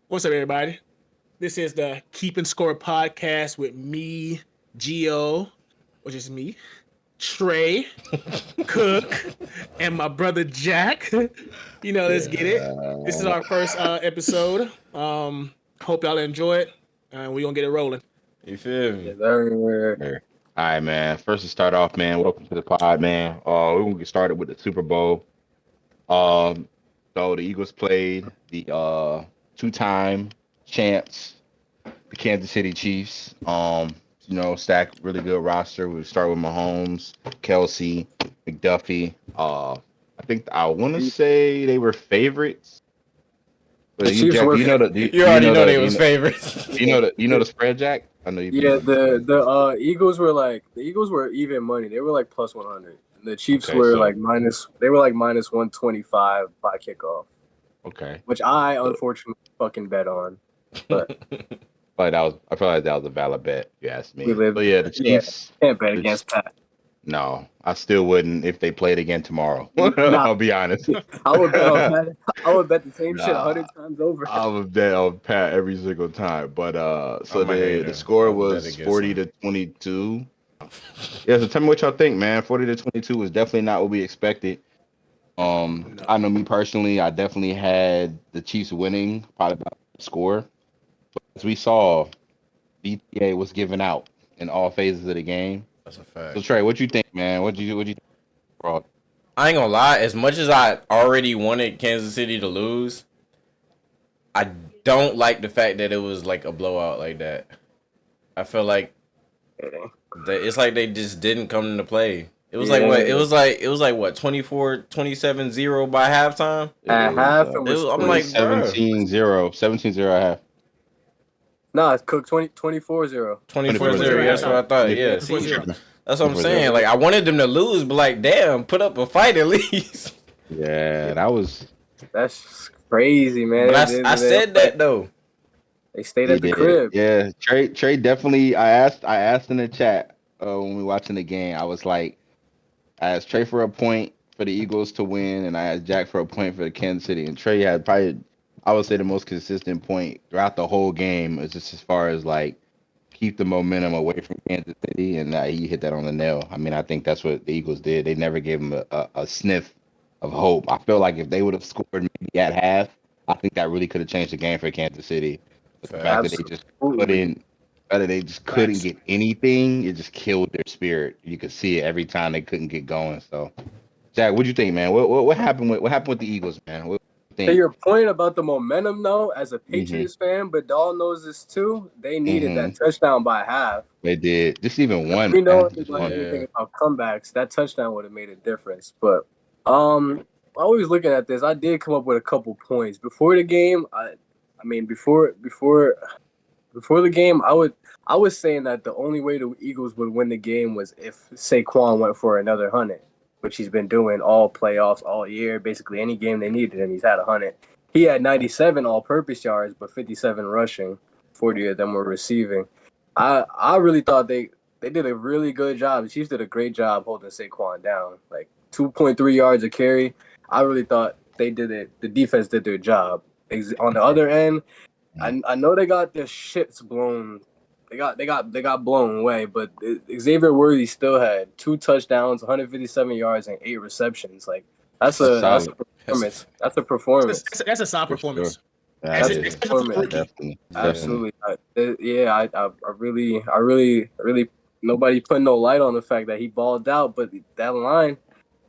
What's up, everybody? This is the Keepin Score podcast with me, Gio, which is me, Trey, Cook, and my brother Jack. Let's get it. This is our first episode. Hope y'all enjoy it, and we're gonna get it rolling. You feel me? Yes, sir. Sure. All right, man. First to start off, man. Welcome to the pod, man. We're gonna get started with the Super Bowl. Um, so the Eagles played the two-time champs, the Kansas City Chiefs. Stack really good roster. We start with Mahomes, Kelsey, McDuffie. I think I want to say they were favorites. The But you, Chiefs Jack, were do you know the favored. do You you already know know the they do you was know favorites. the spread, Jack? I know you do Yeah, know the spread. the Eagles were the Eagles were even money. They were like plus 100. And the Chiefs Okay, were so like minus. They were like minus 125 by kickoff, okay. which I So unfortunately fucking bet on. But I feel like that was a valid bet, if you ask we me. live. So yeah, the Yeah, Chiefs, can't bet the Ch- against Pat. no, I still wouldn't if they played again tomorrow. Nah, I'll be honest. I would bet on Pat. I would bet the same shit a Nah, hundred times over. I would bet on Pat every single time. But so I'm a the hater. score I'll bet was against 40 him. to 22. Yeah, so tell me what y'all think, man. 40 to 22 was definitely not what we expected. No. I know me personally, I definitely had the Chiefs winning, probably about the score. As we saw, BTA was given out in all phases of the game. That's a So fact. Trey, what you think, man? What you think? Bro? I ain't gonna lie. As much as I already wanted Kansas City to lose, I don't like the fact that it was like a blowout like that. I feel like it's like they just didn't come into play. It was like what? Yeah, It was like what? 27-0 by halftime. It at was half it was I'm it was 20. like, bro, 17-0, 17-0 at half. Nah, it's Cook 20 24-0. 24-0. 24-0 24-0. Yeah, at that's what halftime. I thought. Yeah, Yeah, Yeah, see, 24-0. that's what I'm 24-0. saying. Like I wanted them to lose, but like, damn, put up a fight at least. Yeah, that was That's crazy, man. But I They said that though. stayed he at the did. crib. Yeah, Trey definitely. I asked in the chat when we were watching the game. I was like, I asked Trey for a point for the Eagles to win, and I asked Jack for a point for the Kansas City. And Trey had probably, I would say, the most consistent point throughout the whole game. Is just as far as like keep the momentum away from Kansas City, and he hit that on the nail. I mean, I think that's what the Eagles did. They never gave him a sniff of hope. I feel like if they would have scored maybe at half, I think that really could have changed the game for Kansas City. But the fact that they just Absolutely. couldn't, that they just couldn't Facts. get anything, it just killed their spirit. You could see it every time they couldn't get going. So, Jack, what do you think, man? What happened with the Eagles, man? What do you To think? your point about the momentum, though, as a Hmm. Patriots fan, but Dahl knows this too. They needed Hmm. that touchdown by half. They did just even one, We know man. Just like one. Yeah. anything about comebacks. That touchdown would have made a difference. But I was looking at this. I did come up with a couple points before the game. I mean, before the game, I was saying that the only way the Eagles would win the game was if Saquon went for another 100, which he's been doing all playoffs all year. Basically, any game they needed him, he's had 100. He had 97 all-purpose yards, but 57 rushing. 40 of them were receiving. I really thought they did a really good job. The Chiefs did a great job holding Saquon down, like 2.3 yards a carry. I really thought they did it. The defense did their job. On the other end, I know they got their shits blown. They got blown away, but Xavier Worthy still had 2 touchdowns, 157 yards, and 8 receptions. Like That's that's a solid performance. That's a That's, performance. that's a solid for sure. performance, That That's a is. especially for a performance. That rookie. definitely, Yeah. definitely. Absolutely. Yeah. I really. Nobody put no light on the fact that he balled out, but that line.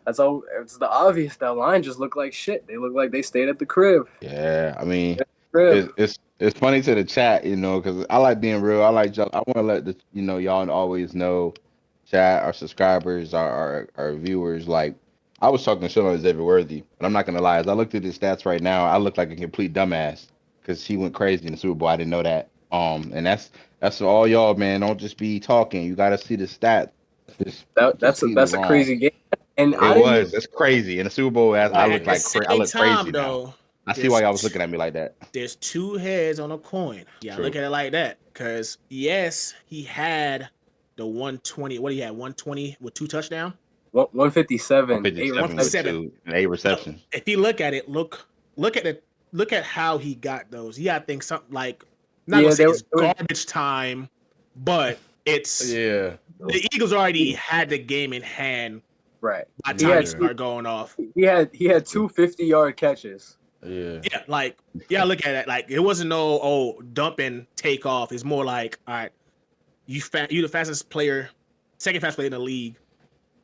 That's all. It's the obvious. That line just looked like shit. They look like they stayed at the crib. Yeah, I mean, Crib. it's funny to the chat, because I like being real. I like I want to let y'all always know, chat, our subscribers, our viewers. Like I was talking to Sean Xavier Worthy, but I'm not gonna lie. As I looked at his stats right now, I look like a complete dumbass because he went crazy in the Super Bowl. I didn't know that. And that's for all y'all, man. Don't just be talking. You got to see the stats. Just completely That's a wrong. crazy game. And It I didn't even. was. That's crazy. In the Super Bowl, I But look at the like I same look crazy time, now. though, I see why there's y'all was looking at me like that. there's two heads on a coin. Yeah, look True. at it like that. Because yes, he had the 120. What he had 120 with 2 touchdowns. 157, eight 157 with receptions. 157. two and eight But receptions. if you look at it, look at look at how he got those. Yeah, I think something like not Yeah, gonna say they it's were garbage time, but it's Yeah. the Eagles already had the game in hand right. by the He time he had Yeah. started going off. he had two 50-yard catches. Yeah. Yeah, like look at it. Like it wasn't no dump and take off. It's more like, all right, you the fastest player, second fastest player in the league.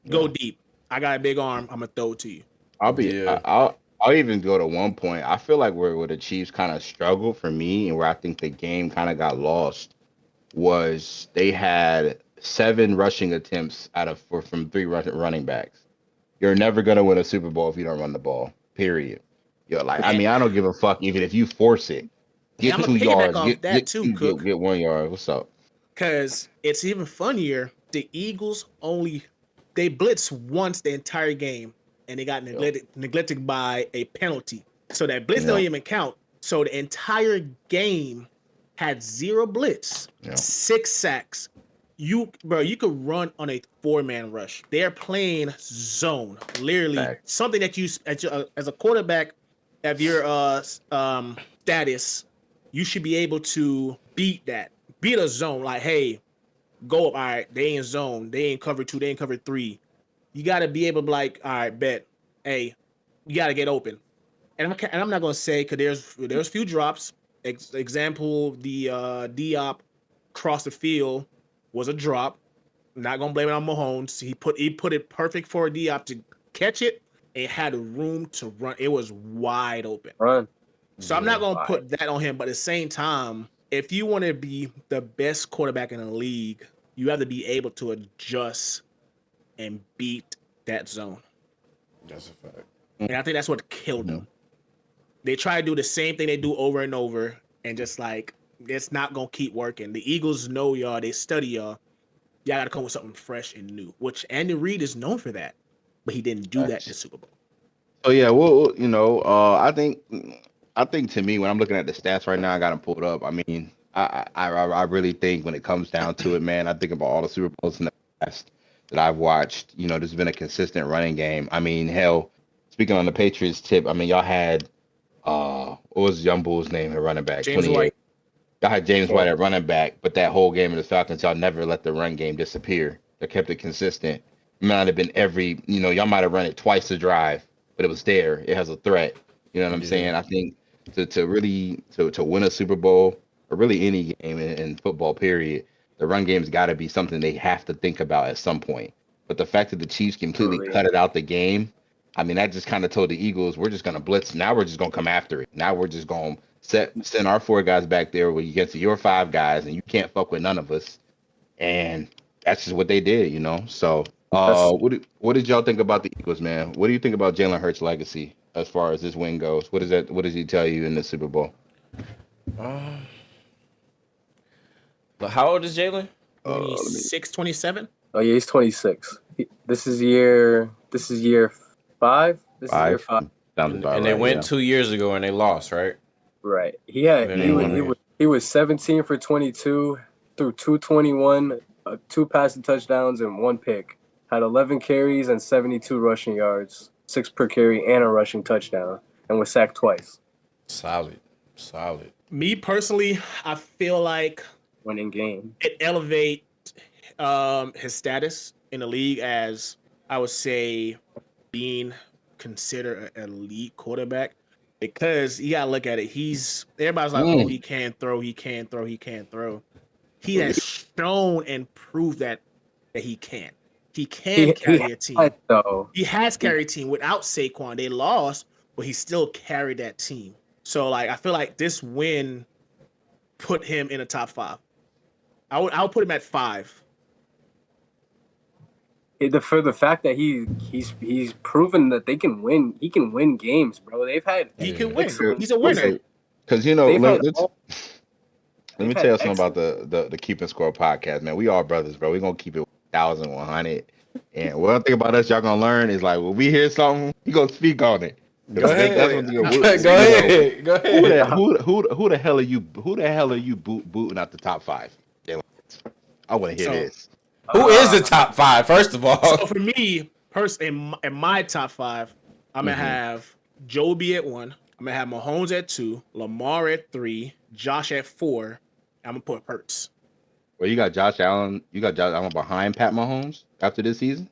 Go Yeah. deep. I got a big arm. I'm gonna throw it to you. Yeah. I'll even go to one point. I feel like where the Chiefs kind of struggled for me, and where I think the game kind of got lost was they had 7 rushing attempts from 3 running backs. You're never gonna win a Super Bowl if you don't run the ball. Period. You're like, I And, mean, I don't give a fuck even if you force it. and Get I'm gonna 2 piggyback yards. off Get that get too, two. Cook, Get 1 yard. What's up? because it's even funnier. The Eagles they blitzed once the entire game, and they got Yeah. neglected by a penalty. So that blitz don't Yeah. even count. So the entire game had 0 blitz, Yeah. 6 sacks. You could run on a 4-man rush. They're playing zone, literally Fact. something that you as a quarterback of your status, you should be able to beat a zone. Like, hey, go up. All right, they in zone. They in cover 2. They in cover 3. You got to be able to be like, all right, bet. Hey, you got to get open. And I'm not gonna say because there's few drops. Example, the Diop cross the field was a drop. Not gonna blame it on Mahomes. He put it perfect for Diop to catch it. It had room to run. It was wide open. Run. So I'm not Yeah. gonna Wide. put that on him. But at the same time, if you want to be the best quarterback in the league, you have to be able to adjust and beat that zone. That's a fact. And I think that's what killed Mhm. them. They try to do the same thing they do over and over, and just like it's not gonna keep working. The Eagles know y'all, they study y'all. Y'all gotta come with something fresh and new, which Andy Reid is known for that, but he didn't do that in the Facts. Super Bowl. So yeah, well, I think to me when I'm looking at the stats right now, I got them pulled up. I mean, I really think when it comes down to it, man, I think about all the Super Bowls in the past that I've watched. There's been a consistent running game. I mean, hell, speaking on the Patriots tip, I mean, y'all had what was Young Bull's name at running back? James 28. White, Y'all had James Yeah. White at running back, but that whole game in the Falcons, y'all never let the run game disappear. They kept it consistent. It might have been y'all might have run it twice a drive, but it was there. It has a threat. You know what I'm Yeah. saying? I think to really to win a Super Bowl or really any game in football, period, the run game's got to be something they have to think about at some point. But the fact that the Chiefs completely Absolutely. cut it out the game, I mean, that just kind of told the Eagles, we're just gonna blitz. Now we're just gonna come after it. Now we're just gonna send our 4 guys back there where you get to your 5 guys and you can't fuck with none of us. And that's just what they did. So That's what did y'all think about the Eagles, man? What do you think about Jalen Hurts' legacy as far as this win goes? What does he tell you in the Super Bowl? Um, but how old is Jalen? Let me 26, 27. Oh yeah, he's 26. This is year 5. This is year 5. 5. Sounds And, about and they right, went yeah. 2 years ago and they lost, right? Right. And then He they was won he again. was he was 17 for 22 through 221, 2 passing touchdowns and 1 pick. Had 11 carries and 72 rushing yards, 6 per carry and a rushing touchdown, and was sacked twice. Solid. Solid. Me personally, I feel like Winning game. it elevate his status in the league as, I would say, being considered an elite quarterback, because you gotta look at it. Everybody's like, oh, he Mm. can't throw, he can't throw, he can't throw. He Really? has shown and proved that he can. He can He carry a had team. though. He has He, carried a team without Saquon. They lost, but he still carried that team. So like, I feel like this win put him in the top 5. I would put him at 5. for the fact that he's proven that they can win. He can win games, bro. They've had He Yeah. can win. excellent. He's a winner. Listen, Because they've had let's all, let they've me tell had you something about excellent. the Keep and Score podcast, man. We all brothers, bro. We're gonna keep it 1,100. And one thing about us, y'all gonna learn is like when we hear something, we gonna speak on it. Go Because that's ahead. what Go ahead. Go ahead. who the hell are you booting out the top 5? Jalen Hurts? I want to hear So this. Who is the Uh, top 5, first of So all? for me, in my top 5, I'm gonna Hmm. have Joby at 1. I'm I'm gonna have Mahomes at 2, Lamar at 3, Josh at 4. I'm gonna put Hurts. Well, you got Josh Allen. You got Josh Allen behind Pat Mahomes after this season.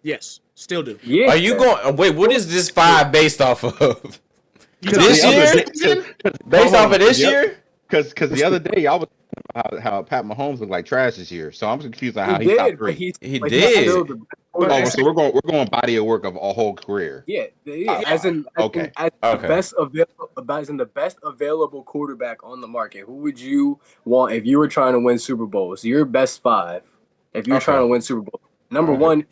Yes, still do. Yeah. Are you going? Wait, what is this 5 based off of? You Because This talking the about other year? day, season? Based off of this year? because the other day y'all was talking about how Pat Mahomes looked like trash this year. So I'm confused on He how he's top did, three. He he's still did. the best But Oh, quarterback. it's so we're going body of work of a whole career. Yeah, yeah. Top As five. in, Okay. Okay. the best available quarterback on the market. Who would you want if you were trying to win Super Bowls? Your best 5. If you're trying Okay. to win Super Bowl, number Okay. 1,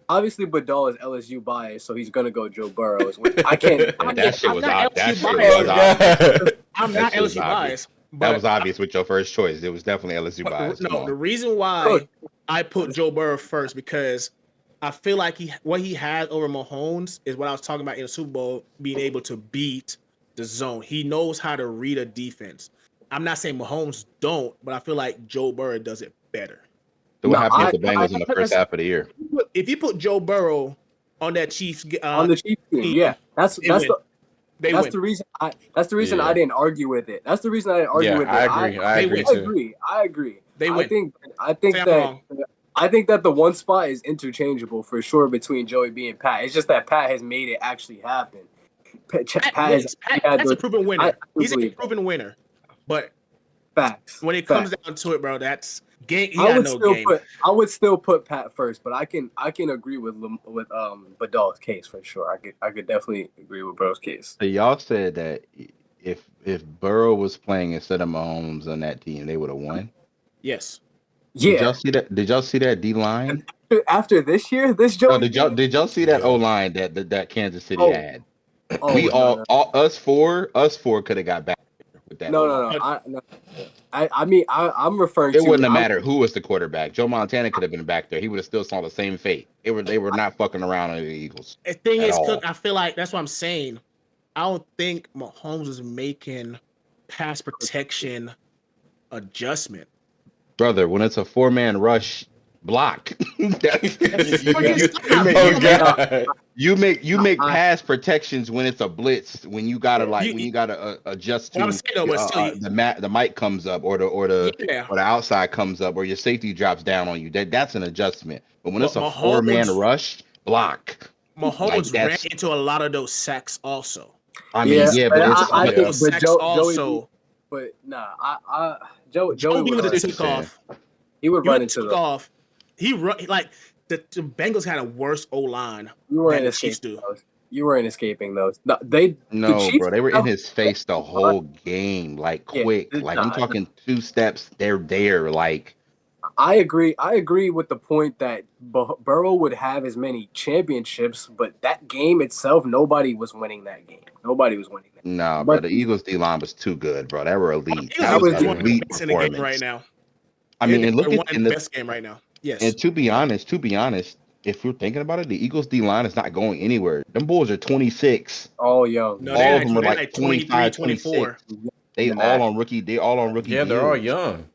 obviously Badal is LSU biased, so he's gonna go Joe Burrows. Which I can't. Yeah, I that mean, shit I'm was not that LSU shit biased. was Oh obvious. god. I'm That not shit was LSU obvious. biased, That was but obvious with your first choice. It was definitely LSU bias. Come no, the on. reason why I put Joe Burrow first because I feel like what he has over Mahomes is what I was talking about in the Super Bowl, being able to beat the zone. He knows how to read a defense. I'm not saying Mahomes don't, but I feel like Joe Burrow does it better. So what No, happened with the Bengals in the first Because half of the year? if you put Joe Burrow on that Chiefs on the Chiefs team. team, Yeah, they win. They that's win. the reason I Yeah. didn't argue with it. That's the reason I didn't argue Yeah, with it. I agree. I They agree win. too. I agree. They I win. think Say I'm wrong. I think that the one spot is interchangeable for sure between Joey B and Pat. It's just that Pat has made it actually happen. Pat has Yes, he had Pat's a those. proven winner. Do He's a believe that. proven winner. But Facts. when it comes down to it, bro, that's game. He got no game. I would still put Pat first, but I can agree with Badal's case for sure. I could definitely agree with Bro's case. So y'all said that if Burrow was playing instead of Mahomes on that team, they would have won. Yes. Did Yeah. y'all see that? Did y'all see that D line? After this year, this No, Joey B. did y'all see that Yeah. O line that Kansas City Oh, had? oh We no. all us four could have got back with that O line. I mean, I'm referring It to. wouldn't have mattered who was the quarterback. Joe Montana could have been back there. He would have still saw the same fate. They were not fucking around on the Eagles The thing at is, Cook, all. I feel like that's what I'm saying. I don't think Mahomes is making pass protection adjustment. Brother, when it's a 4-man rush block, that's, Oh god. you make I, pass protections when it's a blitz, when you gotta yeah. You, when you gotta adjust what I'm to saying though, but still, the mic comes up or yeah. the outside comes up or your safety drops down on you. That's an adjustment. But when But it's a 4-man Mahomes, rush block, like ran that's into a lot of those sacks also. I mean, Yeah, yeah, but but it's I Yeah. think, Those but sacks Joey B. also. But nah, Joey Joey would would I have get you took saying. off. he would He run would have into took the. off. He run like the Bengals had a worse O line You than weren't the Chiefs escaping do. those. You weren't escaping those. No, the No, Chiefs. bro, they were in his face the whole game, like Yeah, quick. Like I'm nah, talking 2 steps, they're there. Like I agree. I agree with the point that Burrow would have as many championships, but that game itself, nobody was winning that game. Nobody was winning that. nah, bro, But the Eagles D line was too good, bro. They were elite. Eagles That that was was defense an is one of the elite best in the game right performance. now. I mean, and They're look one at of the best game right now. Yes. and to be honest, if you're thinking about it, the Eagles D line is not going anywhere. Them Bulls are 26. all young. No, All of them are they're like like 23, 25, 24. 26. They all on rookie Yeah, they're all deals. young.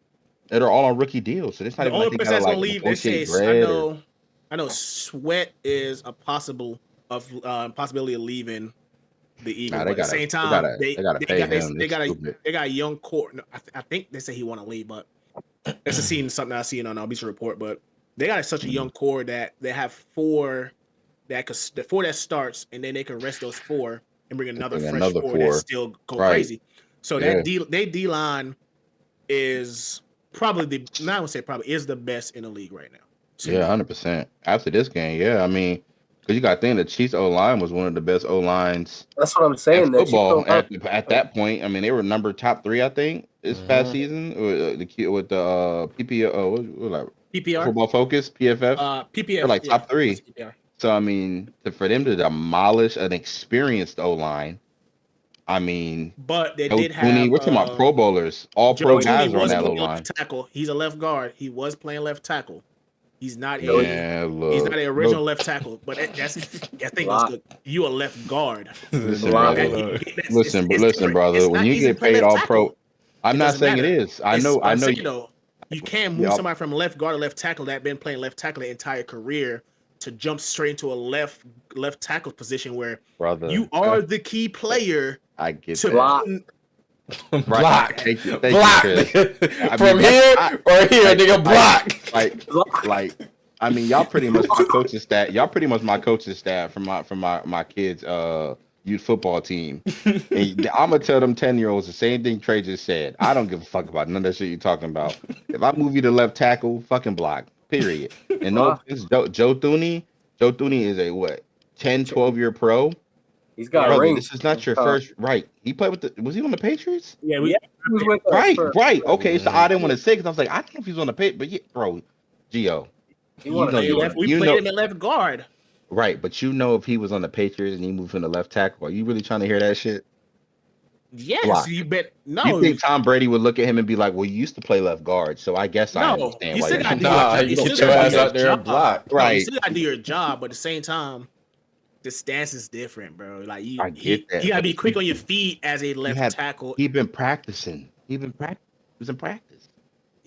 They're all on rookie deals. So it's not The even only like they person gotta that's gonna like leave, they say, negotiate bread or I know Sweat is a possibility of leaving the Eagles, nah, but at the same time, they gotta pay him. they It's got stupid. a young core. No, I think they say he want to leave, but that's something I seen on Beach Report. But they got such a young core that they have the 4 that starts, and then they can rest those 4 and bring another Bring fresh another 4 that 4. still go Right. crazy. So Yeah. they D line is probably not gonna say probably is the best in the league right now. To Yeah, me. 100%. After this game, yeah. I mean, because you got to think the Chiefs O line was one of the best O lines That's what I'm in saying. That football at that point. I mean, they were number top 3, I think, this past Mm-hmm. season with the PPO. What like PPR, Football Focus PFF. They're PPF, like yeah, top it was 3. PPR. So I mean, for them to demolish an experienced O line, I mean, But they Joe did Tooney. have We're talking about Pro Bowlers, all Joe pro Joey Tooney guys are on was that O playing line. left tackle. He's a left guard. He was playing left tackle. He's not Joey a Man, he's not look, an Joe, original left tackle. But that's I think those lot, good. You a left guard. listen, lot. That, brother. it's Listen, different. brother. It's When not you easy to get play paid left all tackle. pro, I'm It not doesn't saying it matter. is. I It's know. but I I'm know. saying though, you can't move Yeah, somebody from left guard to left tackle that been playing left tackle the entire career to jump straight into a left tackle position where you brother. are the key player I get to that. Block. Right. Block. Thank you, Block. Chris. I From mean, here or here, like, nigga, block. Block. I mean, y'all pretty much my coaching staff. Y'all pretty much my coaching staff from my kids' youth football team. And I'm gonna tell them 10-year-olds the same thing Trey just said. I don't give a fuck about none of that shit you're talking about. If I move you to left tackle, fucking block. Period. And no Block. offense, Joe Thuney. Joe Thuney is a what? 10, 12-year pro. He's got Yeah. Brother, rings. this is not your first right. He played with was he on the Patriots? Yeah, Yeah, he was with us Right, for. right. Okay, so I Mhm. didn't want to say because I was like, I don't know if he's on the pit, but yeah, bro, Gio, He you won we a know played you few. left. wouldn't. We You played know, him at left guard. right, but you know if he was on the Patriots and he moved from the left tackle, are you really trying to hear that shit? Yes, Block. you bet. You No, think Tom Brady would look at him and be like, "Well, you used to play left guard, so I guess I no. understand You why still you're gotta not do your blocking." Nah, job. you You don't still get think your gotta do ass your that. out there and job. block. No, you Right. still gotta do your job, but at the same time, the stance is different, bro. Like I get you that, gotta but be quick on your feet as a he left had tackle. he been practicing. He was in practice. He He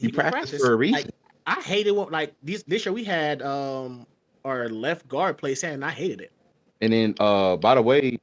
been practiced practice. for a Like reason. I hated what like this year we had our left guard play center and I hated it. And then, by the way,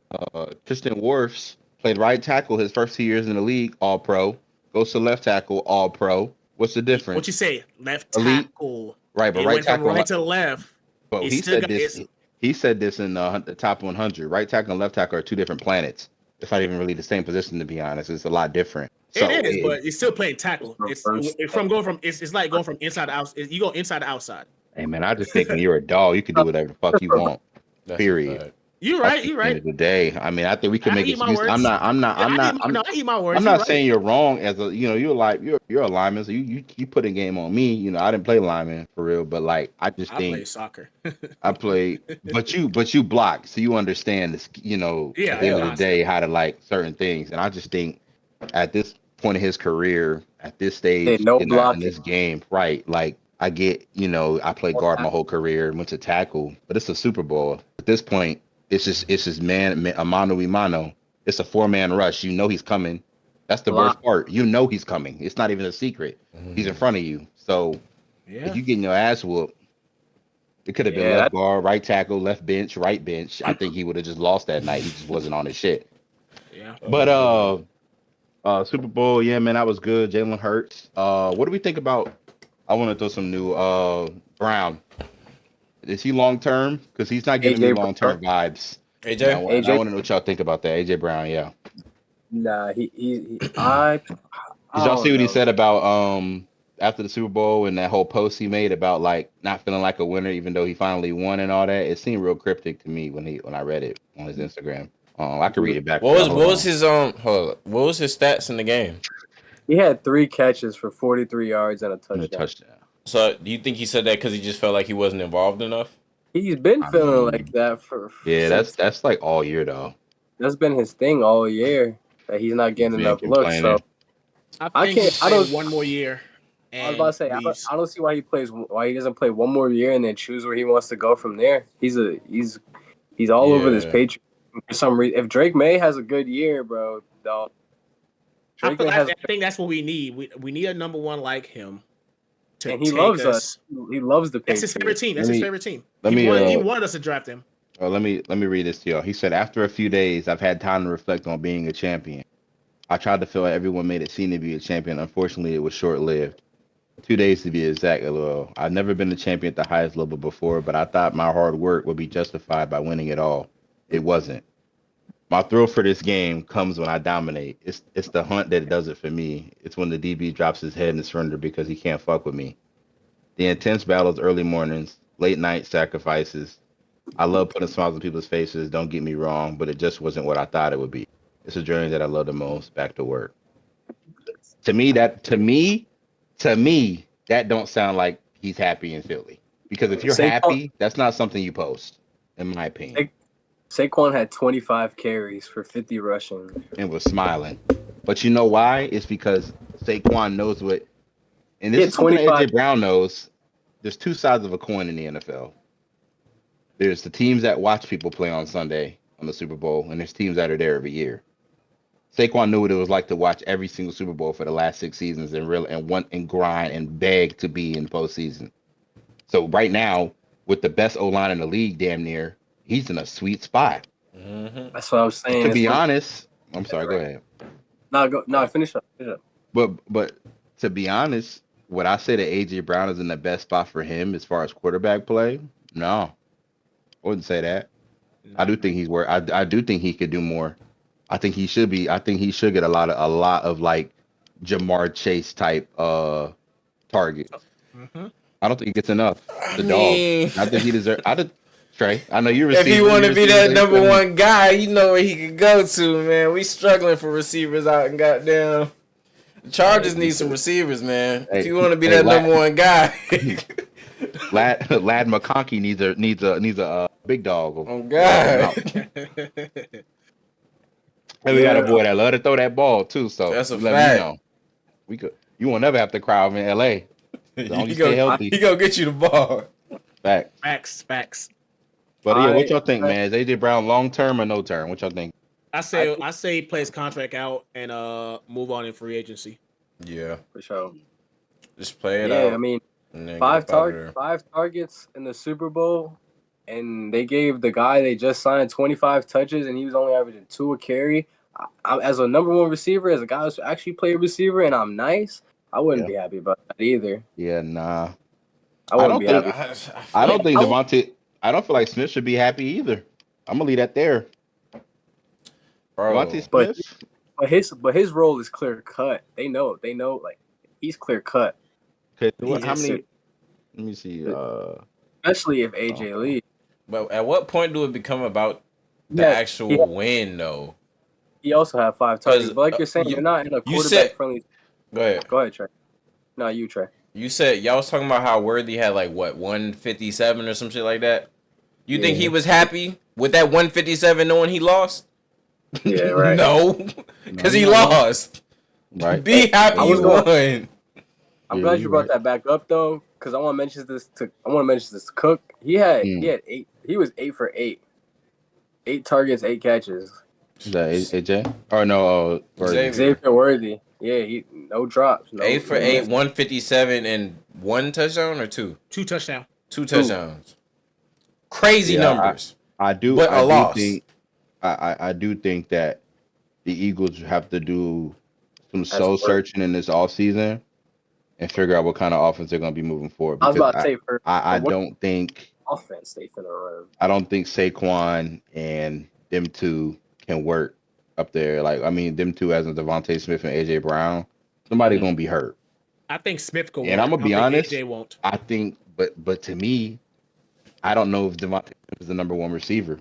Tristan Wirfs played right tackle his first 2 years in the league, all pro. Goes to left tackle, all pro. What's the What you difference? say? Left Elite, tackle. right? But It right went from tackle. right to left. But It's he still said got this. it's He said this in the top 100. Right tackle and left tackle are two different planets. It's not even really the same position, to be honest. It's a lot different. it So, is, but it's still playing tackle. First. It's from going from it's like going from inside to outside. You go inside to outside. hey man, I just think when you're a dog, you can do whatever the fuck you want. That's a Period. fact. You're I right. think at You're the end right. of the day, I mean, I think we can I make eat my excuses. I'm words. not. I'm not. Yeah, I'm not. I eat my I'm words. You're not right. saying you're wrong as a you're a lineman, so you put a game on me. I didn't play lineman for real, but like I just I play think soccer. I play but you block, so you understand this, at Yeah, the the end of the concept. day how to like certain things. And I just think at this point of his career, at this stage No in blocking. this game, right? Like I get, I played guard my whole career and went to tackle, but it's a Super Bowl. At this point, it's just a mano y mano. It's a 4-man rush. You know he's coming. That's the Block. worst part. You know he's coming. It's not even a secret. He's in Mhm. front of you. So if Yeah. you getting your ass whooped, it could have been Yeah, left that, guard, right tackle, left bench, right bench. I think he would have just lost that night. He just wasn't on his shit. Yeah. But Super Bowl, yeah, man, that was good. Jalen Hurts. What do we think about? I want to throw some new Brown. Is he long term? Because he's not giving me AJ long Brown. term vibes. And AJ? I AJ. want to know what y'all think about that. AJ Brown, yeah. Nah, I Did y'all see don't what he know. said about after the Super Bowl and that whole post he made about like not feeling like a winner even though he finally won and all that? It seemed real cryptic to me when I read it on his Instagram. I could read it back What for was y'all. what Hold was on. his hold up. What was his stats in the game? He had 3 catches for 43 yards and a And a touchdown. touchdown. So do you think he said that because he just felt like he wasn't involved enough? He's been I feeling like mean, that yeah, that's since that's like all year though. that's been his thing all year that he's not He's getting been enough looks. So complaining. I I think he can't. I play don't. one more year I was about and to say leaves. I don't see why he doesn't play one more year and then choose where he wants to go from there. He's all over this Yeah. Patriot for some reason. If Drake May has a good year, bro, dog, Drake May I has think that's what we need. We need a number one like him to and he take loves us. us. He loves the That's his favorite Patriots. team. Let That's his me favorite team. let me He wanted us to draft him. let me read this to y'all. He said, after a few days, I've had time to reflect on being a champion. I tried to feel like everyone made it seem to be a champion. Unfortunately, it was short lived. 2 days to be exact, lol. I've never been a champion at the highest level before, but I thought my hard work would be justified by winning it all. It wasn't. My thrill for this game comes when I dominate. It's the hunt that does it for me. It's when the DB drops his head and surrender because he can't fuck with me. The intense battles, early mornings, late night sacrifices. I love putting smiles on people's faces. Don't get me wrong, but it just wasn't what I thought it would be. It's a journey that I love the most. Back to work. To me, that don't sound like he's happy in Philly. Because if you're Saquon, happy, that's not something you post, in my opinion. Sa- Saquon had 25 carries for 50 rushing. And was smiling. But you know why? It's because Saquon knows what, and He this had is something that 25. AJ Brown knows. There's two sides of a coin in the NFL. There's the teams that watch people play on Sunday on the Super Bowl, and there's teams that are there every year. Saquon knew what it was like to watch every single Super Bowl for the last 6 seasons and want and grind and beg to be in postseason. So right now, with the best O line in the league, damn near, he's in a sweet spot. Mm-hmm. That's what I was And saying. to It's be like honest, I'm sorry. Go ahead. Finish up. Finish up. But to be honest, would I say that AJ Brown is in the best spot for him as far as quarterback play? No, I wouldn't say that. No, I I do think agree. he's where I do think he could do more. I think he should be. I think he should get a lot of like Jamar Chase type targets. Mm-hmm. I don't think he gets enough. I The dog. mean, I think he deserves. I did. Trey. I know you if he receiver. want You to be receiver. that So you number feel me? one guy, you know where he could go to, man. We struggling for receivers out in goddamn. The Hey, Chargers need some receivers, man. If hey, you want to be hey, that number one guy, Lad McConkey needs a big dog oh to help him God, out. And we got a Yeah, boy that love to throw that ball too. So that's a you let me fact. know. We could. You won't never have to crowd him in LA. As long as He you stay go, healthy. he go get you the ball. Back. Facts. But yeah, what y'all think, I man? Is AJ Brown long term or no term? What y'all think? I think I say he plays contract out and move on in free agency. Yeah, for sure. just play it Yeah, I out mean, and then get up out of there. 5 targets in the Super Bowl, and they gave the guy they just signed 25 touches, and he was only averaging 2 a carry. As a number one receiver, as a guy who's actually played receiver, and I'm nice, I wouldn't Yeah. be happy about that either. Yeah, nah. I I wouldn't don't be think happy. I feel I like don't think I, Devontae. I don't feel like Smith should be happy either. I'm gonna leave that there. Devontae bro. but Smith. his role is clear cut. They know like he's clear cut. Okay, He He's how is. many? Let me see. especially if Oh, AJ leaves. But at what point do it become about the Yeah, he actual win, though? he also had 5 targets, Because but like you're saying, they're not in a you quarterback said, friendly. go ahead. Go ahead, Trey. No, you Trey. You said y'all was talking about how Worthy had like what 157 or some shit like that. You think he yeah. was happy with that 157 knowing he lost? Yeah, right. No, No, because he he not wrong. lost. Right. Be I happy was you going. won. I'm Yeah, glad you you brought right. that back up though, because I want to mention this to Cook. He Mm. had eight. He was 8 for 8, 8 targets, 8 catches. Is that AJ? Or no? Worthy. Xavier, Xavier Worthy. Yeah, he no drops, 8 for 8, miss. 157 and one touchdown or two, 2 touchdown. two Two. touchdowns. Crazy Yeah, numbers, I do. but I a do loss. think. I do think that the Eagles have to do some That's soul work. searching in this off season and figure out what kind of offense they're going to be moving forward. I was Because about to say I for what don't think offense they finna run. Saquon and them two can work up there. Like I mean, them two as in Devontae Smith and AJ Brown, somebody Hmm. gonna be hurt. I think Smith could And I'm work. gonna I don't be think honest. AJ won't. I think, but to me, I don't know if Devontae Smith is the number one receiver.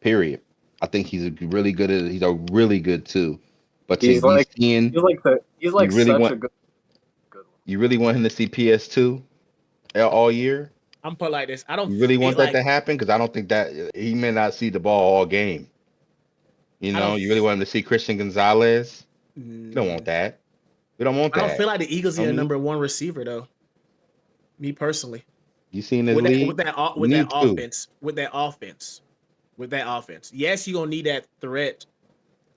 Period. I think he's a really good two. But to He's be like seeing, he's you like really such want a good one. you really want him to see PS2 all year. I'm put like this. I don't You really feel want that like to happen because I don't think that he may not see the ball all game. I don't. You really want him to see Christian Gonzalez. We don't want Mm, that. We don't want I don't feel that. like the Eagles I need a mean, number one receiver though. Me personally, you seen his league. You with that need to. offense, with that offense. Yes, you're gonna need that threat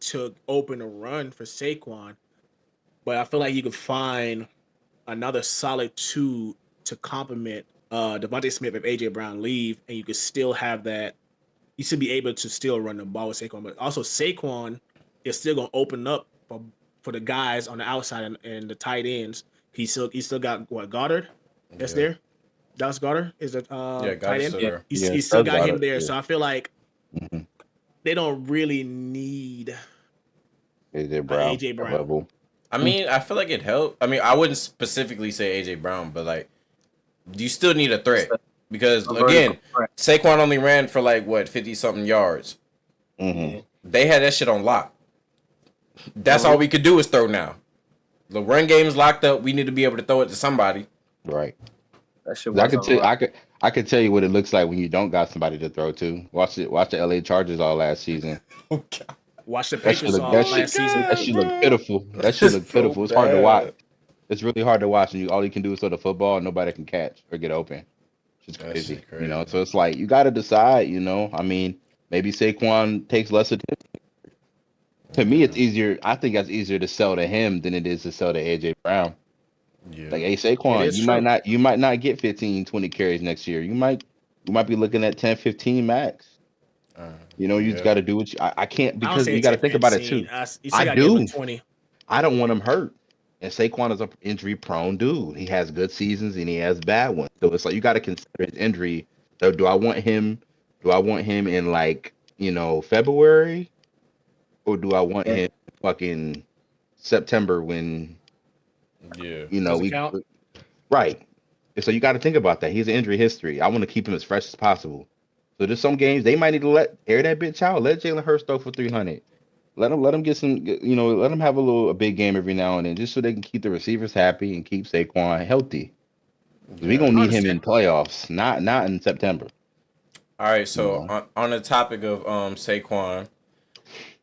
to open a run for Saquon, but I feel like you could find another solid two to complement Devontae Smith if AJ Brown leave, and you could still have that. You should be able to still run the ball with Saquon, but also Saquon is still gonna open up for the guys on the outside and the tight ends. He still got what Goddard that's Yeah, there. Dallas Goddard is a yeah, got tight it end. still Yeah, there. Yeah, He's still that's got about him it. there. Yeah. So I feel like Mm-hmm. they don't really need AJ an Brown AJ that Brown. level. I mean, I feel like it helped. I mean, I wouldn't specifically say AJ Brown, but like, you still need a just threat because a vertical again, threat. Saquon only ran for like what 50 something yards. Mm-hmm. Yeah, They had that shit on lock. That's all hmm we could do is throw now. The run game is locked up. We need to be able to throw it to somebody. Right. that shit 'Cause was unlocked. I could tell you what it looks like when you don't got somebody to throw to. Watch the LA Chargers all last season. Oh god. Watch the That should Patriots look all that Oh shit last season. that god, should look bro. pitiful. That should It's look so pitiful. It's hard to watch. bad. It's really hard to watch, and all you can do is throw the football, and nobody can catch or get open. It's That crazy, shit crazy. So it's like you got to decide. I mean, maybe Saquon takes less attention. To me, Yeah. it's easier. I think that's easier to sell to him than it is to sell to AJ Brown. Like, Yeah. hey It Saquon, is true. you might not get 15, 20 carries next year. You might be looking at 10, 15 max. You know, you just Yeah. got to do what I can't I don't because say you it got to to think about it 15. too. You I still got to give him do. 20. I don't want him hurt. And Saquon is an injury prone dude. He has good seasons and he has bad ones. So it's like you got to consider his injury. So do I want him? Do I want him in like February, or do I want Yeah. him fucking September when Yeah. Does it we count? right? And so you got to think about that. He's an injury history. I want to keep him as fresh as possible. So there's some games they might need to let air that bitch out. Let Jalen Hurts throw for 300. Let him get some. Let him have a big game every now and then, just so they can keep the receivers happy and keep Saquon healthy. We Yeah. gonna I need him understand. in playoffs, not in September. All right. You So know, on the topic of Saquon,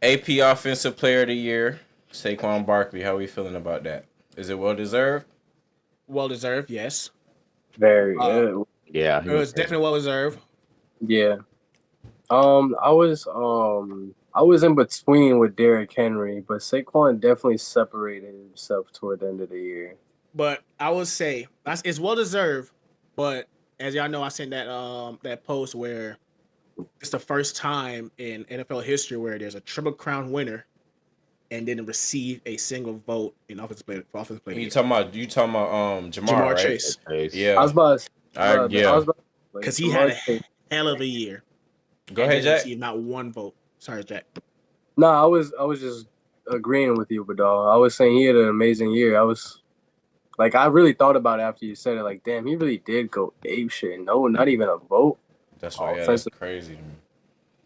AP Offensive Player of the Year, Saquon Barkley. How we feeling about that? Is it well deserved? Well deserved, yes. Very. Uh, yeah, it he was was. definitely well deserved. Yeah. I was in between with Derrick Henry, but Saquon definitely separated himself toward the end of the year. But I would say it's well deserved. But as y'all know, I sent that post where it's the first time in NFL history where there's a triple crown winner and didn't receive a single vote in offensive player of the year. You talking about Jamar, Jamar right? Chase, Chase. I was Yeah. about to, I Yeah. was about to like because he had Jamar a Chase. hell of a year Go and ahead, didn't Jack. receive not one vote. Sorry, Jack. No, I was just agreeing with you, but I was saying he had an amazing year. I was like, I really thought about it after you said it. Like, damn, he really did go ape shit. No, not even a vote. That's why. Yeah, that's Offensive. crazy to me.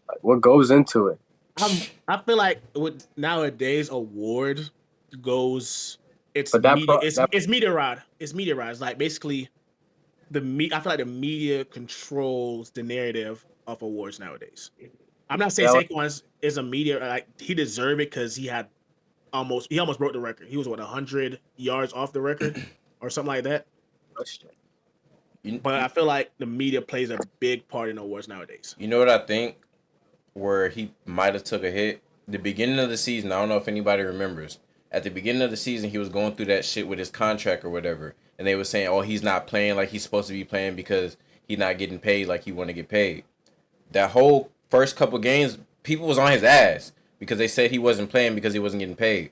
Like, what goes into it? I feel like with nowadays awards goes it's But that media pro that it's media rod. It's media rod. It's like basically I feel like the media controls the narrative of awards nowadays. I'm not saying that was Saquon is a media like he deserved it because he almost broke the record. He was 100 yards off the record or something like that. question. You, But you, I feel like the media plays a big part in awards nowadays. you know what I think? Where he might have took a hit. The beginning of the season, I don't know if anybody remembers. At the beginning of the season, he was going through that shit with his contract or whatever, and they were saying, "Oh, he's not playing like he's supposed to be playing because he's not getting paid like he want to get paid." That whole first couple games, people was on his ass because they said he wasn't playing because he wasn't getting paid.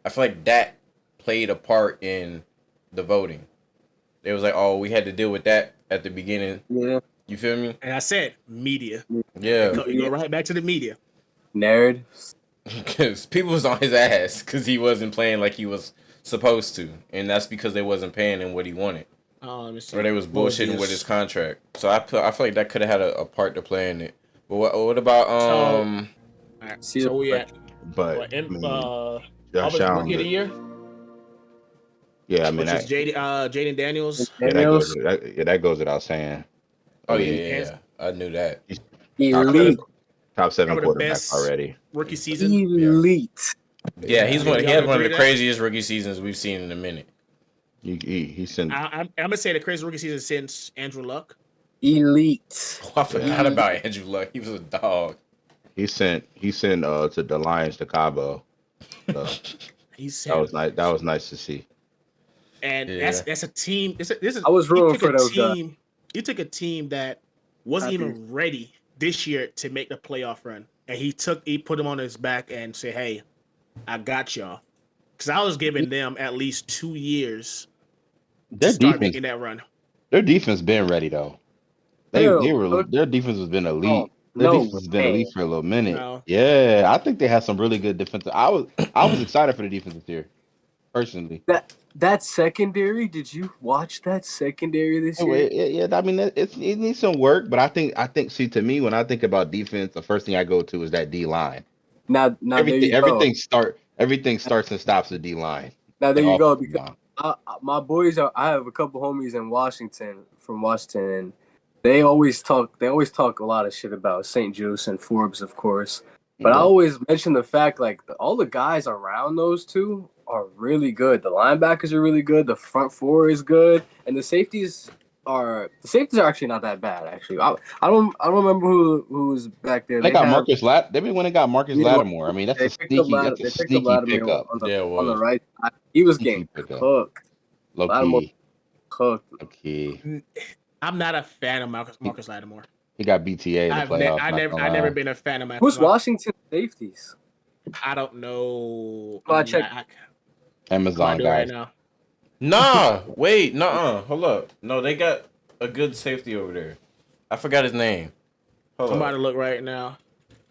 I feel like that played a part in the voting. They was like, "Oh, we had to deal with that at the beginning." Yeah, You feel me? And I said media. Yeah. You go media right back to the media. narratives. Because people was on his ass because he wasn't playing like he was supposed to, and that's because they wasn't paying him what he wanted, Let me see. or they was What was bullshitting with his this? contract. So I feel like that could have had a part to play in it. But what about So, all right. See the So we at But what? I mean, Josh Offensive rookie of the Allen. year, Yeah, I mean which is that. Jaden Daniels. That goes. Daniels? That goes without saying. I oh yeah, mean, yeah, Hands yeah, I knew that. he's top probably Elite, seven, the top seven probably the quarterback best already. rookie season. Yeah, elite. yeah, Yeah, he Y'all had would one of agree the to that? craziest rookie seasons we've seen in a minute. he sent. I'm gonna say the craziest rookie season since Andrew Luck. Elite. Oh, I Yeah, forgot Elite. about Andrew Luck. He was a dog. he sent to the Lions to Cabo. So He that said, was nice. That was nice to see. and Yeah, that's a team. This is I was he rooting took a for those guys. team. He took a team that wasn't Happy. even ready this year to make the playoff run, and he put them on his back and said, "Hey, I got y'all." Because I was giving them at least 2 years to Their start defense, making that run. their defense been ready though. Hell, Their defense has been no, elite. Their defense no has been way. elite for a little minute. No, Yeah, I think they had some really good defensive. I was excited for the defense this year, personally. That secondary, did you watch that secondary this year? Yeah, I mean, it needs some work, but I think, see, to me, when I think about defense, the first thing I go to is that D line. Now there you go. Everything starts and stops with D line, Now there the you go. offensive Because line. my boys are. I have a couple homies in Washington from Washington, and they always talk. They always talk a lot of shit about St. Juice and Forbes, of course. But I Yeah, always mention the fact all the guys around those two are really good. The linebackers are really good. The front four is good, and the safeties are actually not that bad. Actually, I don't remember who's back there. they They got have Marcus Lat. They went and got Marcus yeah, Lattimore. I mean, that's a sneaky. That's a They picked up sneaky Latimer pickup. yeah, it on the was. right side. He was Sneaky getting pickup. cooked. Low Lattimore key. cooked. Low key. I'm not a fan of Marcus Lattimore. He got BTA in the playoffs. Not gonna I never lie. been a fan of Who's Washington safeties? I don't know. Well, I checked. I'm about Amazon to do it right guys. now. Nah, wait, nah, hold up. No, they got a good safety over there. I forgot his name. Hold I'm about up. to look right now.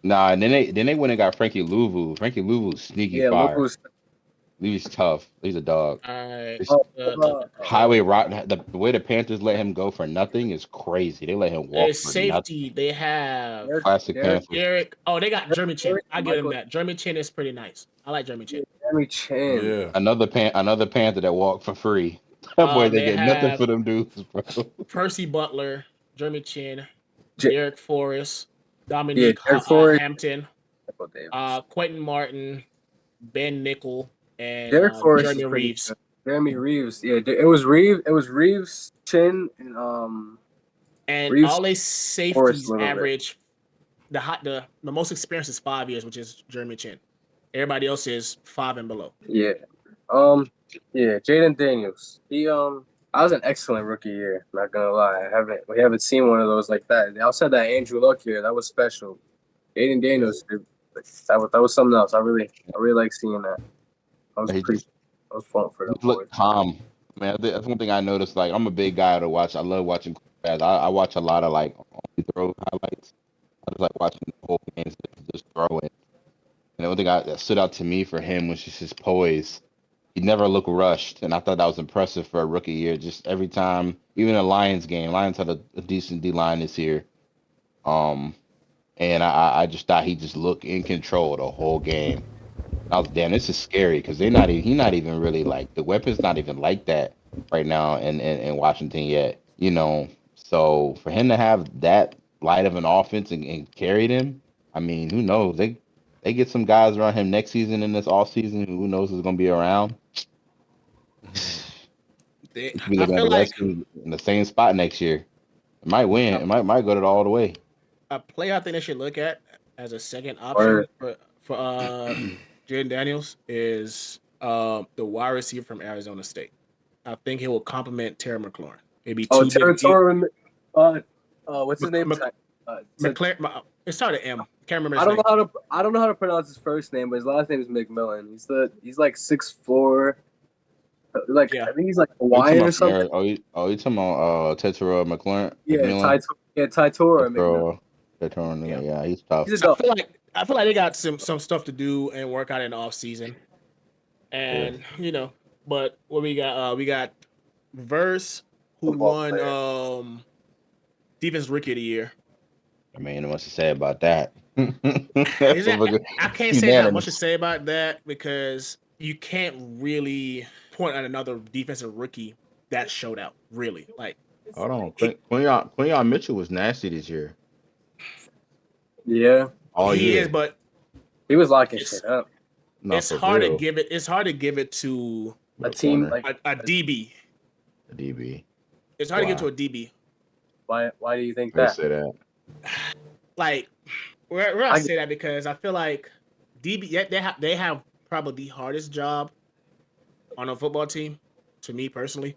Nah, and then they went and got Frankie Louvu. Frankie Louvu's sneaky Yeah, fire. Louis. He's tough. He's a dog. All right. This Oh, highway route. The way the Panthers let him go for nothing is crazy. They let him walk There's for nothing. safety. They have Classic Panthers. Derek. Oh, they got Jeremy Chin. Derek I and give them Michael. that. Jeremy Chin is pretty nice. I like Jeremy Chin. Jeremy Chin. Yeah. Another Panther that walked for free. That boy, they They get nothing have for them dudes, bro. Percy Butler, Jeremy Chin, J- Derek Forrest, yeah, Dominique Derek Forrest. Hampton, Michael Davis. Quentin Martin, Ben Nickel, and Derek Forrest is Jeremy pretty Reeves. good. Jeremy Reeves. Yeah, it was Reeves. It was Reeves, Chin, and And Reeves all they Forrest safeties a little bit. average the most experience is 5 years, which is Jeremy Chin. Everybody else is 5 and below. Yeah. Yeah, Jaden Daniels. I was an excellent rookie year, not gonna lie. We haven't seen one of those like that. They also had that Andrew Luck year, that was special. Jaden Daniels, that was something else. I really like seeing that. He just I was fun for he them boys. looked calm. Man, that's one thing I noticed. Like, I'm a big guy to watch. I love watching quarterbacks. I watch a lot of like only throw highlights. I just like watching the whole games just throwing. And the one thing that stood out to me for him was just his poise. He never looked rushed, and I thought that was impressive for a rookie year. Just every time, even a Lions game, Lions had a decent D line this year. Um, and I just thought he just looked in control the whole game. I was damn, this is scary because he's not even really like the weapon's not even like that right now in Washington yet. So for him to have that light of an offense and carry them, I mean, who knows? They get some guys around him next season in this off season. Who knows who's gonna be around? We could be I looking at feel the like Redskins in the same spot next year. It might win. a, It might go to all the way. a player I think they should look at as a second Or option for Jaden Daniels is the wide receiver from Arizona State. I think he will complement Terry McLaurin. Maybe two different. territory. What's his name? McLaren. It started M. Can't remember his name. I don't know how to pronounce his first name, but his last name is McMillan. He's like 6'4". Like Yeah. I think he's like Oh, you talking Hawaiian or about from something. you talking about Tetra Yeah, McMillan? Taitora McMillan. Yeah. Yeah, he's tough. He's a dog. I feel like they got some stuff to do and work out in the off season. Yeah. And but what we got Verse, who Football won player. defense rookie of the year. I mean, what's to say about that? I can't say that much to Unanimous. say about that because you can't really point at another defensive rookie that showed out. Really, like Hold on, he, Quinion Mitchell was nasty this year, Yeah, all he is, year. but he was locking it's shit up. Not for real. It's hard to give it to A With a team corner, like a DB. a DB. It's hard to give Wow, to a DB. why do you think they that? say that. Like we're gonna I say that because I feel like DB they have probably the hardest job on a football team, to me personally.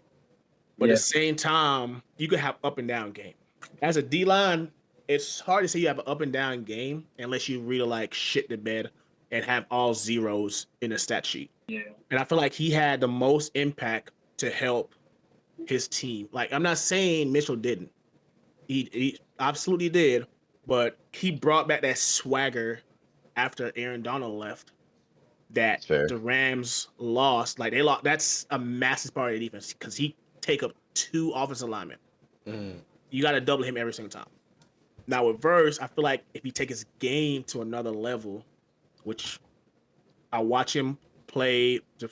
But at yeah the same time, you could have up and down game. As a D line, it's hard to say you have an up and down game unless you really like shit the bed and have all zeros in the stat sheet. yeah And I feel like he had the most impact to help his team. Like I'm not saying Mitchell didn't. He absolutely did, but he brought back that swagger after Aaron Donald left that It's fair. the Rams lost. Like they lost. That's a massive part of the defense because he take up 2 offensive linemen. Mm. You got to double him every single time. Now with Verse, I feel like if he take his game to another level, which I watch him play for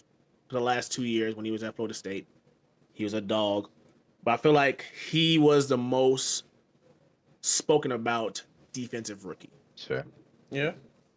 the last 2 years when he was at Florida State, he was a dog. But I feel like he was the most spoken about defensive rookie. It's fair. Yeah.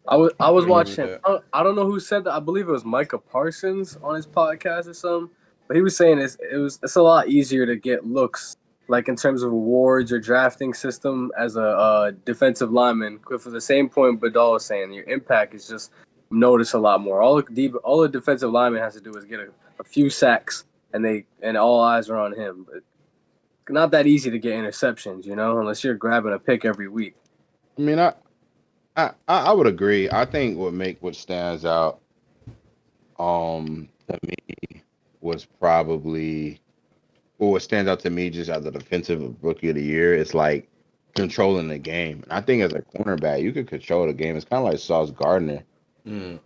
I was I agree with watching. that. I don't know who said that. I believe it was Micah Parsons on his podcast or something. But he was saying it's a lot easier to get looks like in terms of awards or drafting system as a defensive lineman. For the same point Badal was saying, your impact is just noticed a lot more. All the defensive lineman has to do is get a few sacks, and all eyes are on him. But not that easy to get interceptions, unless you're grabbing a pick every week. I mean, I would agree. I think what stands out to me was probably what stands out to me just as a defensive rookie of the year is like controlling the game. And I think as a cornerback, you could control the game. It's kind of like Sauce Gardner. Mm.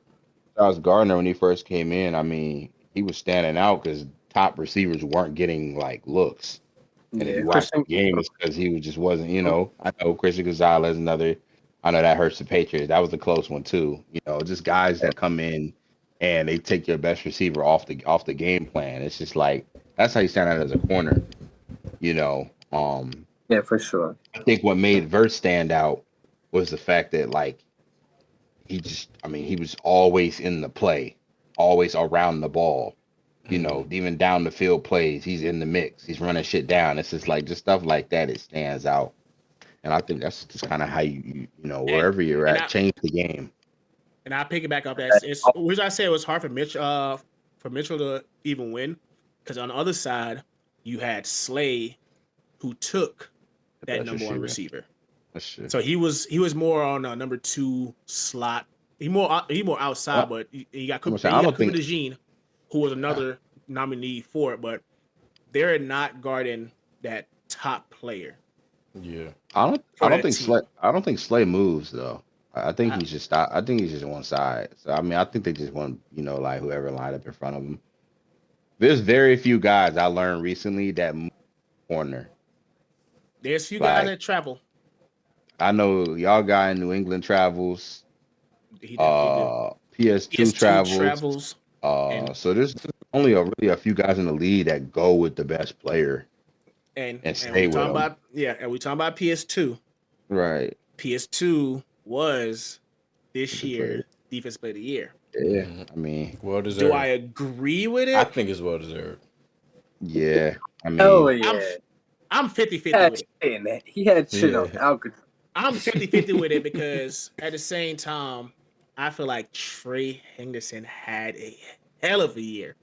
Sauce Gardner when he first came in, I mean, he was standing out because top receivers weren't getting like looks. And if Yeah, you watch Christian. the game, it's because he was just wasn't, I know Christian Gonzalez, I know that hurts the Patriots. That was a close one too. Just guys that come in and they take your best receiver off the game plan. It's just like that's how you stand out as a corner. You know, Yeah, for sure. I think what made Verse stand out was the fact that like he was always in the play, always around the ball. Even down the field plays, he's in the mix. He's running shit down. It's just like just stuff like that. It stands out, and I think that's just kind of how And wherever you're and at, I change the game. and I piggyback off that. It's which I say it was hard for Mitchell to even win because on the other side you had Slay who took that Best number one receiver. receiver. That's true. So he was more on a number 2 slot. He more outside, but he got I'm Cooper saying, I don't think DeJean, who was another nominee for it, but they're not guarding that top player. Yeah. I for don't that think team. Slay moves though. I think I, I think he's just one side. So I mean, I think they just want like whoever lined up in front of him. There's very few guys I learned recently that move corner. there's few guys Like that travel. I know y'all guy in New England travels. He definitely do. PS2 PS2 travels. travels, and So there's only really a few guys in the league that go with the best player and and we stay with talking them. about and we talking about PS2. Right. PS2 was this The player. year Defense Player of the Year. Yeah. Mhm. I mean, Well Do I deserved. agree with I it? think it's well deserved. yeah. I Oh mean, yeah, I'm he 50-50 had with it. shit in that. He had shit on Yeah. Alcatraz. I'm 50-50 with it because at the same time, I feel like Trey Henderson had a hell of a year.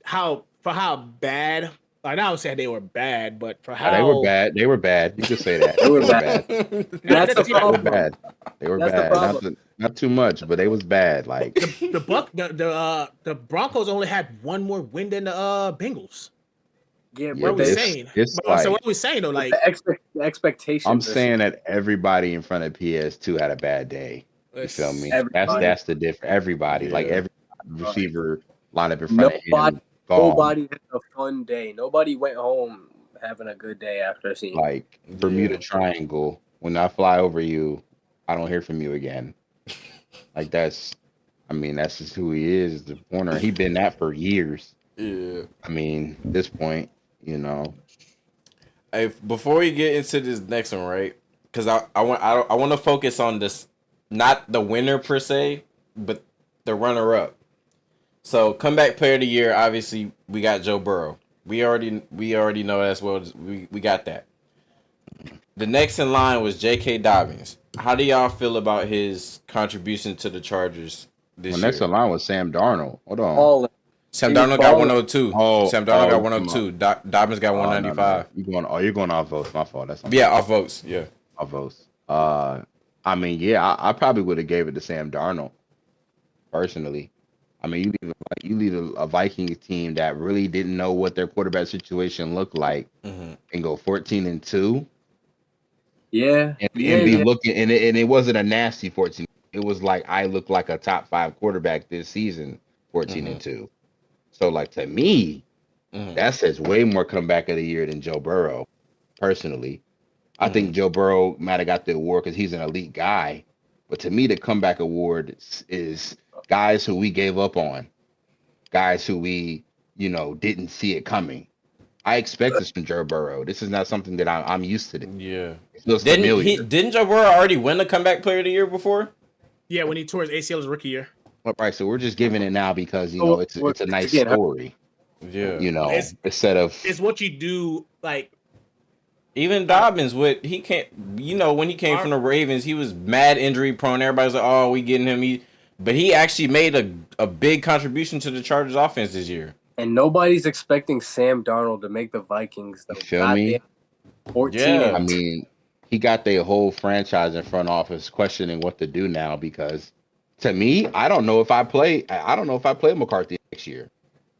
How bad? Like I would say they were bad, but for they were how bad. They were bad. You could say that. They were They were bad. bad. not That's that the team. They were problem. bad. They were That's the bad. problem. Not too much, but they was bad. Like The Broncos only had one more win than the Bengals. Yeah, yeah, What are but we but they saying? it's But so what like are we saying though? but Like the I'm expectations are so saying that everybody in front of PS2 had a bad day. You feel me? let's everybody. That's the difference. Everybody, like Yeah. every receiver lined up in front of Nobody him, gone. nobody had a fun day. Nobody went home having a good day after seeing. Like Bermuda Yeah. Triangle. When I fly over you, I don't hear from you again. Like I mean, that's just who he is, the corner. He been that for years. Yeah. I mean, at this point, you know. Hey, before we get into this next one, right? Because I want to focus on this, not the winner per se, but the runner up. So comeback player of the year, obviously we got Joe Burrow. We already know as well. We got that. The next in line was J.K. Dobbins. How do y'all feel about his contribution to the Chargers Well, this next year? in line was Sam Darnold. Hold on. Balling. Sam He was Darnold got balling. 102. Oh, Sam Darnold got you talking about? 102. Dobbins got Oh no. 195. You're going off votes. My fault. That's on Yeah, my off votes. Yeah. off votes. I mean, yeah, I probably would have gave it to Sam Darnold personally. I mean, you lead a Vikings team that really didn't know what their quarterback situation looked like, Mm-hmm. and go 14-2, Yeah, and be yeah. looking, and it wasn't a nasty 14. It was like I look like a top 5 quarterback this season, 14 Mm-hmm. and 2. So like to me, Mm-hmm. that says way more comeback of the year than Joe Burrow. Personally, I Mm-hmm. think Joe Burrow might have got the award because he's an elite guy, but to me, the comeback award is guys who we gave up on, guys who we didn't see it coming. I expect this from Joe Burrow. This is not something that I'm used to. This. Yeah. It feels Didn't familiar. Joe Burrow already win the comeback player of the year before? yeah, when he tore his ACL his rookie year. All right, so we're just giving it now because So it's a nice again, story. Yeah. Instead of It's what you do like Even uh, Dobbins, he can't. When he came our, from the Ravens, he was mad injury prone. Everybody's like, "Oh, we getting him." But he actually made a big contribution to the Chargers offense this year. And nobody's expecting Sam Darnold to make the Vikings You though. feel Goddamn, me? 14 Yeah. I and 2. mean, he got their whole franchise in front office questioning what to do now because to me, I don't know if I play. I don't know if I play McCarthy next year.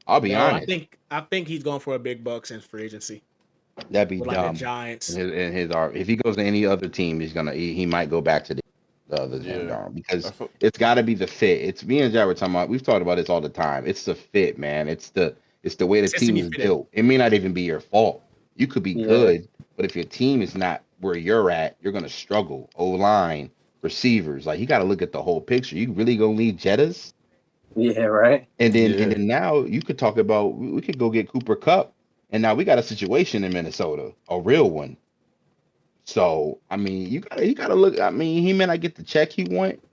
I'll be No, I honest. think I think he's going for a big bucks in free agency That'd be with like the dumb. Giants. In his art, if he goes to any other team, he might go back to the other Sam Yeah. Darnold I because feel, it's got to be the fit. It's me and Jack were talking about. We've talked about this all the time. It's the fit, man. It's the way the System team you is fit in. built. It may not even be your fault. You could be Yeah, good, but if your team is not where you're at, you're gonna struggle. O line, receivers, like you got to look at the whole picture. You really gonna leave Jettas, yeah, right. and yeah. then now you could talk about we could go get Cooper Cup, and now we got a situation in Minnesota, a real one. So I mean, you gotta look. I mean, he may not get the check he want,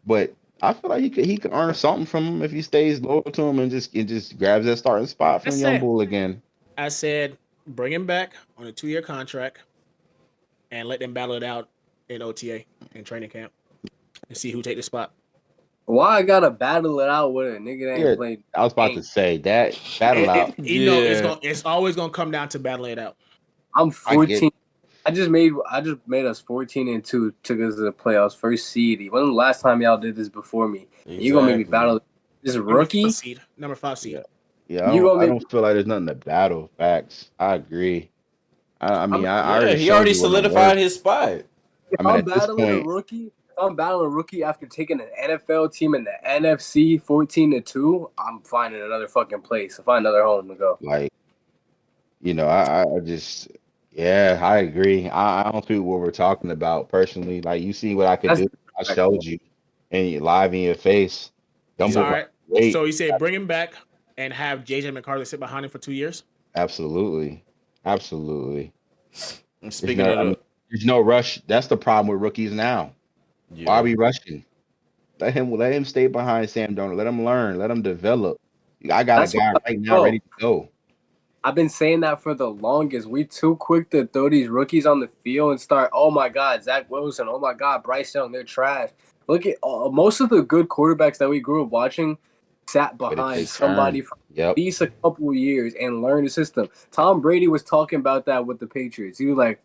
but I feel like he could earn something from him if he stays loyal to him and just grabs that starting spot I from Young said Bull again. I said bring him back on a 2-year contract and let them battle it out in OTA in training camp and see who take the spot. Why I gotta battle it out with a nigga that ain't Yeah, played I was about to game? say that battle out. Yeah. It's always gonna come down to battling it out. I'm I get 14. I just made us 14-2. Took us to the playoffs, first seed. When was the last time y'all did this before me? And you gonna make me Exactly. battle this Number five rookie? seed. Number 5 yeah seed. yeah. You gonna I make? don't feel like there's nothing to battle. Facts. I agree. I I'm mean, I Yeah, already he showed already you what don't solidified work. his spot. if I mean, I'm at this battling a point, rookie. If I'm battling a rookie after taking an NFL team in the NFC 14-2, I'm finding another fucking place. I find another home to go. like I just yeah, I agree. I don't think what we're talking about personally. Like you see what I could That's do. I showed disrespectful. you and live in your face. So all Dumble, Yeah. right. wait. So you say bring him back and have JJ McCarthy sit behind him for 2 years. Absolutely. Absolutely. And There's speaking no of I mean the there's no rush. That's the problem with rookies now. Why are yeah. we rushing? Let him stay behind Sam Donald. Let him learn. Let him develop. I got a That's guy what. right now Bro, ready to go. I've been saying that for the longest. We too quick to throw these rookies on the field and start. Oh my God, Zach Wilson. Oh my God, Bryce Young. They're trash. Look at most of the good quarterbacks that we grew up watching sat Let it behind take somebody turn. for at Yep. least a couple of years and learned the system. Tom Brady was talking about that with the Patriots. He was like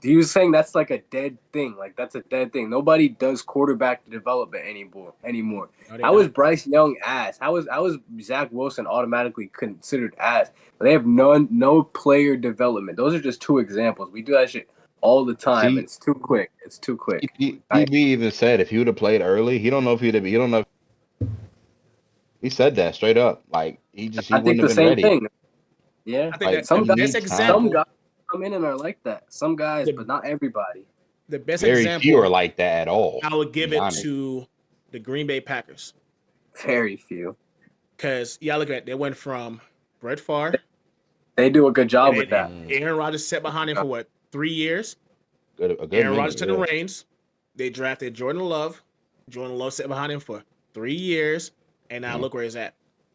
he was saying that's like a dead thing. Like that's a dead thing. Nobody does quarterback development anymore. No, they How is don't. Bryce Young ass? How is Zach Wilson automatically considered ass? They have no player development. Those are just two examples. We do that shit all the time, and See, it's too quick. It's too quick. I DB even said if he would have played early, he don't know if he'd have. He don't know. He said that straight up. Like he I think wouldn't have the been same ready. thing. Yeah, I think Like that some the he guys, best needs time. some example, guys come in and are like that. Some guys, the but not everybody. the best Very few are example, like that at all. I would To give be it honest, to the Green Bay Packers Very few. because yeah, look at it. They went from Brett Favre They do a good and job with then that. Mm, Aaron Rodgers sat behind him for what 3 years. a good Aaron minute. Rodgers took the Yeah. reins. They drafted Jordan Love. Jordan Love sat behind him for 3 years, and now Mm. look where he's at.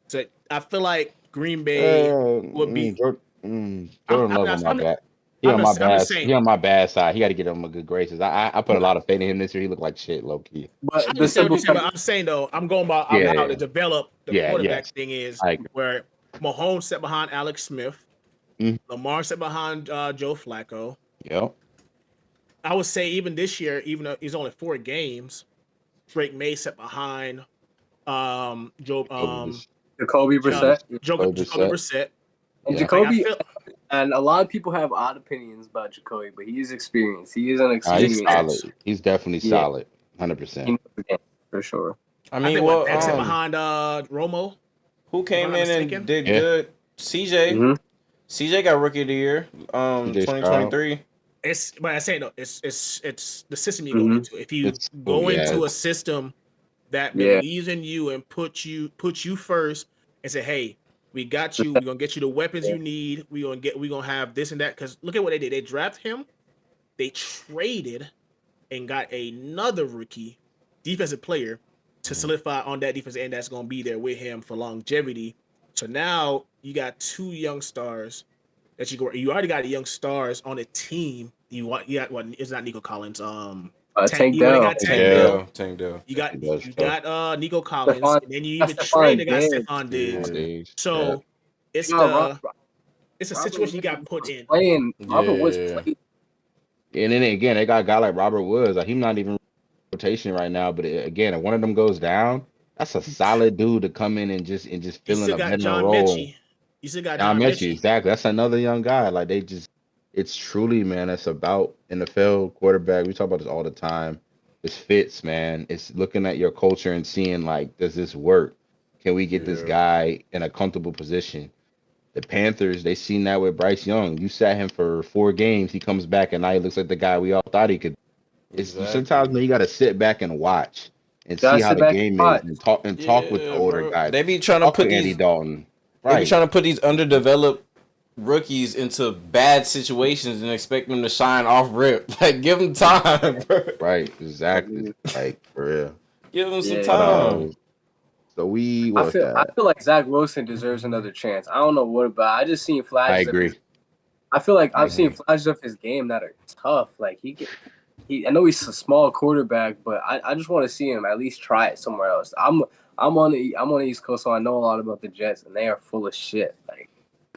So I feel like Green Bay would be. Jordan Love on my back. He on my I'm bad. just saying. He on my bad side. He got to get him a good graces. I put a lot of faith in him this year. He looked like shit, low key. I But the understand what you're simple saying, but fact, I'm saying though, I'm going by Yeah. how to develop the Yeah. quarterback Yes. thing is I agree. where Mahomes sat behind Alex Smith, Mhm. Lamar sat behind Joe Flacco. Yep. I would say even this year, even though he's only 4 games, Drake May sat behind Joe Jacoby Brissett. Jacoby Brissett Jacoby Brissett. and Yeah. Like I Jacoby, feel and a lot of people have odd opinions about Jacoby, but he is experienced. He is an He's experienced. experience. solid. He's definitely Yeah, solid. he 100%. knows the game for sure. I I mean, think what well, Dak sat behind Romo, who if I'm came not in and mistaken. did Yeah. good? CJ. Mm-hmm. CJ got rookie of the year. CJ Stroud. 2023. It's but I say no, it's the system you go Mm-hmm. into. If you It's cool. go Yeah. into a system that Yeah. believes in you and put you first and say, hey, we got you. We're gonna get you the weapons you need. We're gonna have this and that. Because look at what they did. They drafted him. They traded and got another rookie defensive player to Mhm. solidify on that defense end that's gonna be there with him for longevity. So now you got two young stars that you already got young stars on a team. You want what it's not Nico Collins. Tank, Tank you already Dell, got Tank Tank Dell. Tank Dell. You Yeah, got he does you stuff. got Nico Collins, Stephon, and then you that's even Stephon trade. They got Diggs. Stephon Yeah. Diggs. Diggs, yeah. So it's You got it's a Robert situation you Woods got put was in. playing. Robert Woods Yeah. played. And then again, they got a guy like Robert Woods. Like he's not even rotation right now, but again, if one of them goes down, that's a solid dude to come in and just You fill in still a got veteran John role. Mechie. You still got Yeah, I John met you Mechie. exactly. That's another young guy. Like they just, it's truly, man. It's about NFL quarterback. We talk about this all the time. This fits, man. It's looking at your culture and seeing like, does this work? Can we get this Yeah. guy in a comfortable position? The Panthers, they seen that with Bryce Young. You sat him for 4 games. He comes back and now he looks like the guy we all thought he could. It's sometimes Exactly. man, you got to sit back and watch and see Gotta how sit the back and game is watch. and talk with the Yeah, older bro. guys. They be trying to Talk put with Andy these Dalton. they be Right. trying to put these underdeveloped rookies into bad situations and expect them to shine off rip. Like give them time, bro. Right. Exactly. Like for real. Give them some Yeah, But time. so we what was I that? feel like Zach Wilson deserves another chance. I don't know what, but I just seen I flashes of his. agree. I feel like I I've seen agree. flashes of his game that are tough. Like I know he's a small quarterback, but I just want to see him at least try it somewhere else. I'm on the East Coast, so I know a lot about the Jets, and they are full of shit. Like,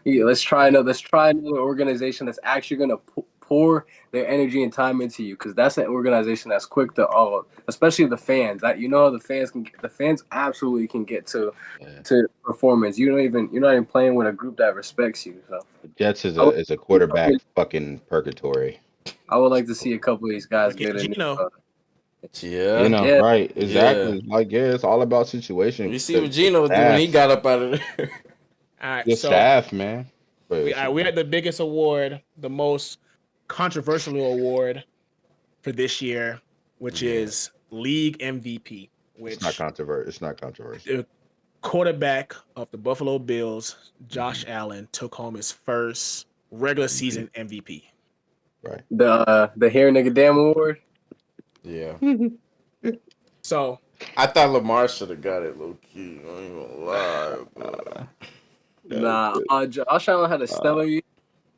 let's try another organization that's actually gonna pour their energy and time into you, because that's an organization that's quick to especially the fans. That the fans absolutely can get Yeah. to performance. You're not even playing with a group that respects you. So The Jets is I would, a quarterback fucking purgatory. I would like to see a couple of these guys Get get a new. Gino. You Yeah. know, Yeah, right? Yeah. Exactly. Like yeah, it's all about situation. You see what Gino was doing when Staff, he got up out of there. All right, the so staff, man. But we it's, are we had the biggest award, the most controversial award for this year, which Yeah. is League MVP, it's not which controversial. It's not controversial. the quarterback of the Buffalo Bills, Josh Mhm. Allen, took home his first regular MVP. season MVP. Right. the hair nigga damn award. Yeah. So I thought Lamar should have got it low key. I ain't gonna lie, but No, Nah, Josh Allen had a uh, stellar year.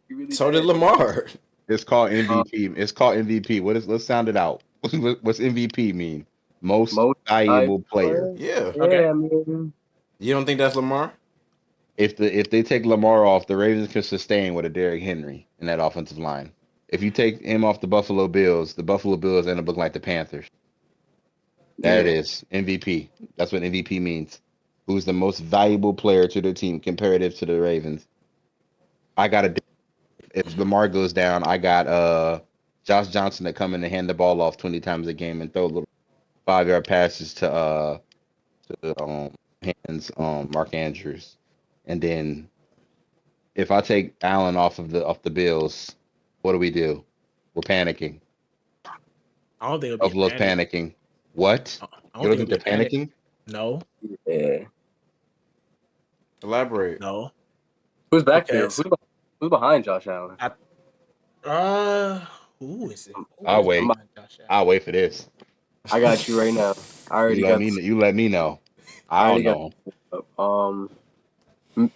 He really so did did. Lamar. it's called Uh, MVP. It's called MVP. Let's sound it out. What's MVP mean? Most most valuable valuable player. player. Yeah. okay, Yeah, I mean, You don't think that's Lamar? If they take Lamar off, the Ravens can sustain with a Derrick Henry in that offensive line. If you take him off the Buffalo Bills end up looking like the Panthers. There it yeah. is. MVP. That's what MVP means. Who's the most valuable player to the team comparative to the Ravens? I got a if Lamar goes down, I got Josh Johnson to come in and hand the ball off 20 times a game and throw little 5 yard passes to hands Mark Andrews. And then if I take Allen off the Bills, what do we do? We're panicking. I don't think it'll be a Buffalo's panic. panicking. What? I You don't don't think think it'll they're be a panic. panicking? No, Yeah. Elaborate. no, Who's back there? because Who's behind Josh Allen? I uh, who is it? Who I'll is I'm, wait. behind Josh Allen? I'll wait for this. I got you right now. I already got. You let me know. I I don't already got. know. M- Who is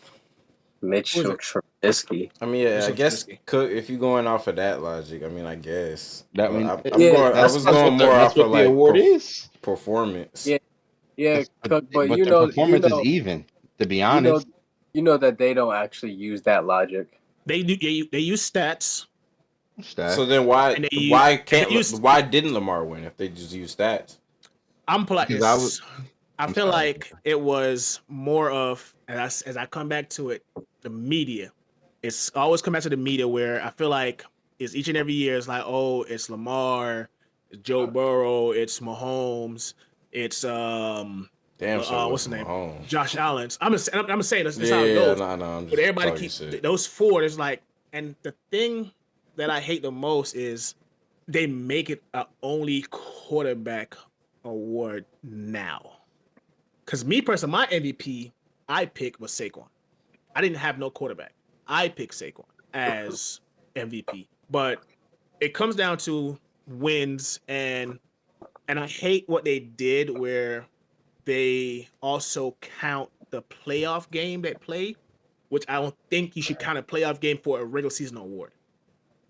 Mitchell it? Trubisky. I mean, yeah, I Mitchell guess Trubisky. Cook. If you're going off of that logic, I mean, I guess. That But mean I'm Yeah, going. I was that's going what more that's off of what the like award is. performance. yeah, yeah, Cook. But But their performance is even, to be you know, honest. you know that they don't actually use that logic. They use stats So Stats. then why and why they can't use. why didn't Lamar win if they just use stats? I'm put like Because I would this. I I'm feel sorry. like it was more of as I come back to it, the media. It's always come back to the media where I feel like it's each and every year. It's like, oh, it's Lamar, it's Joe Burrow, it's Mahomes, it's Damn, sure what's the wasn't name, Mahomes. Josh Allen. I'm just saying that's how it Yeah, goes. no, I'm But just everybody talking keep shit. those four. There's like, and the thing that I hate the most is they make it a only quarterback award now. Because me personally, my MVP I picked was Saquon. I didn't have no quarterback. I picked Saquon as MVP. But it comes down to wins and I hate what they did where they also count the playoff game they played, which I don't think you should count a playoff game for a regular season award.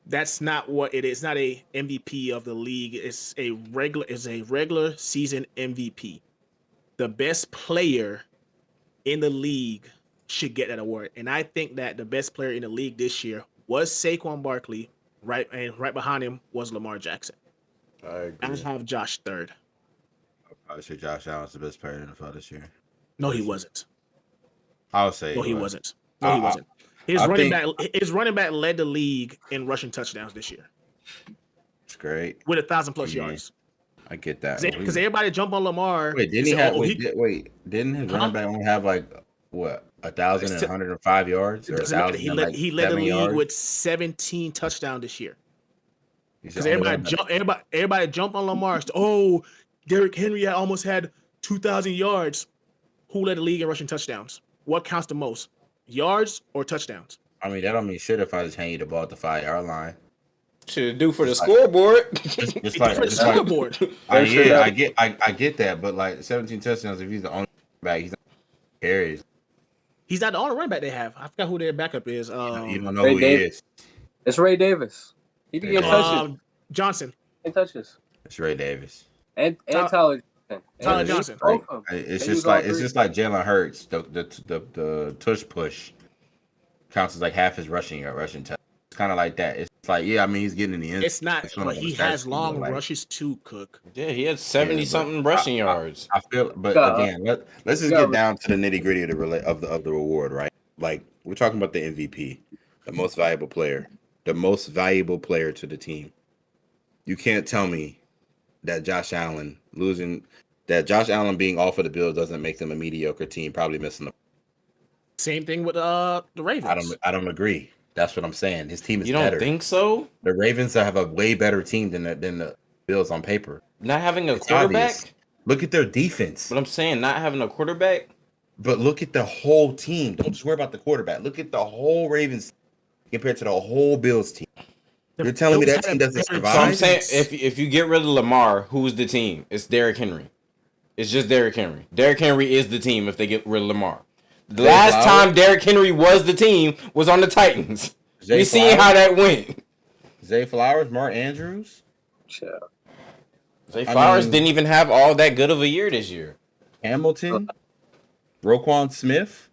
That's not what it is. It's not a MVP of the league. It's a regular season MVP. The best player in the league should get that award. And I think that the best player in the league this year was Saquon Barkley, right? And right behind him was Lamar Jackson. I I agree. have Josh third. I would say Josh Allen's the best player in the NFL this year. No, he wasn't. I would say No, he was. wasn't. No, he wasn't. His I running think- back, his running back led the league in rushing touchdowns this year It's great. with 1,000+ Yeah. yards. I get that. Because everybody jump on Lamar. Wait, didn't and he say, have? "Oh, Didn't his Huh? running back only have like what 1,105 yards or It doesn't matter. 1,000 He and led like he led the 7 league yards? with 17 touchdowns this year. He's Because the only running back. everybody jump on Lamar. Oh, Derrick Henry almost had 2,000 yards. Who led the league in rushing touchdowns? What counts the most? Yards or touchdowns? I mean, that don't mean shit if I just hand you the ball at the 5-yard line. Should do for the Just like- scoreboard. Just like, For the just like scoreboard. I get that, but like 17 touchdowns if he's the only back, he's not carries. He's not the only running back they have. I forgot who their backup is. You don't know Ray who he Davis. is. It's Ray Davis. He can get touches. Johnson. And touches. It's Ray Davis. And Tyler- Tyler Johnson. Tyler And Johnson. both of them. It's They just use all like it's three. just like Jalen Hurts. The tush push counts as like half his rushing touch. It's kind of like that. It's like I mean he's getting in the end. It's not, gonna but he start has to long feel like- rushes too, Cook. Yeah, he had 70 something rushing yards. I feel, but Yeah. again, let's just get down to the nitty gritty of the award, right? Like we're talking about the MVP, the most valuable player to the team. You can't tell me that Josh Allen being off of the Bills doesn't make them a mediocre team, probably missing the. Same thing with the Ravens. I don't agree. That's what I'm saying. His team is You don't better. think so? The Ravens have a way better team than the Bills on paper. Not having a It's quarterback? obvious. Look at their defense. But I'm saying not having a quarterback? But look at the whole team. Don't just worry about the quarterback. Look at the whole Ravens compared to the whole Bills team. You're telling me Bills that had team a doesn't better survive? So I'm defense. saying if you get rid of Lamar, who's the team? It's Derrick Henry. It's just Derrick Henry. Derrick Henry is the team if they get rid of Lamar. The last Flowers? time Derrick Henry was the team was on the Titans. Zay We seen Flowers? how that went. Zay Flowers, Mark Andrews, Yeah. Zay Flowers mean- didn't even have all that good of a year this year. Hamilton, Roquan Smith.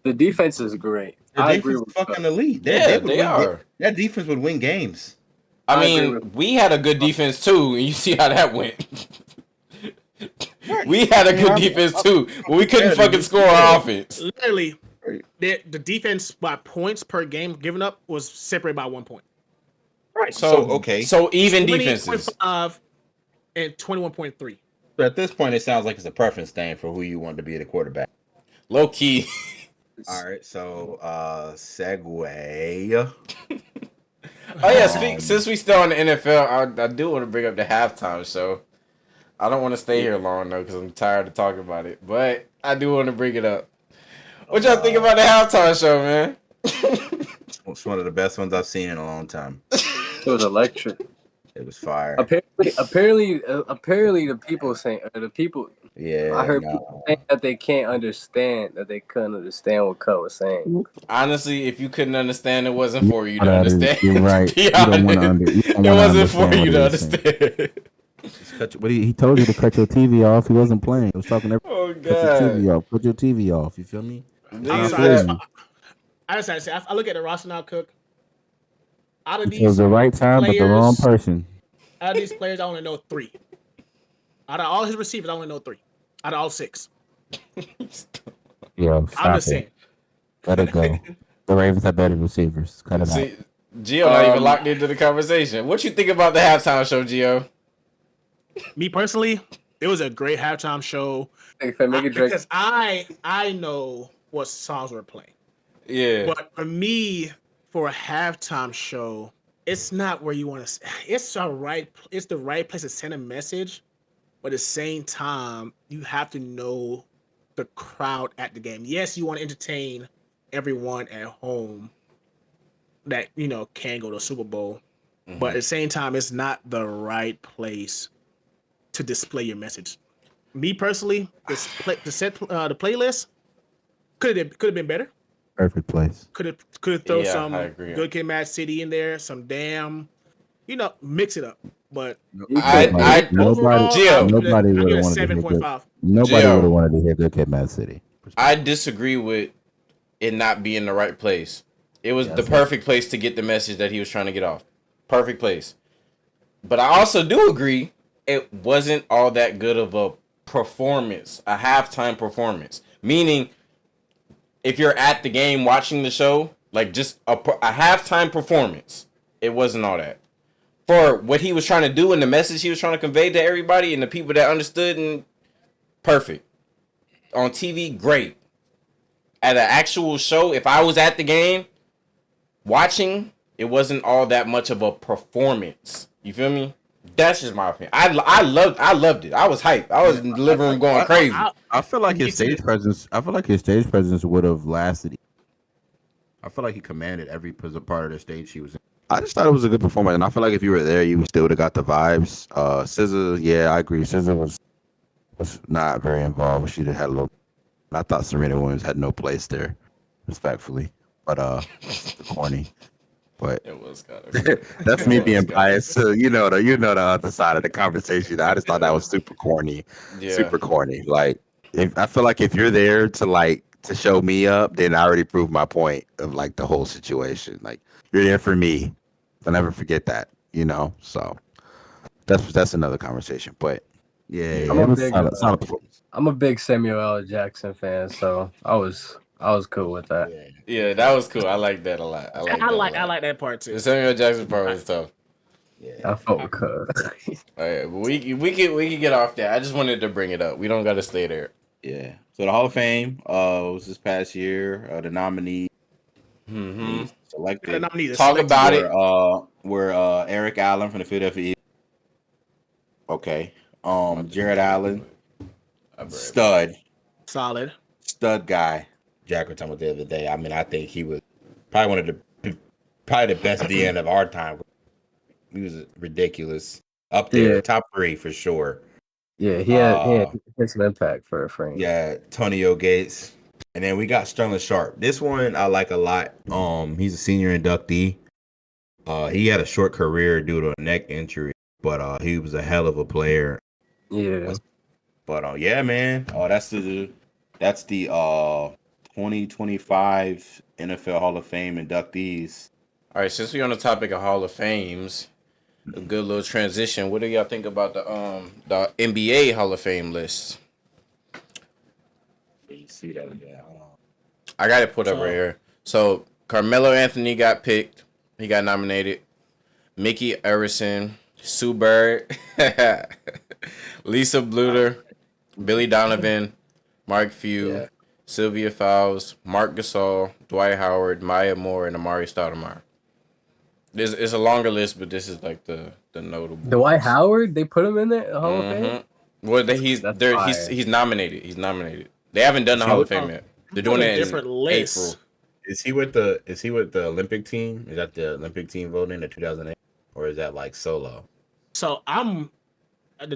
The defense is great. Their I agree defense with is fucking Chuck. elite. Yeah, would they win are. That defense would win games. I I agree mean, with- we had a good defense too, and you see how that went. We had a good defense too, but we couldn't fucking score our offense. Literally, the defense by points per game given up was separated by 1 point. Right. So okay. So even defenses. 20.5 and 21.3. But at this point, it sounds like it's a preference thing for who you want to be the quarterback. Low key. All right. So segue. Oh yeah, since we still in the NFL, I do want to bring up the halftime show. I don't want to stay here long though because I'm tired of talking about it, but I do want to bring it up. What y'all think about the halftime show, man? It's one of the best ones I've seen in a long time. It was electric. It was fire. Apparently, the people Yeah. I heard no. people saying that they couldn't understand what Cut was saying. Honestly, if you couldn't understand, it wasn't for you to You're understand. You're right. To be You don't want honest. to It wasn't for you to understand. But he told you to cut your TV off. He wasn't playing. He was talking to Oh cut your TV god. off. Put your TV off. You feel me? Niggas sorry, that- I just had to say, I look at the roster now, Cook. Out of It was these, the right time, but the wrong players- person. out of these players, I only know 3. Out of all his receivers, I only know 3. Out of all 6, Yeah, I'm stop just saying. it. Let it go. The Ravens have better receivers. Cut it out. See, Gio not even locked into the conversation. What you think about the halftime show, Gio? Me personally, it was a great halftime show If I make it Drake, because I know what songs were playing. Yeah. But for me, for a halftime show, it's not where you want to. It's the right place to send a message, but at the same time, you have to know the crowd at the game. Yes, you want to entertain everyone at home that can go to a Super Bowl, but at the same time, it's not the right place to display your message. Me personally, the playlist could have been better. Perfect place. Could throw Yeah, I some agree. good kid, Mad City in there. Some damn, mix it up. But You could. overall, Gio, Nobody I would give have it a wanted to hear good. 7.5. Nobody would have Gio, wanted to hear Good Kid, Mad City. I disagree with it not being the right place. It was Yeah, the so- perfect place to get the message that he was trying to get off. Perfect place. But I also do agree it wasn't all that good of a performance, a halftime performance. Meaning, if you're at the game watching the show, like just a halftime performance, it wasn't all that. For what he was trying to do and the message he was trying to convey to everybody and the people that understood, and perfect. On TV, great. At an actual show, if I was at the game watching, it wasn't all that much of a performance. You feel me? That's just my opinion. I loved it. I was hyped. I was in the living room going crazy. I feel like his stage presence. I feel like his stage presence would have lasted. I feel like he commanded every part of the stage he was in. I just thought it was a good performance, and I feel like if you were there, you still would have got the vibes. SZA, yeah, I agree. SZA was not very involved. She had a little. I thought Serena Williams had no place there, respectfully, but corny. But It was kind of. that's me being biased. So you know the other side of the conversation. I just thought that was super corny, super corny. Like if I feel like if you're there to show me up, then I already proved my point of like the whole situation. Like you're there for me. I'll never forget that. So that's another conversation. But yeah, I'm it a was big, solid performance. I'm a big Samuel L. Jackson fan, so I was cool with that. Yeah, that was cool. I like that a lot. I like that part too. The Samuel Jackson part was tough. I felt good. All right, but we can get off that. I just wanted to bring it up. We don't got to stay there. Yeah. So the Hall of Fame was this past year. The nominee selected. Talk about it. Were Eric Allen from the Philadelphia Eagles. Okay. Jared Allen, stud, stud guy. Jack was talking about the other day. I mean, I think he was probably one of the best DN of our time. He was ridiculous. Up there, top 3 for sure. Yeah, he had some impact for a frame. Yeah, Antonio Gates. And then we got Sterling Sharp. This one I like a lot. He's a senior inductee. He had a short career due to a neck injury, but he was a hell of a player. Yeah. But yeah, man. That's the 2025 NFL Hall of Fame inductees. All right, since we're on the topic of Hall of Fames, a good little transition. What do y'all think about the NBA Hall of Fame list? You see that again? I got it put up right here. So Carmelo Anthony got picked. He got nominated. Mickey Arison, Sue Bird, Lisa Bluter, Billy Donovan, Mark Few, Sylvia Fowles, Mark Gasol, Dwight Howard, Maya Moore, and Amari Stoudemire. It's a longer list, but this is like the notable. Dwight Howard, they put him in the Hall of Fame. Well, he's nominated. He's nominated. They haven't done the Hall of Fame yet. They're doing it in April. Is he with the Olympic team? Is that the Olympic team voting in 2008, or is that like solo? So the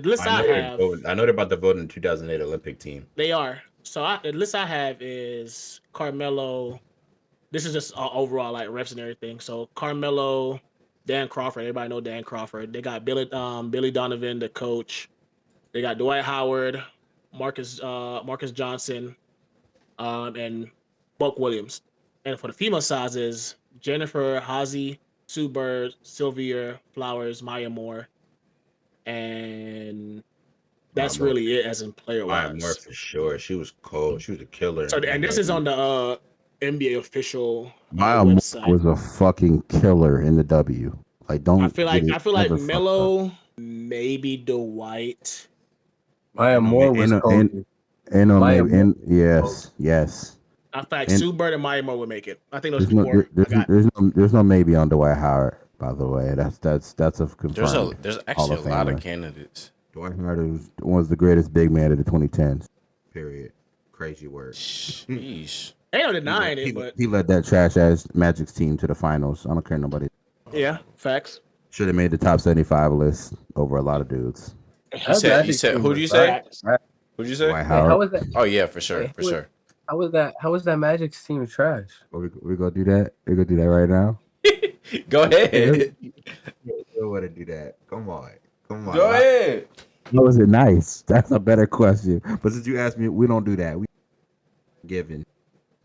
list I have. I know they're about to vote in the 2008 Olympic team. They are. So the list I have is Carmelo. This is just overall like reps and everything. So Carmelo, Dan Crawford. Everybody know Dan Crawford. They got Billy Donovan, the coach. They got Dwight Howard, Marcus Johnson, and Buck Williams. And for the female sizes, Jennifer Hazy, Sue Bird, Sylvia Flowers, Maya Moore, and that's really it as in player wise. Maya Moore for sure. She was cold. She was a killer. So and this is on the NBA official Maya website. was a fucking killer in the W. Like don't. I feel like Melo, maybe Dwight. Maya Moore was cold. Yes. I feel like Sue Bird and Maya Moore would make it. I think those four. There's no maybe on Dwight Howard. By the way, that's a confirmed. There's actually a lot of candidates. Dwight Howard was the greatest big man of the 2010s. Period. Crazy word. Sheesh. Ain't no denying it, but he led that trash ass Magic's team to the finals. I don't care nobody. Yeah, facts. Should have made the top 75 list over a lot of dudes. You said who do you say? Who'd you say? Dwight Howard. How was that? Oh yeah, for sure. How was that Magic's team trash? We're gonna do that. We're gonna do that right now. Go ahead. You don't want to do that. Come on. Go ahead. How was it nice? That's a better question. But since you asked me, we don't do that. We given.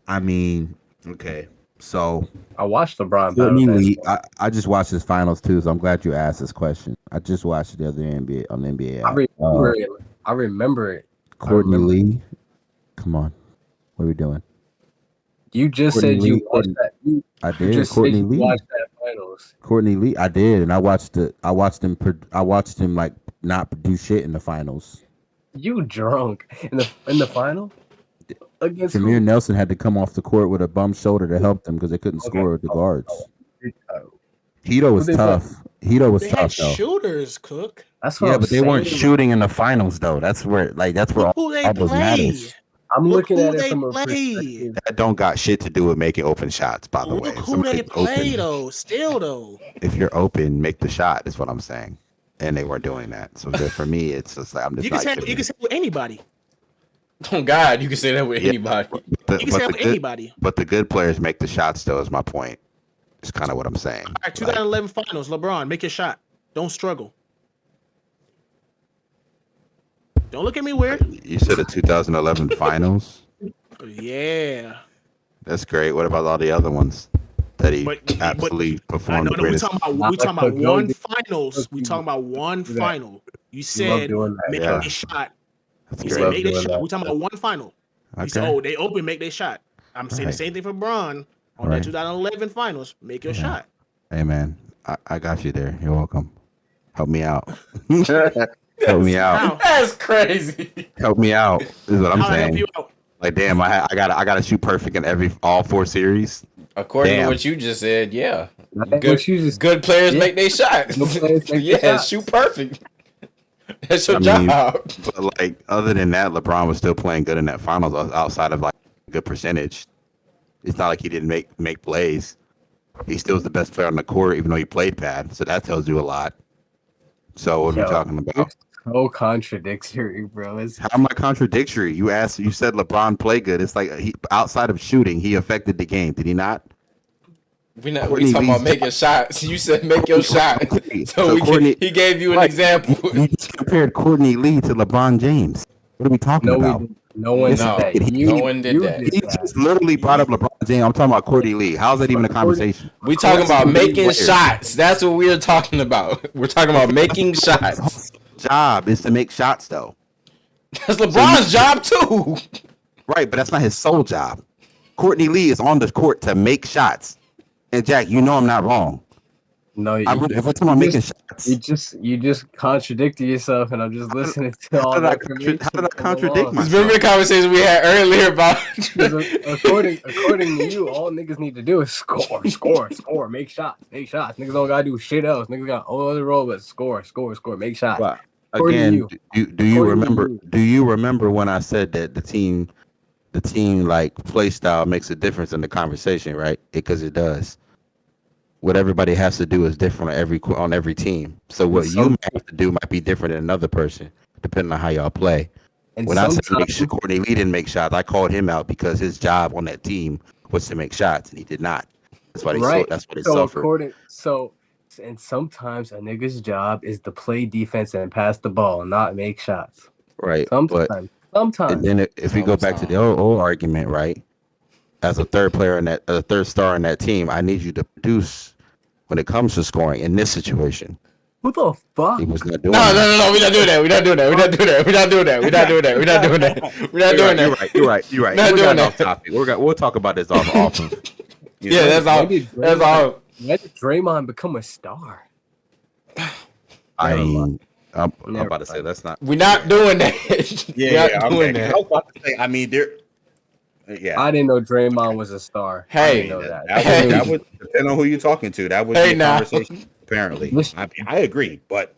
I mean, Okay. so I watched LeBron battle Courtney that. Lee, I just watched his finals too, so I'm glad you asked this question. I just watched the other NBA on the NBA I app. remember it. I remember it. Courtney remember. Lee, come on, what are we doing? You just Courtney said Lee, you watched that. I You did. just said Courtney you Lee, watched that finals. Courtney Lee, I did, and I watched it. I watched him like not do shit in the finals. You drunk in the final against Jameer who? Nelson had to come off the court with a bum shoulder to help them because they couldn't score with the guards. Hito was they tough. Hito was They had tough though. shooters, Cook. That's what Yeah, I'm but they saying. weren't shooting in the finals though. That's where Look who they all those play. matters. I'm Look looking who at it they from a play. perspective. That don't got shit to do with making open shots, by the way. Look If who they somebody's play open, though. Still though. if you're open, make the shot is what I'm saying. And they weren't doing that. So for me, it's just like I'm just You can not say giving you can it. say with anybody. Oh God, you can say that with Yeah, anybody. but You can say that with good, anybody. but the good players make the shots though, is my point. It's kind of what I'm saying. All right, Like, 2011 finals. LeBron, make your shot. Don't struggle. Don't look at me weird. you said the 2011 finals. Yeah. That's great. What about all the other ones that he But absolutely I performed know the that we greatest? talking about Cook, one don't finals. We talking about one do that. final. You You love said doing that. make Yeah. a shot. That's You great. said love make their doing shot. that. We talking about one final. You said, Okay. oh, they open, make their shot. I'm saying the Right. same thing for Braun on Right. that 2011 finals. Make your Yeah. shot. Hey man, I got you there. You're welcome. Help me out. Help me out. How? That's crazy. Help me out. Is what I'm How I help saying. you out? Like, damn, I gotta shoot perfect in all 4 series. According Damn. to what you just said, yeah. I think Good, what you just good players yeah. make their shots. Good players make yeah, their shots. shoot perfect. That's your I mean, job. But like, other than that, LeBron was still playing good in that finals. Outside of like good percentage, it's not like he didn't make plays. He still was the best player on the court, even though he played bad. So that tells you a lot. So what are we talking You're about? so contradictory, bro. How am I contradictory? You said LeBron played good. It's like outside of shooting, he affected the game. Did he not? We Courtney talking about Lee's making shots. You said make your shot. Okay. So he gave you an Right. example. You just compared Courtney Lee to LeBron James. What are we talking about? No one Yes, did No, that. no one did that. He just literally brought up LeBron James. I'm talking about Courtney Lee. How's that even a conversation? We talking That's about two making players. shots. That's what we're talking about. We're talking about making shots. Job is to make shots, though. That's LeBron's job too. Right, but that's not his sole job. Courtney Lee is on the court to make shots. And Jack, you know I'm not wrong. No, If we're talking about making shots, you just contradicted yourself, and I'm just listening to all the information. how did I contradict Because myself? remember the conversation we had earlier about. According to you, all niggas need to do is score, make shots. Niggas don't gotta do shit else. Niggas got all other role but score, make shots. But According to again, you. do you According to remember? you. Do you remember when I said that the team like play style makes a difference in the conversation, right? Because it does. What everybody has to do is different on every team. So what you might have to do might be different than another person, depending on how y'all play. And When I said sometimes Courtney Lee didn't make shots, I called him out because his job on that team was to make shots, and he did not. That's why that's what he suffered. And sometimes a nigga's job is to play defense and pass the ball, not make shots. Right. Sometimes. And then if we go back to the old argument, right? As a third star in that team, I need you to produce when it comes to scoring in this situation. Who the fuck? He was not doing No, that. we're not doing that. We're not doing that. We're not doing that. We're not doing that. We're not doing that. We're not doing that. We're not doing that. You're right. Not We're doing not off that. topic. We'll talk about this off of. Yeah, that's all. That's all. When did Draymond become a star? I mean, I'm about to say that's not. We're not doing that. Yeah, We're not doing okay. I that. was about to say, I mean, yeah. I didn't know Draymond was a star. Hey. I didn't know that. That would depend on who you're talking to. That would Hey, be a now. conversation. Apparently, I agree, but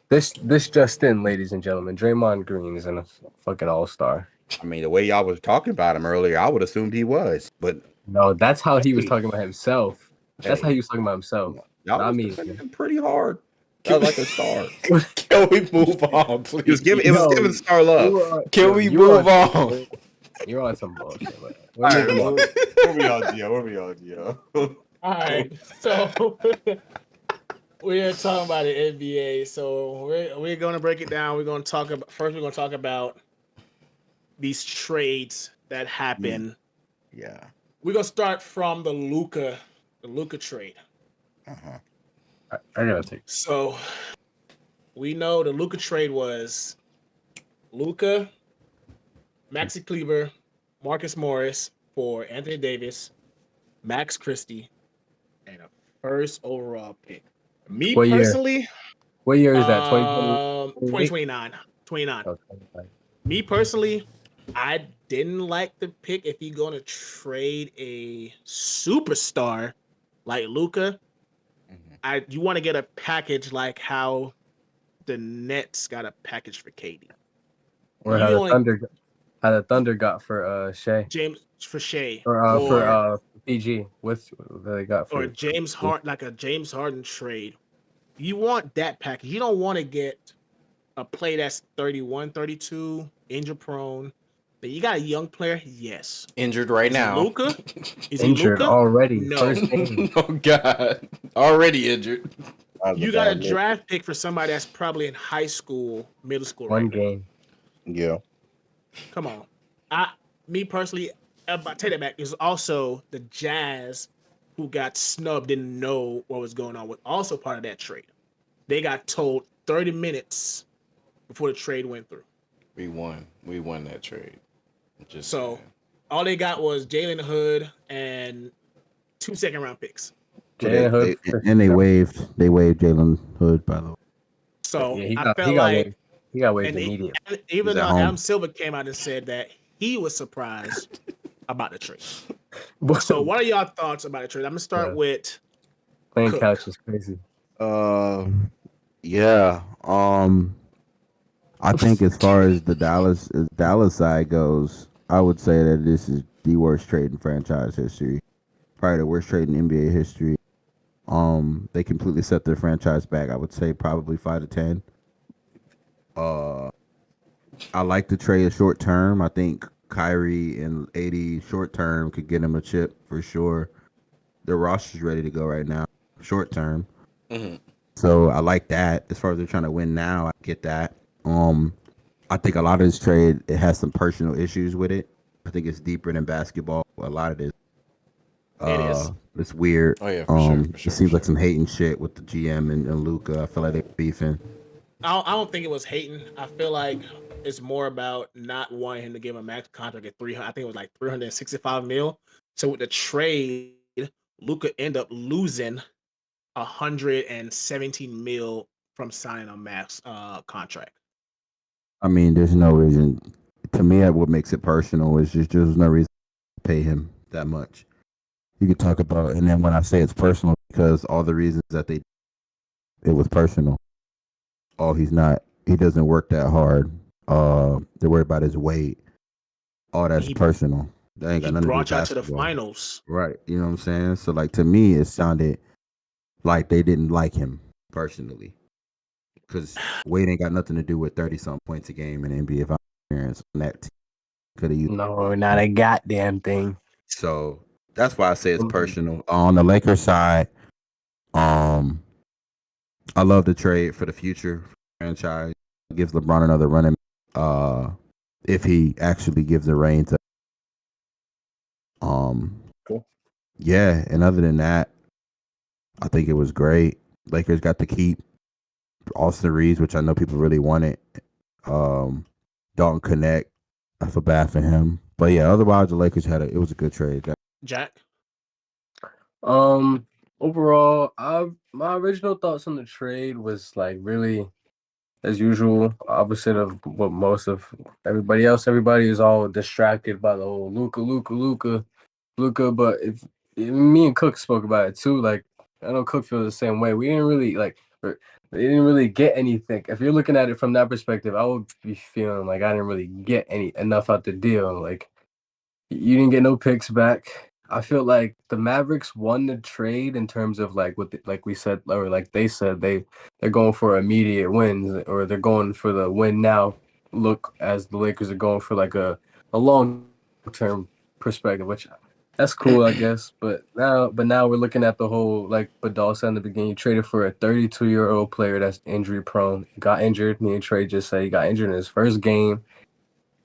This just in, ladies and gentlemen, Draymond Green is a fucking all-star. I mean, the way y'all was talking about him earlier, I would assumed he was. But No, that's how he was talking about himself. That's Hey. how he was talking about himself. y'all Not was me. defending him pretty hard. That was like a star. Can we move on, please? It was giving star love. Can we move on? You're on some bullshit, man. We're All right, moving on. where we all, Gio? Where we all, Gio? All right, so we're talking about the NBA. So we're gonna break it down. We're gonna talk about first. We're gonna talk about these trades that happen. Yeah. We're gonna start from the Luca trade. Uh-huh. I gotta take. So we know the Luca trade was Luca, Maxi Kleber, Marcus Morris for Anthony Davis, Max Christie, and a first overall pick. Me What year? personally, What year is that? 2020. 2029. 29. Me personally, I didn't like the pick if you're gonna trade a superstar like Luca. You want to get a package like how the Nets got a package for KD. Or You only how the Thunder got for Shea James for Shea or for or PG with they got or for James Hart like a James Harden trade. You want that package. You don't want to get a play that's 31, 32, injury prone. But you got a young player, yes. Injured right Is he now. Luca? Is he injured Luca? already. No. First game. Oh God, already injured. That was You got a bad move. draft pick for somebody that's probably in high school, middle school One right now. game. Yeah. Come on. Me personally, I take that back. It's also the Jazz who got snubbed, didn't know what was going on, was also part of that trade. They got told 30 minutes before the trade went through. We won. We won that trade. Just So saying. all they got was Jalen Hood and 2 second-round picks. Jalen Hood. And they waived Jalen Hood, by the way. So Yeah, he I got felt like, waived. He got waived and immediately. even He's at though home. Adam Silver came out and said that he was surprised about the trade. So what are y'all thoughts about the trade? I'm gonna start with Playing Cook. couch is crazy. Yeah. I think as far as the Dallas side goes, I would say that this is the worst trade in franchise history. Probably the worst trade in NBA history. They completely set their franchise back. I would say probably 5 to 10. I like the trade short term. I think Kyrie and AD short term could get him a chip for sure. Their roster's ready to go right now, short term. Mm-hmm. So I like that. As far as they're trying to win now, I get that. I think a lot of this trade it has some personal issues with it. I think it's deeper than basketball. A lot of this, It is. it's weird. Oh yeah, for sure. For It sure. seems for like sure. some hating shit with the GM and Luca. I feel like they're beefing. I don't think it was hating. I feel like it's more about not wanting him to give a max contract at 300. I think it was like 365 mil. So with the trade, Luca ended up losing 117 mil from signing a max contract. I mean, there's no reason. To me, what makes it personal is just there's no reason to pay him that much. You could talk about, and then when I say it's personal, because all the reasons that it was personal. Oh, he doesn't work that hard. They're worried about his weight. All that's He personal. That ain't he got nothing to do with brought y'all to the basketball. finals. Right. You know what I'm saying? So like to me it sounded like they didn't like him personally. Because weight ain't got nothing to do with 30 something points a game in NBA. If I'm experienced on that team could have used. No, not a goddamn thing. So that's why I say it's personal. On the Lakers side, I love the trade for the future franchise. It gives LeBron another running if he actually gives the reign to Cool. yeah, and other than that, I think it was great. Lakers got to keep Austin Reeves, which I know people really wanted. Dalton Connect. I feel bad for him. But yeah, otherwise the Lakers it was a good trade. Jack, Overall, my original thoughts on the trade was like really as usual, opposite of what most of everybody else. Everybody is all distracted by the whole Luca. But if me and Cook spoke about it too, like I know Cook feels the same way. We didn't really they didn't really get anything. If you're looking at it from that perspective, I would be feeling like I didn't really get enough out the deal. Like you didn't get no picks back. I feel like the Mavericks won the trade in terms of like like we said or like they said they're going for immediate wins or they're going for the win now look as the Lakers are going for like a long term perspective, which that's cool, I guess. But now we're looking at the whole like Badal said in the beginning. You traded for a 32-year-old player that's injury prone. He got injured. Me and Trey just said he got injured in his first game.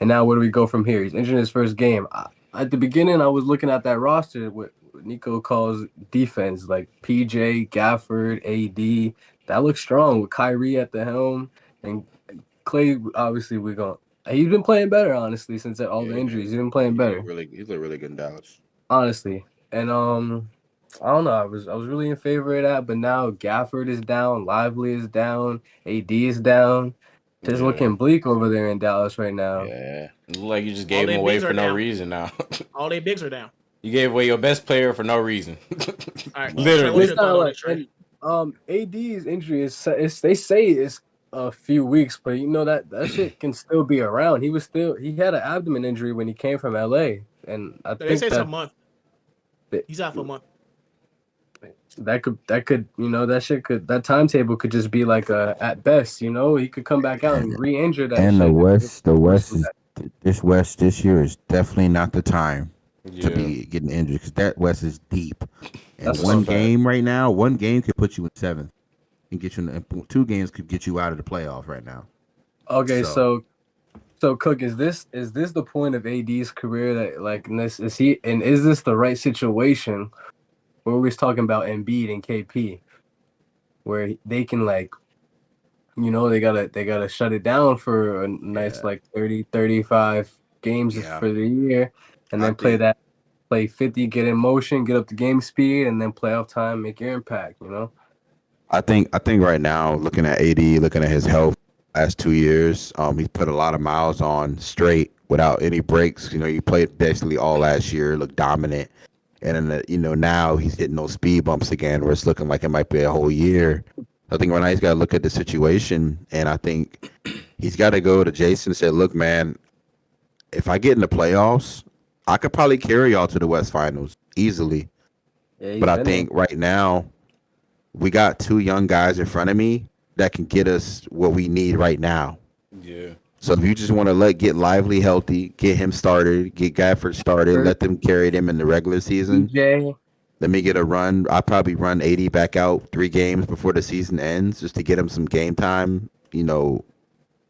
And now where do we go from here? He's injured in his first game. At the beginning, I was looking at that roster, what Nico calls defense, like PJ, Gafford, AD. That looks strong with Kyrie at the helm. And Clay, obviously, he's been playing better, honestly, since all the injuries. He's been playing better, He's look really good in Dallas. honestly. And I don't know. I was really in favor of that, but now Gafford is down, Lively is down, AD is down. It's Yeah. looking bleak over there in Dallas right now. Yeah. Look like you just All gave their him away bigs are for no down. reason now. All their bigs are down. You gave away your best player for no reason. All right, Trey, Literally. what's It's your not thought on like it, Trey? and AD's injury is they say it's a few weeks, but that shit can still be around. He had an abdomen injury when he came from LA, and I They say think it's a month. that He's out for a month. that timetable could just be like a at best. He could come back out and re-injure that And the shit. West, this year is definitely not the time to Yeah. be getting injured because that West is deep. And That's one a fact. game right now, one game could put you in seventh and get you in, 2 games could get you out of the playoff right now. Okay, so Cook, is this the point of AD's career that like is this the right situation where we was talking about Embiid and KP where they can like they gotta shut it down for a nice Yeah. like 30 35 games Yeah. for the year and I then think play 50, get in motion, get up the game speed, and then playoff time, make your impact. I think right now, looking at AD, looking at his health last 2 years, he put a lot of miles on straight without any breaks. He played basically all last year, looked dominant, and then now he's hitting those speed bumps again, where it's looking like it might be a whole year. I think right now he's got to look at the situation, and I think he's got to go to Jason and say, "Look, man, if I get in the playoffs, I could probably carry y'all to the West Finals easily." Yeah, he's But I been there. think right now we got 2 young guys in front of me that can get us what we need right now. Yeah. So if you just want to get Lively healthy, get him started, get Gafford started, let them carry them in the regular season. DJ. Let me get a run. I'll probably run 80 back out 3 games before the season ends just to get him some game time,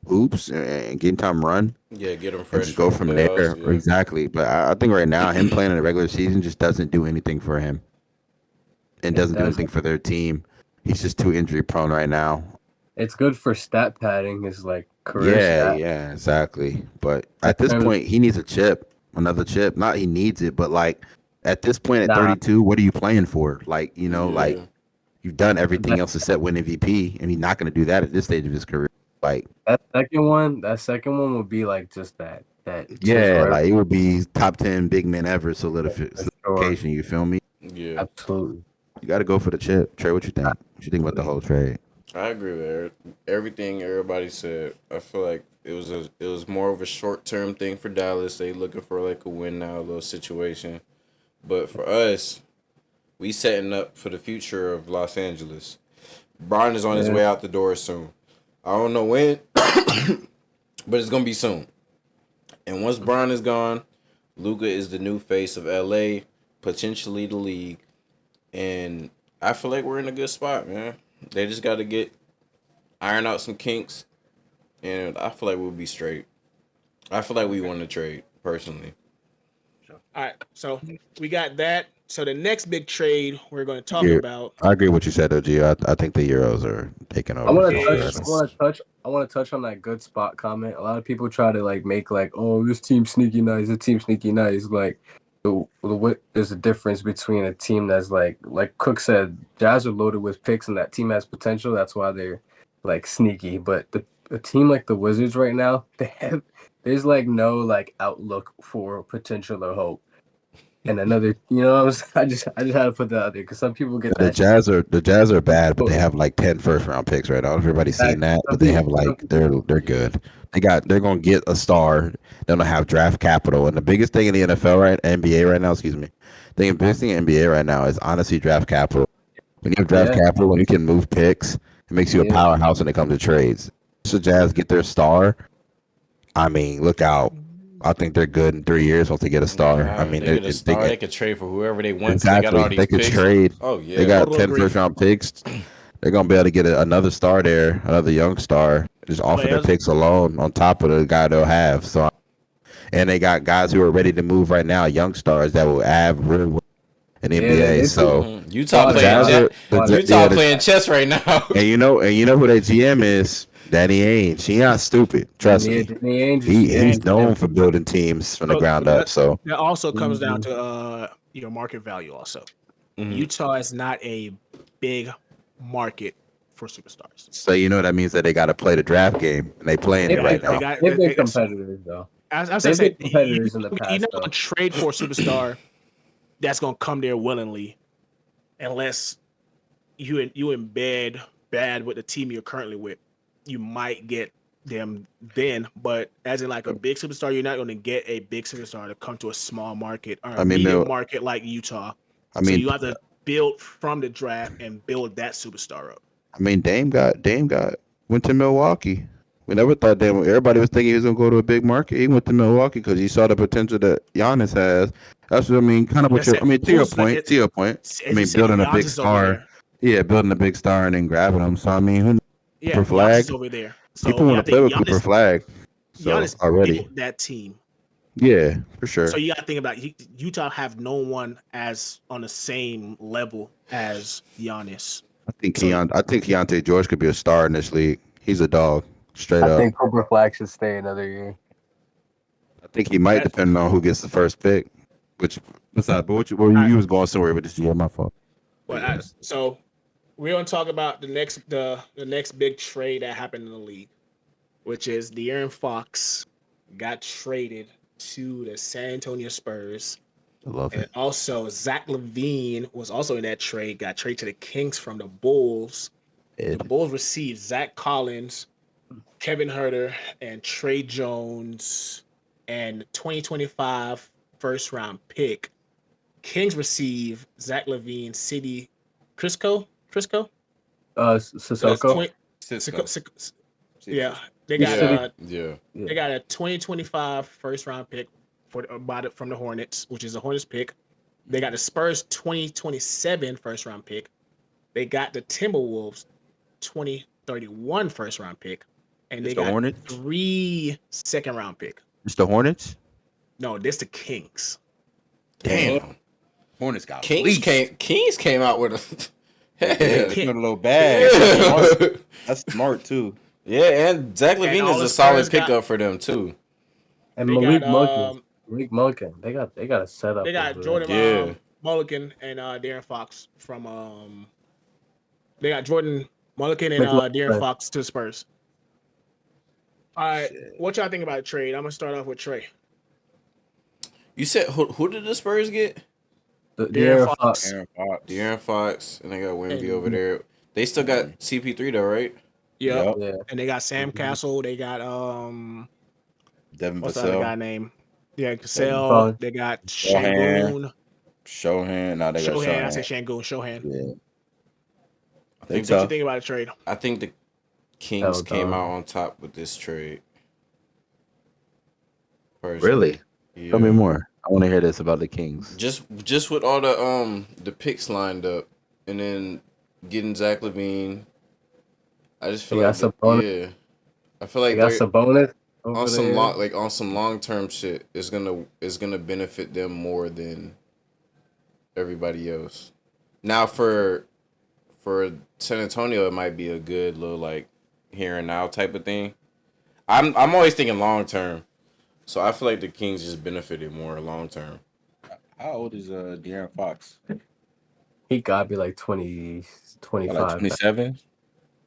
hoops and game time run Yeah, get him and fresh just for go the from playoffs. there. Yeah. Exactly. But I think right now him playing in the regular season just doesn't do anything for him and It doesn't do does. anything for their team. He's just too injury prone right now. It's good for stat padding, his like career Yeah, stat. yeah, exactly. But In at this terms of- point, he needs a chip, another chip. Not he needs it, but at this point at Nah. 32, what are you playing for? Yeah. You've done everything else except win MVP, and he's not going to do that at this stage of his career. That second one would be like just that just Yeah, right it would be top 10 big men ever for sure. solidification. You feel me? Yeah. Absolutely. You got to go for the chip. Trey, what you think? What you think about the whole trade? I agree with everything everybody said. I feel like it was more of a short term thing for Dallas. They looking for like a win now little situation, but for us, we setting up for the future of Los Angeles. Brian is on his Yeah. way out the door soon. I don't know when, but it's gonna be soon. And once Brian is gone, Luka is the new face of LA, potentially the league, and I feel like we're in a good spot, man. They just got to iron out some kinks, and I feel like we'll be straight. I feel like we won the trade personally. All right, so we got that. So the next big trade we're going to talk Yeah. about. I agree with what you said, OG. I think the Euros are taking over. I want for to sure. touch. I want to touch on that good spot comment. A lot of people try to like make like, oh, this team sneaky nice. This team sneaky nice. Like, there's a difference between a team that's like Cook said, Jazz are loaded with picks, and that team has potential. That's why they're like sneaky. But a team like the Wizards right now, there's like no like outlook for potential or hope. And another, I just had to put that out there because some people get The that. Jazz are bad, but they have 10 first round picks right now. I don't know if everybody's seen that, but they have they're good. They're gonna get a star. They're gonna have draft capital, and the biggest thing in the NFL NBA right now, excuse me, the biggest thing in NBA right now is honestly draft capital. When you have draft capital, when you can move picks, it makes you a powerhouse when it comes to trades. So Jazz get their star. I mean, look out. I think they're good in 3 years once they get a star. I mean, they get a star. They could trade for whoever they want. exactly. They got all these They could picks. trade. Oh yeah, They got Total 10 agree. first-round picks. They're gonna be able to get another star there, another young star, just off of their picks alone, on top of the guy they'll have. So, and they got guys who are ready to move right now, young stars that will add real in the NBA. So Utah playing chess right now. and you know who their GM is. Danny Ainge. He not stupid. Trust me. He's known for building teams from the ground up. So that also comes down to your market value. Also, Utah is not a big market for superstars. So you know that means that they got to play the draft game, and they playing it right now. They've been competitors though. As I They've said, been competitors in the past. You're not gonna trade for a superstar that's gonna come there willingly, unless you embed bad with the team you're currently with. You might get them then, but as in like a big superstar, you're not going to get a big superstar to come to a small market or a medium market like Utah. So you have to build from the draft and build that superstar up. I mean, Dame went to Milwaukee. We never thought Dame. Everybody was thinking he was gonna go to a big market. He went to Milwaukee because he saw the potential that Giannis has. That's what I mean. Kind of what you're. I mean, to your point. I mean, building a big star. Yeah, building a big star and then grabbing him. So I mean, who? Yeah, Giannis is over there. So people want to play with Cooper Flag. So Giannis already built that team. Yeah, for sure. So you got to think about Utah have no one as on the same level as Giannis. I think Keontae George could be a star in this league. He's a dog, straight up. I think Cooper Flag should stay another year. I think he might, depending on who gets the first pick. Which, besides, but you was going somewhere with this. Yeah, my fault. So we're gonna talk about the next big trade that happened in the league, which is De'Aaron Fox got traded to the San Antonio Spurs. I love it. Also, Zach LaVine was also in that trade. Got traded to the Kings from the Bulls. The Bulls received Zach Collins, Kevin Huerter, and Trey Jones, and 2025 first round pick. Kings receive Zach LaVine, City, Crisco. Sissoko. Yeah, they got they got a 2025 first round pick from the Hornets, which is a Hornets pick. They got the Spurs 2027 first round pick. They got the Timberwolves 2031 first round pick, and they got Hornets? 3 second round pick. It's the Hornets? No, this the Kings. Damn. Hornets got Kings came out with a they put a little bag. That's smart too. Yeah, and Zach LaVine is a solid pickup for them too. And Malik Mulligan. They got a setup. They got Jordan Mulligan and De'Aaron Fox from they got Jordan Mulligan and De'Aaron Fox to the Spurs. All right, what y'all think about the trade? I'm gonna start off with Trey. You said who did the Spurs get? De'Aaron Fox. De'Aaron Fox, and they got Wemby over there. They still got CP3 though, right? Yep. Yeah. And they got Sam Castle. They got Devin what's Vassell. the guy name? Yeah, Cassell. They got Shangoon. Shohan. No, they got Shohan. I said Shangoon. Shohan. Yeah. What you think about the trade? I think the Kings came out on top with this trade. Really? Yeah. Tell me more. I want to hear this about the Kings. Just with all the picks lined up, and then getting Zach LaVine. I just feel I feel like got Sabonis on some long term shit is gonna benefit them more than everybody else. Now for San Antonio, it might be a good little like here and now type of thing. I'm always thinking long term, so I feel like the Kings just benefited more long term. How old is De'Aaron Fox? He gotta be like 20, 25. Like 27?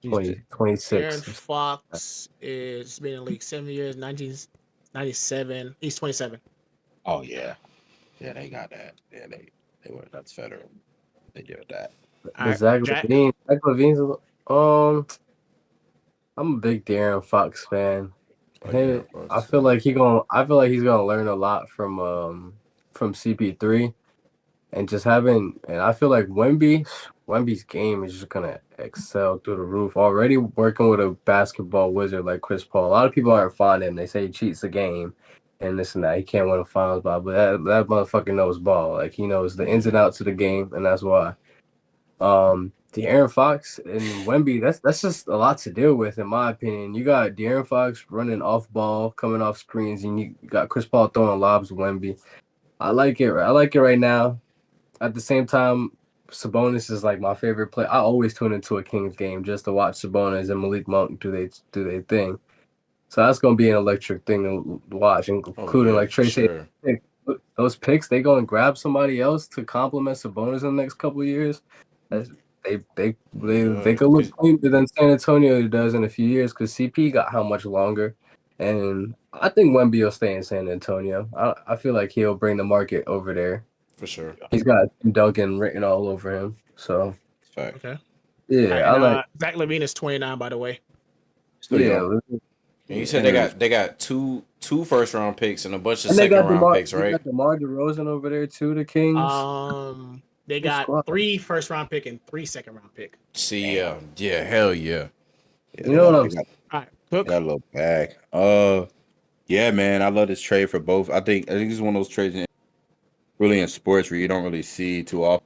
26. De'Aaron Fox is been in the league 7 years, 1997. He's 27. Oh yeah, they got that. Yeah, they were. That's federal. They did that. Zach LaVine's. I'm a big De'Aaron Fox fan. I feel like he's gonna learn a lot from CP3, and I feel like Wemby's game is just gonna excel through the roof. Already working with a basketball wizard like Chris Paul. A lot of people aren't fond of him. They say he cheats the game, and this and that. He can't win a finals, but that motherfucker knows ball. Like he knows the ins and outs of the game, and that's why. De'Aaron Fox and Wemby, that's just a lot to deal with, in my opinion. You got De'Aaron Fox running off ball, coming off screens, and you got Chris Paul throwing lobs to Wemby. I like it. I like it right now. At the same time, Sabonis is like my favorite player. I always tune into a Kings game just to watch Sabonis and Malik Monk do their thing. So that's gonna be an electric thing to watch, Oh including yeah, like for Trey said, sure. those picks. They go and grab somebody else to complement Sabonis in the next couple of years. That's, they Yeah, could look 'cause- cleaner than San Antonio does in a few years because CP got how much longer, and I think Wemby will stay in San Antonio. I feel like he'll bring the market over there. for sure. He's got Duncan written all over him. So Fact. Okay. yeah, And I like Zach LaVine is 29, by the way. Still yeah. young. And you Yeah. said they got two first round picks and a bunch of And they second got round picks, They right? got DeMar DeRozan over there too. The Kings. They Good got squad. 3 first round pick and 3 second round pick. See, yeah, hell yeah. Yeah, You know what I'm they got, All right, they Cook. got a little bag. Yeah, man, I love this trade for both. I think it's one of those trades really in sports where you don't really see too often.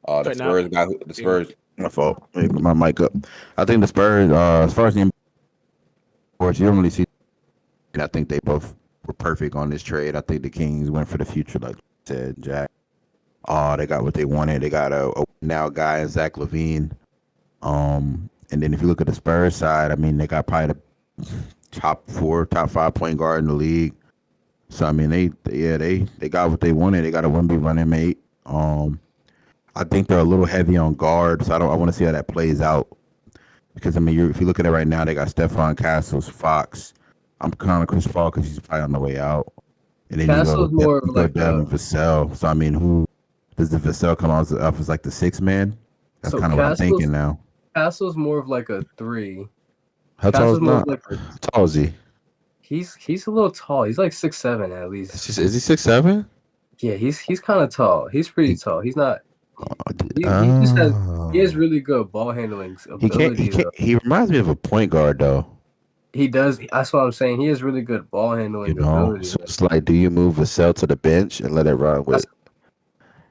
The Cutting out. Spurs got the Spurs. My fault. Let me put my mic up. I think the Spurs, as far as the sports, you don't really see. And I think they both were perfect on this trade. I think the Kings went for the future, like you said, Jack. They got what they wanted. They got a now guy in Zach LaVine. And then if you look at the Spurs side, I mean, they got probably the top 4, top 5 point guard in the league. So I mean, they got what they wanted. They got a Wemby running mate. I think they're a little heavy on guard, so I want to see how that plays out. Because I mean, if you look at it right now, they got Stephon Castles, Fox. I'm kind of Chris Paul because he's probably on the way out. And then Castle's more of you go like Devin Vassell. So I mean, who does the Vassell come out as like the 6th man? That's so kind of what I'm thinking now. Castle's more of like a 3. How tall is Castle's more of not? like How tall is he? he's a little tall. He's like 6'7" at least. Is he 6'7"? Yeah, he's kind of tall. He's pretty He, tall. He's not. He just has oh, really good ball handling he can't. He ability can't. though. He reminds me of a point guard though. He does. That's what I'm saying. He has really good ball You handling know, ability. so it's like, do you move Vassell to the bench and let it run with? That's,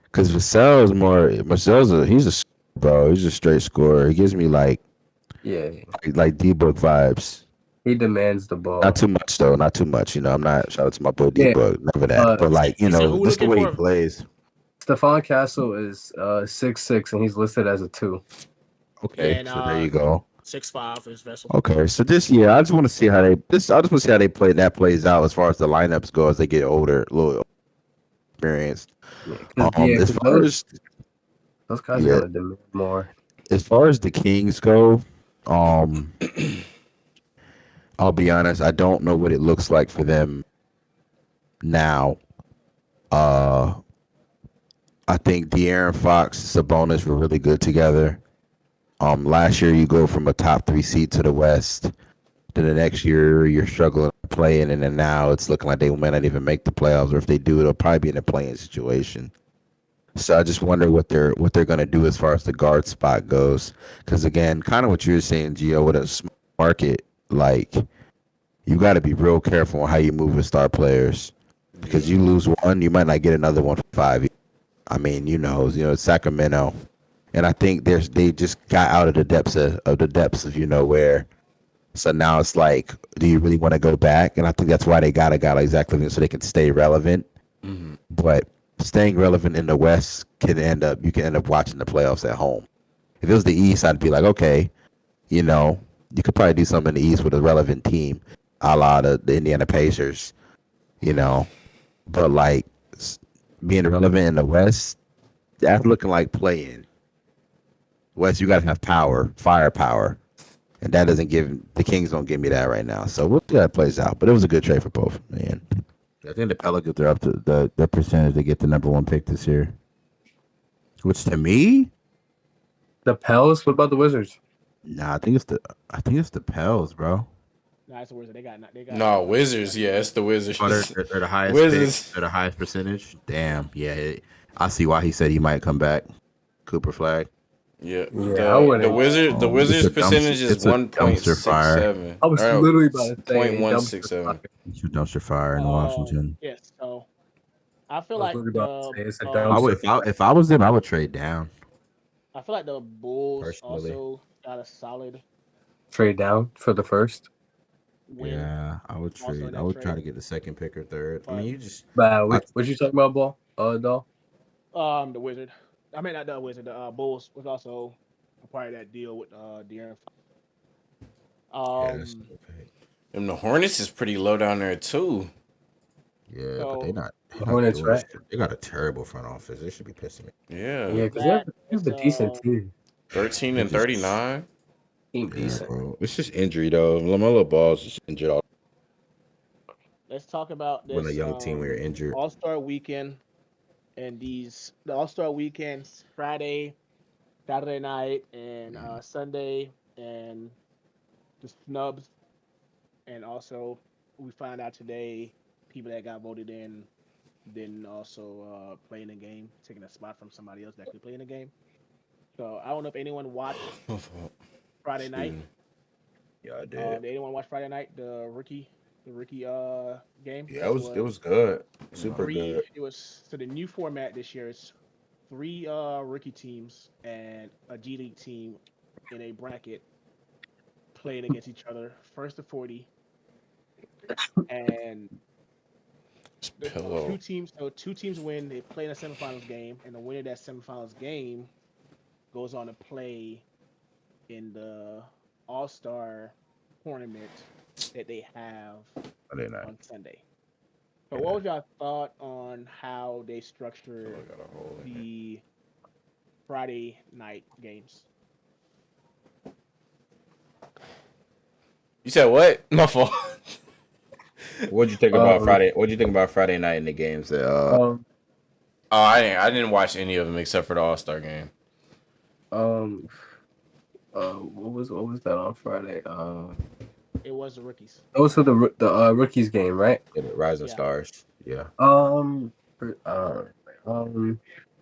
Because Vassell is more. He's a bro. He's a straight scorer. He gives me yeah, like D book vibes. he demands the Not ball. too much though. Not too much. You know, I'm not shout out to my boy D Yeah. book. Never that. But like, you You said know, who just the looking way he for? plays. Stephon Castle is 6'6" and he's listed as a 2. Okay, And so there you go. 6'5" is Vessel. Okay, so this year I just want to see how they. I just want to see how they play. That plays out as far as the lineups go as they get older, a little experienced. As 'Cause far as those guys are yeah, gonna demand more. as far as the Kings go, I'll be honest, I don't know what it looks like for them now. I think De'Aaron Fox, Sabonis were really good together. Last year you go from a top 3 seed to the West. Then the next year you're struggling to play in, and then now it's looking like they may not even make the playoffs, or if they do, it'll probably be in a playing situation. So I just wonder what they're gonna do as far as the guard spot goes. Because again, kind of what you were saying, Gio, with a small market, like you got to be real careful on how you move with star players. Because you lose one, you might not get another one for 5 years. I mean, Sacramento, and I think they just got out of the depths of where. So now it's like, do you really want to go back? And I think that's why they got a guy like Zach LaVine so they can stay relevant. Mm-hmm. But staying relevant in the West you can end up watching the playoffs at home. If it was the East, I'd be like, okay, you could probably do something in the East with a relevant team, a la the Indiana Pacers, But like being relevant in the West, that's looking like playing. West, you got to have firepower. And that doesn't give the Kings don't give me that right now. So we'll see how it plays out. But it was a good trade for both, man. I think the Pelicans are up to the percentage to get the number 1 pick this year. Which to me, The Pels. What about the Wizards? nah, I think it's the Pels, bro. Nah, it's the Wizards. They got. No, Wizards. Yeah, it's the Wizards. Oh, they're the highest Wizards. pick. They're the highest percentage. Damn, yeah. I see why he said he might come back. Cooper Flag. Yeah, Yeah, I wouldn't. The It's Wizards a dumpster. percentage is It's a one point dumpster six fire. seven. I was Or no, literally about to say point a one dumpster six seven. fire. It's a dumpster fire in Washington. Yes. So I feel I was like literally about to say it's a I dumpster would fire. if I was them, I would trade down I feel like the Bulls personally. also got a solid Trade down for the first. win Yeah, I would also in trade. I that would try trade. to get the second pick or third. I But mean, you just But I, what you talking about, ball? Doll. the Wizard, I mean not the Wizard, the Bulls was also a part of that deal with De'Aaron. yeah, that's Um, a pick. And the Hornets is pretty low down there too. Yeah, but so they're The not Hornets, doing right? shit. They got a terrible front office. They should be pissing me. Yeah, Yeah, with because they that, have it's a decent team. 13 They and just 39. Team yeah, decent. bro. It's just injury though. LaMelo Ball's just injured all let's talk about When a this young team, we are injured. All Star Weekend and the All Star Weekends Friday, Saturday night, and Sunday, and the snubs, and also we found out today people that got voted in didn't also play in the game, taking a spot from somebody else that could play in the game. So I don't know if anyone watched Friday excuse night. me. Yeah, I did. Did anyone watch Friday night the rookie game? Yeah, It it was was good. Super No. good. three. It was so the new format this year is three rookie teams and a G League team in a bracket playing against each other, first to 40, and It's the pillow. two teams win. They play in a semifinals game, and the winner of that semifinals game goes on to play in the All Star tournament that they have Friday night. on Sunday. So, what Yeah. was your thought on how they Pillow structured got a hole in it. the Friday night games? You said what? My fault. What'd you think about Um, Friday? What'd you think about Friday night in the games? That um, Oh, I didn't watch any of them except for the All Star game. um, what was that on Friday? It was the rookies. Those for the rookies game, right? the Rising Yeah. Stars. Yeah. For- um,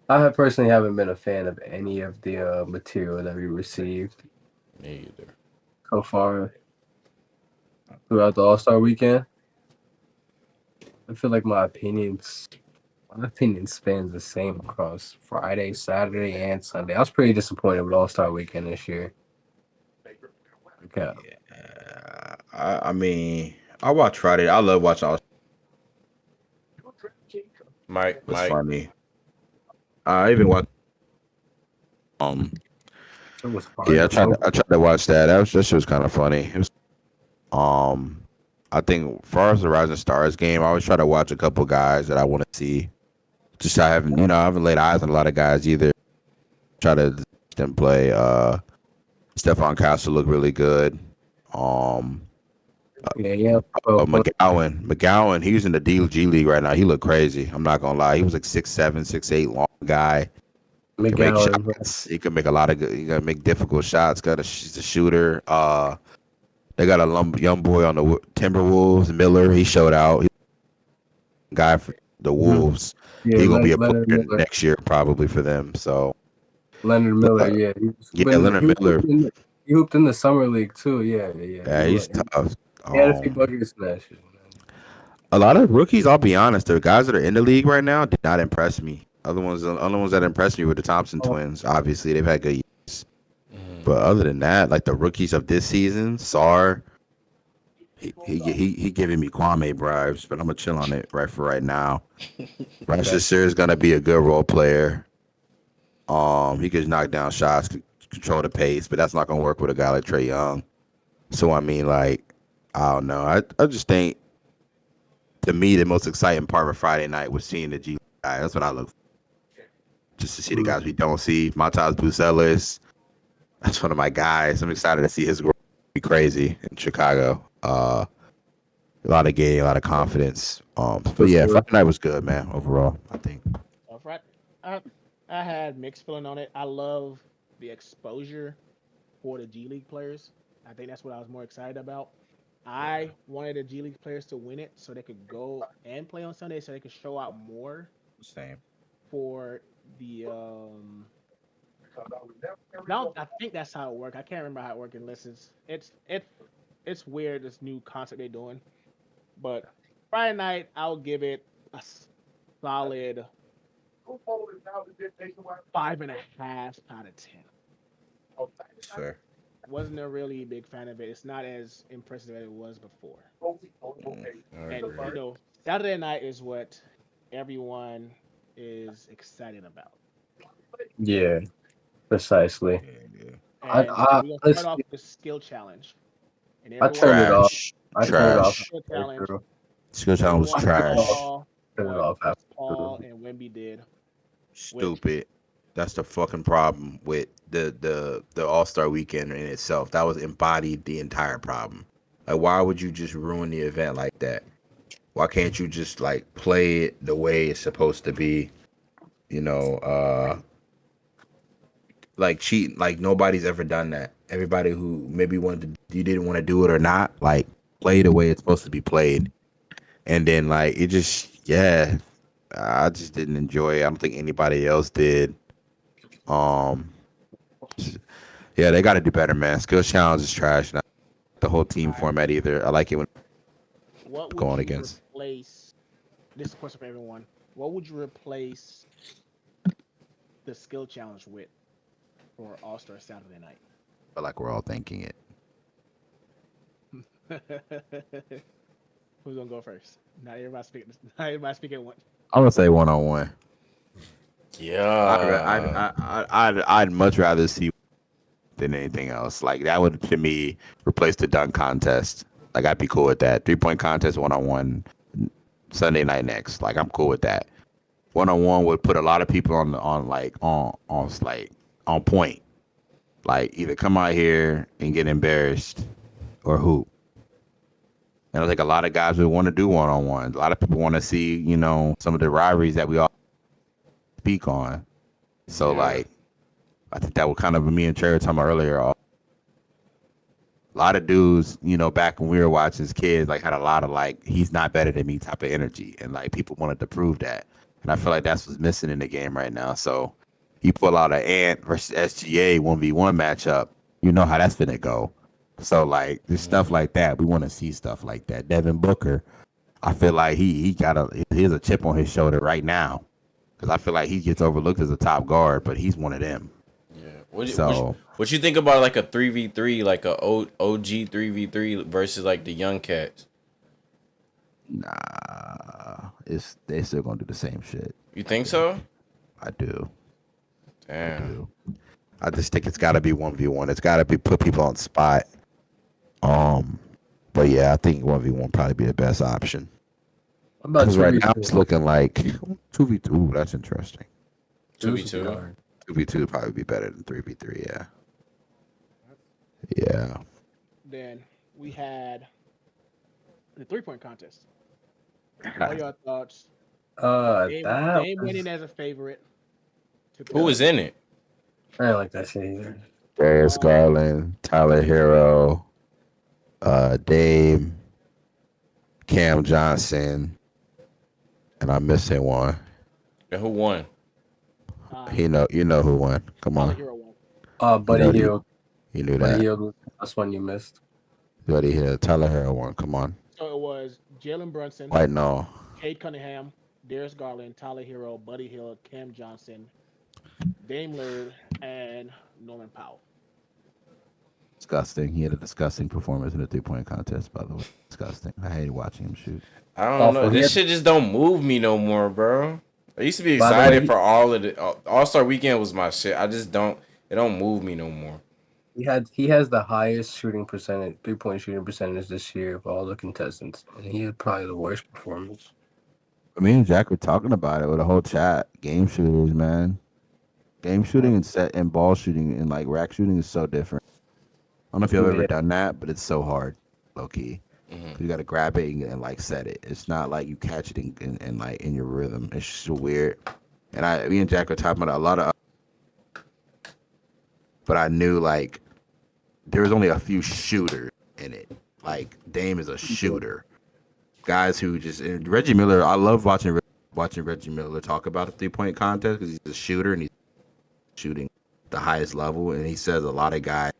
I have personally haven't been a fan of any of the material that we received Me either. so far throughout the All Star weekend. I feel like my opinion spans the same across Friday, Saturday, and Sunday. I was pretty disappointed with All Star weekend this year. Okay. Yeah, I mean, I watch Friday. I love watching. Mike, It's Mike. funny. I even watch. Um, It was hard Yeah, to focus. I tried to watch that. That shit was kind of funny. It was um I think as far as the Rising Stars game, I always try to watch a couple guys that I want to see. Just I haven't laid eyes on a lot of guys either. Try to them play. Stephon Castle looked really good. Um, Yeah, yeah. But McGowan, he's in the DG League right now. He looked crazy. I'm not gonna lie. He was like 6'7", 6'8", long guy. Can make McGowan, bro. shots. He can make a lot of good. He can make difficult shots. He's a shooter. They got a young boy on the Timberwolves, Miller. He showed out. Guy for the Mhm. Wolves. Yeah, He gonna be a Leonard player Miller. next year probably for them. So Leonard Miller, yeah. yeah, Leonard Miller. He hooped in the summer league too. Yeah, yeah. Yeah, he's tough. He had a few bucket smashes. A lot of rookies. I'll be honest. The guys that are in the league right now did not impress me. Other ones that impressed me were the Thompson Oh, twins. Obviously, they've had good years. Mm. But other than that, like the rookies of this season, Sar, he giving me Kwame bribes, but I'm gonna chill on it right for right now. Rochester is gonna be a good role player. He could knock down shots, control the pace, but that's not gonna work with a guy like Trey Young. So I mean, like, I don't know. I just think to me the most exciting part of Friday night was seeing the G guy. That's what I look for. Just to see the guys we don't see. Montas Bucelis, that's one of my guys. I'm excited to see his growth. Be crazy in Chicago. A lot of game, a lot of confidence. But yeah, Friday night was good, man. Overall, I think. Right. I I had mixed feeling on it. I love the exposure for the G League players. I think that's what I was more excited about. I wanted the G League players to win it so they could go and play on Sunday, so they could show out more Same. for the Now I think that's how it works. I can't remember how it works in listens. It's weird this new concept they're doing. But Friday night, I'll give it a solid 5.5 out of 10. It's fair. Wasn't a really big fan of it. It's not as impressive as it was before. I And agree. Saturday night is what everyone is excited about. Yeah, precisely. Yeah. And I we're gonna start off honestly, with the skill challenge. And I turned it everyone, off. Trash. I turned it off Trash. skill halfway challenge. through. Skill challenge was Everyone I turned it off. trash. saw Turned it what off Chris halfway Paul through. and Wemby did, which Stupid. That's the fucking problem with the All Star Weekend in itself. That was embodied the entire problem. Like, why would you just ruin the event like that? Why can't you just like play it the way it's supposed to be? You know, like cheating. Like nobody's ever done that. Everybody who maybe wanted to, you didn't want to do it or not, like play the way it's supposed to be played. And then like it just, yeah, I just didn't enjoy it. I don't think anybody else did. Um, yeah, they got to do better, man. Skills challenge is trash. Not the whole team all right, format either. I like it when what would going you against. replace? This is a question for everyone. What would you replace the skill challenge with for All Star Saturday night? But like we're all thinking it. Who's gonna go first? Not everybody speaking. Not everybody speaking at once. I'm gonna say 1-on-1. Yeah. I'd much rather see than anything else. Like that would to me replace the dunk contest. Like I'd be cool with that. 3-point contest 1-on-1 Sunday night next. Like I'm cool with that. 1-on-1 would put a lot of people on point. Like either come out here and get embarrassed or hoop. And I think a lot of guys would want to do 1-on-1. A lot of people want to see, some of the rivalries that we all speak on. So Yeah. like I think that would kind of me and Trey were talking about earlier. A lot of dudes, back when we were watching as kids, like had a lot of like he's not better than me type of energy, and like people wanted to prove that. And I feel like that's what's missing in the game right now. So you pull out an Ant versus SGA 1v1 matchup, you know how that's gonna go. So like there's stuff like that. We want to see stuff like that. Devin Booker, I feel like he's a chip on his shoulder right now because I feel like he gets overlooked as a top guard, but he's one of them. Yeah. What you think about like a 3v3, like a OG 3v3 versus like the young cats? Nah, they still gonna do the same shit. You think so? I do. Damn. I just think it's got to be 1v1. It's got to be put people on spot. But yeah, I think 1v1 probably be the best option. What about Because right now it's 2v2? looking like 2v2. Ooh, that's interesting. 2v2. 2v2 would probably be better than 3v3. Yeah. Yeah. Then we had the 3-point contest. What are your thoughts? That Dame was, winning as a favorite. Who was in it? I didn't like that shit either. Darius Garland, Tyler Hero, Dame, Cam Johnson, and I'm missing one. And who won? You know who won. Come Tyler on. Hero won. Buddy Hield. You knew Buddy that. Hield was the last one you missed. Buddy Hield, Tyler Hero won. Come on. So it was Jalen Brunson, White no. Cade Cunningham, Darius Garland, Tyler Hero, Buddy Hield, Cam Johnson, Dame Lillard, and Norman Powell. Disgusting. He had a disgusting performance in the 3-point contest, by the way. Disgusting. I hated watching him shoot. I don't know. Awful. This shit just don't move me no more, bro. I used to be By the excited way, for all of the All Star Weekend was my shit. I just don't. It don't move me no more. he has the highest shooting percentage, 3-point shooting percentage this year of all the contestants, and he had probably the worst performance. Me and Jack were talking about it with a whole chat. Game shooters, man. Game shooting and set and ball shooting and like rack shooting is so different. I don't know if you've ever done that, but it's so hard, low key. You got to grab it and like set it. It's not like you catch it in like in your rhythm. It's just weird. And me and Jack were talking about a lot of, but I knew like there was only a few shooters in it. Like Dame is a shooter. Guys who just and Reggie Miller. I love watching Reggie Miller talk about the 3-point contest because he's a shooter and he's shooting the highest level, and he says a lot of guys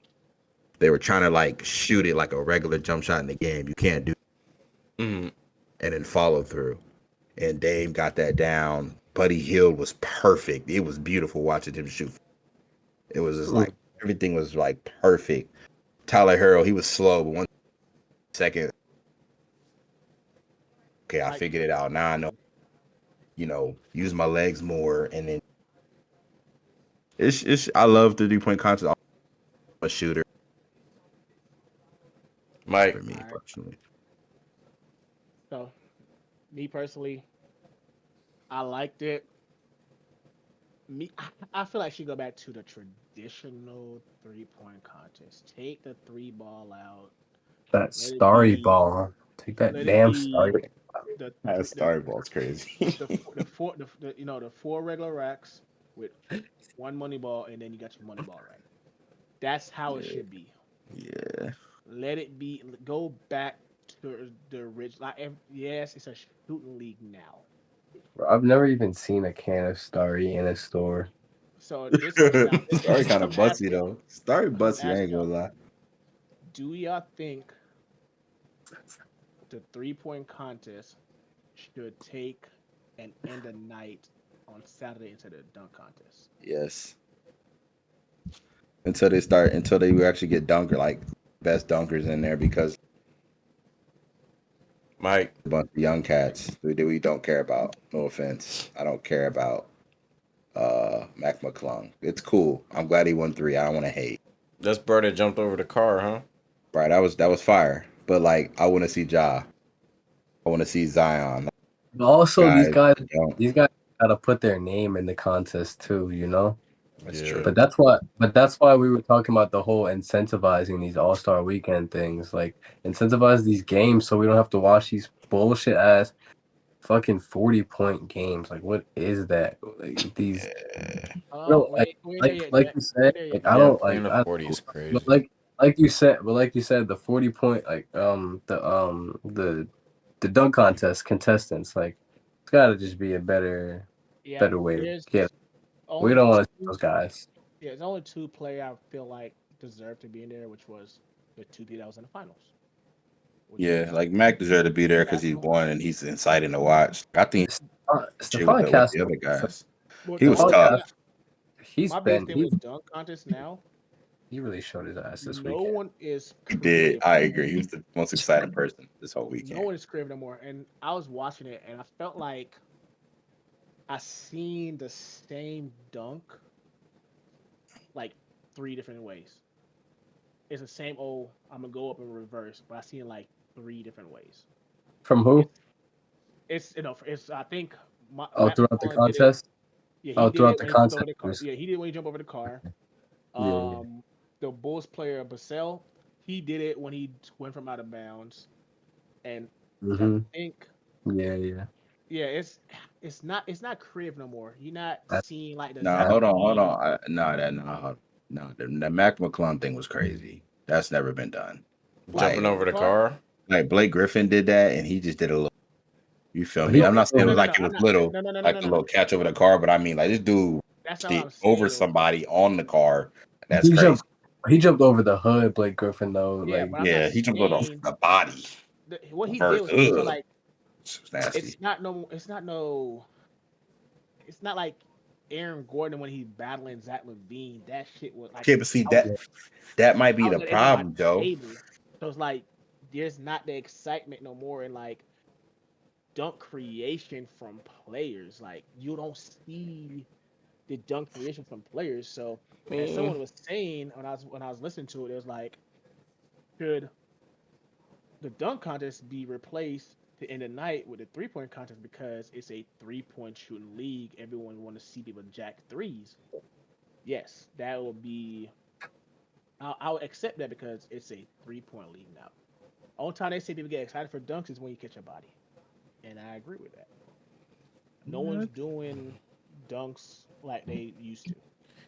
they were trying to like shoot it like a regular jump shot in the game. You can't do, Mm-hmm. and then follow through. And Dame got that down. Buddy Hield was perfect. It was beautiful watching him shoot. It was just like everything was like perfect. Tyler Hero, he was slow, but 1 second. Okay, I figured it out. Now I know, use my legs more, and then it's. I love the 3-point contest. I'm a shooter, Mike. for me Alright. personally. So, me personally, I liked it. I feel like she go back to the traditional 3-point contest. Take the three ball out. That Let it starry be. ball. Take that Let it damn be starry. the That the starting ball's crazy. the four regular racks with one money ball, and then you got your money ball rack. That's how it should be. Yeah. Let it be. Go back to the original. Like, yes, it's a shooting league now. Bro, I've never even seen a can of starry in a store. So this question, this Starry kind I'm of bussy asking. though. Starry I'm bussy. I asking ain't gonna y'all. lie. Do y'all think the 3-point contest should take and end the night on Saturday instead of the dunk contest? Yes. Until they actually get dunker like best dunkers in there because Mike. a bunch of young cats who we don't care about. No offense. I don't care about Mac McClung. It's cool. I'm glad he won 3. I don't want to hate. That's bro that jumped over the car, huh? Right, that was fire. But like I want to see Ja. I want to see Zion. But also, Guys, don't. these guys gotta put their name in the contest too. That's Yeah. true. But that's why we were talking about the whole incentivizing these All-Star Weekend things. Like incentivize these games so we don't have to watch these bullshit ass fucking 40-point games. Like what is that? Like these Wait, we ain't there yet, like Jack. you We said, ain't there yet. like I Yeah, don't playing like the I 40 is but crazy. like you said, the 40-point the dunk contest contestants, like it's gotta just be a Yeah, better way to there's get. We only don't want to see two. those guys. Yeah, there's only two players I feel like deserve to be in there, which was the two people that was in the finals, which Yeah, was like Mac deserved to be there because he Castro. won and he's exciting to watch. I think he was Stephon there with the Castle, other guys. But He the was only Stephon thing tough. Castle, my biggest thing he's with the dunk contest now, he really showed his ass this no weekend. one is He did. creative I no agree. more. He was the most exciting person this whole No weekend. one is creative no more. And I was watching it, and I felt like I seen the same dunk like three different ways. It's the same old. I'm gonna go up in reverse, but I seen it like three different ways. From who? It's I think Oh, Matt throughout the McClellan did it. contest. Yeah, he Oh, did throughout it the when he jumped contest. over the car. Yeah, he did it when he jumped over the car. Yeah, yeah. The Bulls player Basel, he did it when he went from out of bounds. And I Mm-hmm. think, Yeah, yeah. yeah, it's not creative no more. You're not That's seeing like the No, that's hold on, hold Levine. on. No. The Mac McClung thing was crazy. That's never been done. Jumping Jumping Like, over over the the car. car. like Blake Griffin did that, and he just did a little. You feel me? he No, I'm not no, saying it no, was no, like no. it I'm was not. little, No, no, no, no, like no, a no. little catch over the car, but I mean, like this dude That's not what did I'm over saying though. somebody on the car. That's he crazy. jumped he jumped over the hood, Blake Griffin though. Yeah, Like but I'm not Yeah, he jumped on saying the body. what he did First, was so ugh, like this was nasty. it's not no. It's not no. It's not like Aaron Gordon when he's battling Zach Levine. That shit was like Okay, but see I was that might I be was the at the end of my problem, Joe. table. So it's like there's not the excitement no more and like dunk creation from players. Like you don't see the dunk creation from players. So as Man. someone was saying when I was listening to it, it was like, should the dunk contest be replaced to end the night with the 3-point contest because it's a 3-point shooting league. Everyone want to see people jack threes. Yes, that would be. I'll accept that because it's a 3-point league now. Only time they say people get excited for dunks is when you catch a body, and I agree with that. No one's doing dunks like they used to.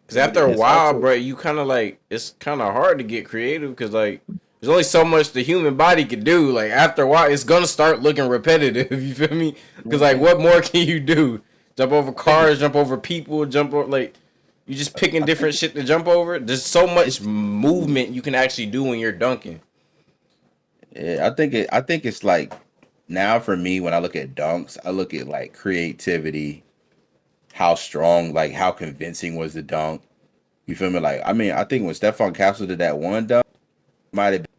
Because after a It's while, also bro, you kind of like, it's kind of hard to get creative because, like, there's only so much the human body can do. Like, after a while, it's going to start looking repetitive. You feel me? Because, like, and what more can you do? Jump over think cars, jump over people, jump over, like, You just picking different shit to jump over. There's so much movement you can actually do when you're dunking. Yeah, I think it's like now for me when I look at dunks, I look at like creativity, how strong, like how convincing was the dunk. You feel me? Like I mean, I think when Stephon Castle did that one dunk, might have been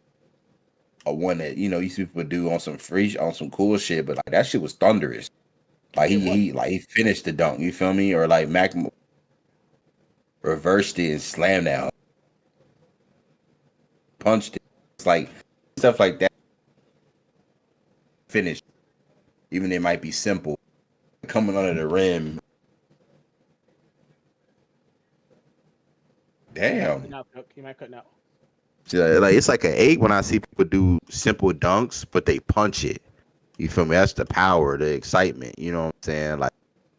a one that you see people do on some free on some cool shit, but like that shit was thunderous. Like It was. he finished the dunk. You feel me? Or like Mac reversed it and slammed down, punched it. It's like stuff like that. Finished, even it might be simple. Coming under the rim. Damn. Now, you might cut now. Yeah, like it's like an 8 when I see people do simple dunks, but they punch it. You feel me? That's the power, the excitement. You know what I'm saying? Like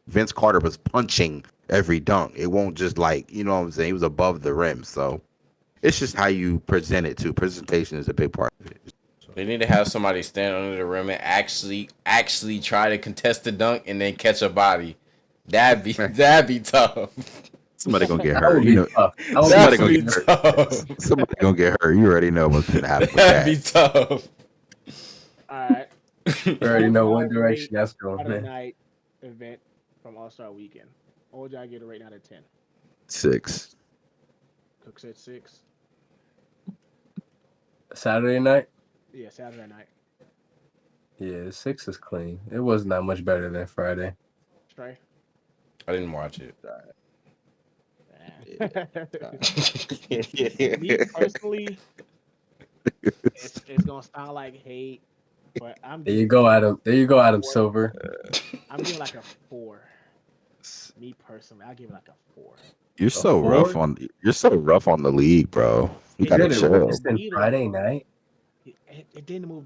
Vince Carter was punching every dunk. It won't just like, you know what I'm saying? He was above the rim. So it's just how you present it too. Presentation is a big part of it. They need to have somebody stand under the rim and actually try to contest the dunk and then catch a body. That'd be tough. Somebody gonna get That hurt. would You be know, tough. That would somebody That'd gonna be get hurt. tough. Somebody gonna get hurt. You already know what's gonna happen with That'd that. be tough. All right. You already know what All-Star direction that's going, Saturday man. night event from All-Star Weekend. What would y'all get a rate out of 10? 6. Cook said 6. Saturday night? Yeah, Saturday night. Yeah, 6 is clean. It was not much better than Friday. Stray. I didn't watch it. Me personally, it's gonna sound like hate, but I'm There you giving go, it Adam. There you go, Adam 4. Silver. I'm giving like a 4. Me personally, I'll give it like a 4. You're so rough 4? on the league, bro. You It gotta Did it didn't move chill. worse the than needle. Friday night? It didn't move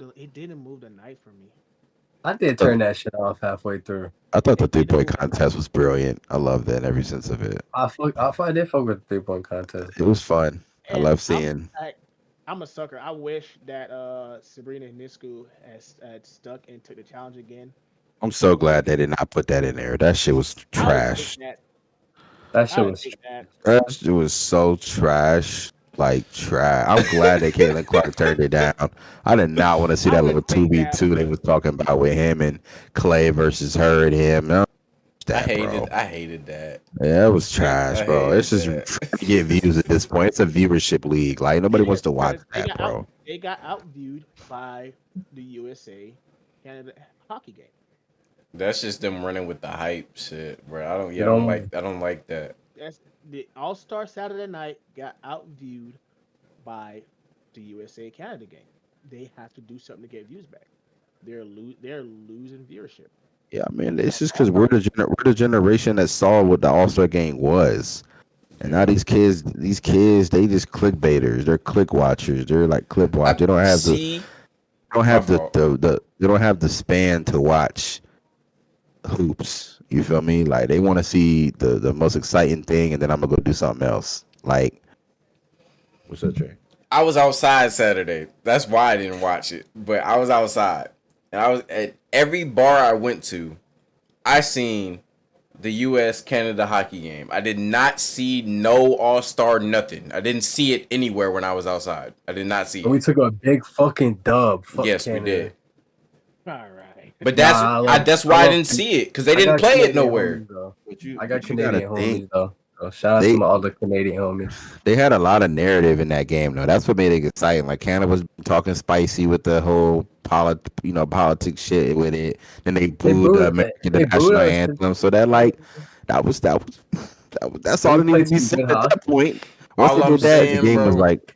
the night for me. I did turn that shit off halfway through. I thought the It didn't 3-point move the night. contest was brilliant. I love that every sense of it. I did fuck with the 3-point contest. It was fun. I And love seeing. I'm a sucker. I wish that Sabrina Nisku had stuck and took the challenge again. I'm so glad they did not put that in there. That shit was I would have trash. picked that. That I shit would have was picked that. That shit was so trash. Like trash. I'm glad that Caitlin Clark turned it down. I did not want to see I that would little take that, 2v2 they but was talking about with him and Clay versus her and him. No, bro. I hated that. Yeah, it was trash, I bro. It's hated just that. trying to get views at this point. It's a viewership league. Like nobody it wants is to watch because that, bro. they got outviewed by the USA Canada hockey game. That's just them running with the hype shit, bro. You know, I don't like that. That's the All-Star Saturday night got outviewed by the USA Canada game. They have to do something to get views back. They're losing viewership. Yeah, I mean, it's just because All-Star we're the generation that saw what the All Star game was, and now these kids, they just clickbaiters. They're click watchers. They're like clip watch. They don't have the See, don't my have fault. they don't have the span to watch hoops. You feel me? Like they want to see the most exciting thing, and then I'm gonna go do something else. Like, what's up, Trey? I was outside Saturday. That's why I didn't watch it. But I was outside, and I was at every bar I went to. I seen the U.S. Canada hockey game. I did not see no All Star nothing. I didn't see it anywhere when I was outside. I did not see we it. took a big fucking dub. Fuck Yes, we Canada. did. right. But Nah, that's I why I love didn't see it because they I didn't got play it Canadian nowhere. homies though. But I got you gotta Canadian think homies though. So shout out they to all the Canadian homies. they had a lot of narrative in that game though. That's what made it exciting. Like Canada was talking spicy with the whole politics shit with it. Then they They booed the booed American they the booed national us. anthem. So that like that's But all we that needed played to be some said good at hockey. that point. Once All they I'm did that, the saying, game was bro, like,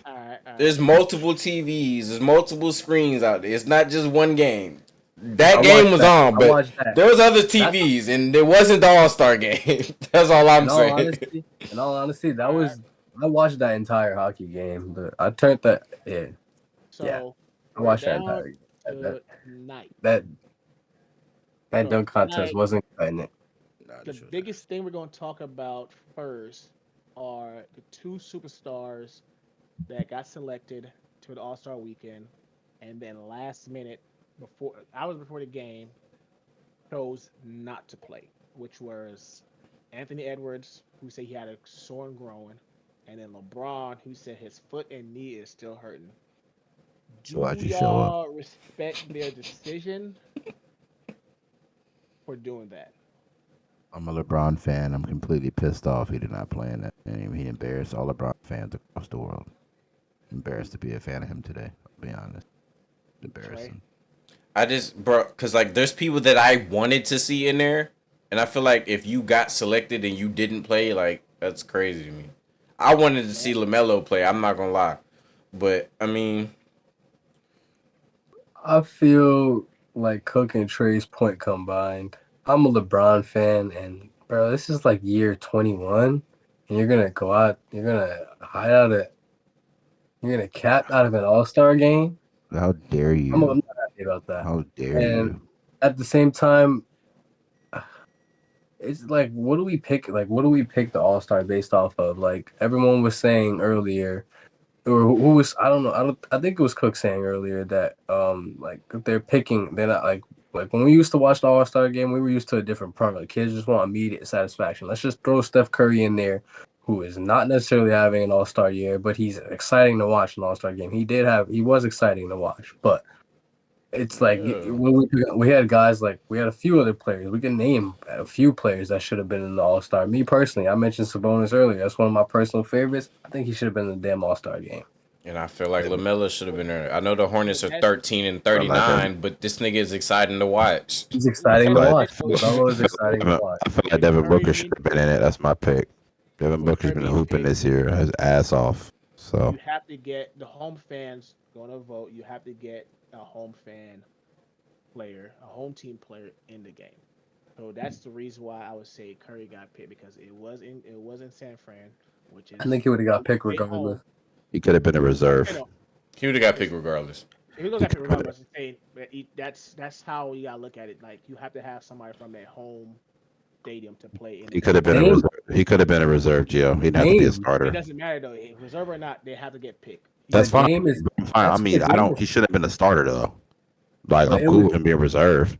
All right. there's multiple TVs, there's multiple screens out there. It's not just one game. That I game watched was that. on, I but watched that. there was other That's TVs, and there wasn't the All Star game. That's all I'm saying. in all honesty, that All right. was I watched that entire hockey game. But I turned that yeah. So I we're watched that down entire game. to night. That So dunk contest tonight, wasn't cutting it. the biggest thing we're going to talk about first are the two superstars that got selected to the All Star weekend, and then last minute, hours before the game, chose not to play, which was Anthony Edwards, who said he had a sore groin, and then LeBron, who said his foot and knee is still hurting. So Do why'd you show up? y'all respect their decision for doing that? I'm a LeBron fan. I'm completely pissed off he did not play in that game. He embarrassed all LeBron fans across the world. Embarrassed to be a fan of him today. I'll be honest. Trey, Embarrassing. I just, bro, because like there's people that I wanted to see in there, and I feel like if you got selected and you didn't play, like that's crazy to me. I wanted to see Lamelo play. I'm not gonna lie, but I mean, I feel like Cook and Trey's point combined. I'm a LeBron fan, and bro, this is like year 21, and you're gonna go out, you're gonna hide out at, you're gonna cap out of an All-Star game. How dare I'm you? not happy about that. How dare And you? at the same time, it's like, what do we pick? Like, what do we pick the All-Star based off of? Like everyone was saying earlier, or who was, I don't know, I think it was Cook saying earlier that like they're not like when we used to watch the All-Star game, we were used to a different part. Like kids just want immediate satisfaction. Let's just throw Steph Curry in there, who is not necessarily having an All-Star year, but he's exciting to watch an All-Star game. He was exciting to watch, but it's like yeah. when we had guys like we had a few other players. We can name a few players that should have been in the All Star. Me personally, I mentioned Sabonis earlier. That's one of my personal favorites. I think he should have been in the damn All Star game. And I feel like Lamelo should have been there. I know the Hornets are that's 13 and I feel like Devin, 39, but this nigga is exciting to watch. He's I exciting feel to like watch. so Lamelo is I feel like exciting to watch. Devin Curry Booker should being have been in it. That's my pick. Devin with Booker's Curry been being hooping picked, this year, his ass off. So you have to get the home fans going to vote. You have to get a home fan player, a home team player in the game. So that's the reason why I would say Curry got picked because it was in San Fran, which I is think he would have got picked big regardless. home. he could have been a You reserve. know, He would have got it's picked regardless. if you look He at it could have been. regardless, it's saying that's how you gotta look at it. Like you have to have somebody from their home stadium to play in the He could have game. been a Dame, reserve. He could have been a reserve, Gio. He didn't have to be a Dame, It starter. doesn't matter though, reserve or not, they have to get picked. That's but fine. Dame is I'm fine. I that's mean, what I Dame don't. is. He should have been a starter though. Like But I'm cool with him being reserve.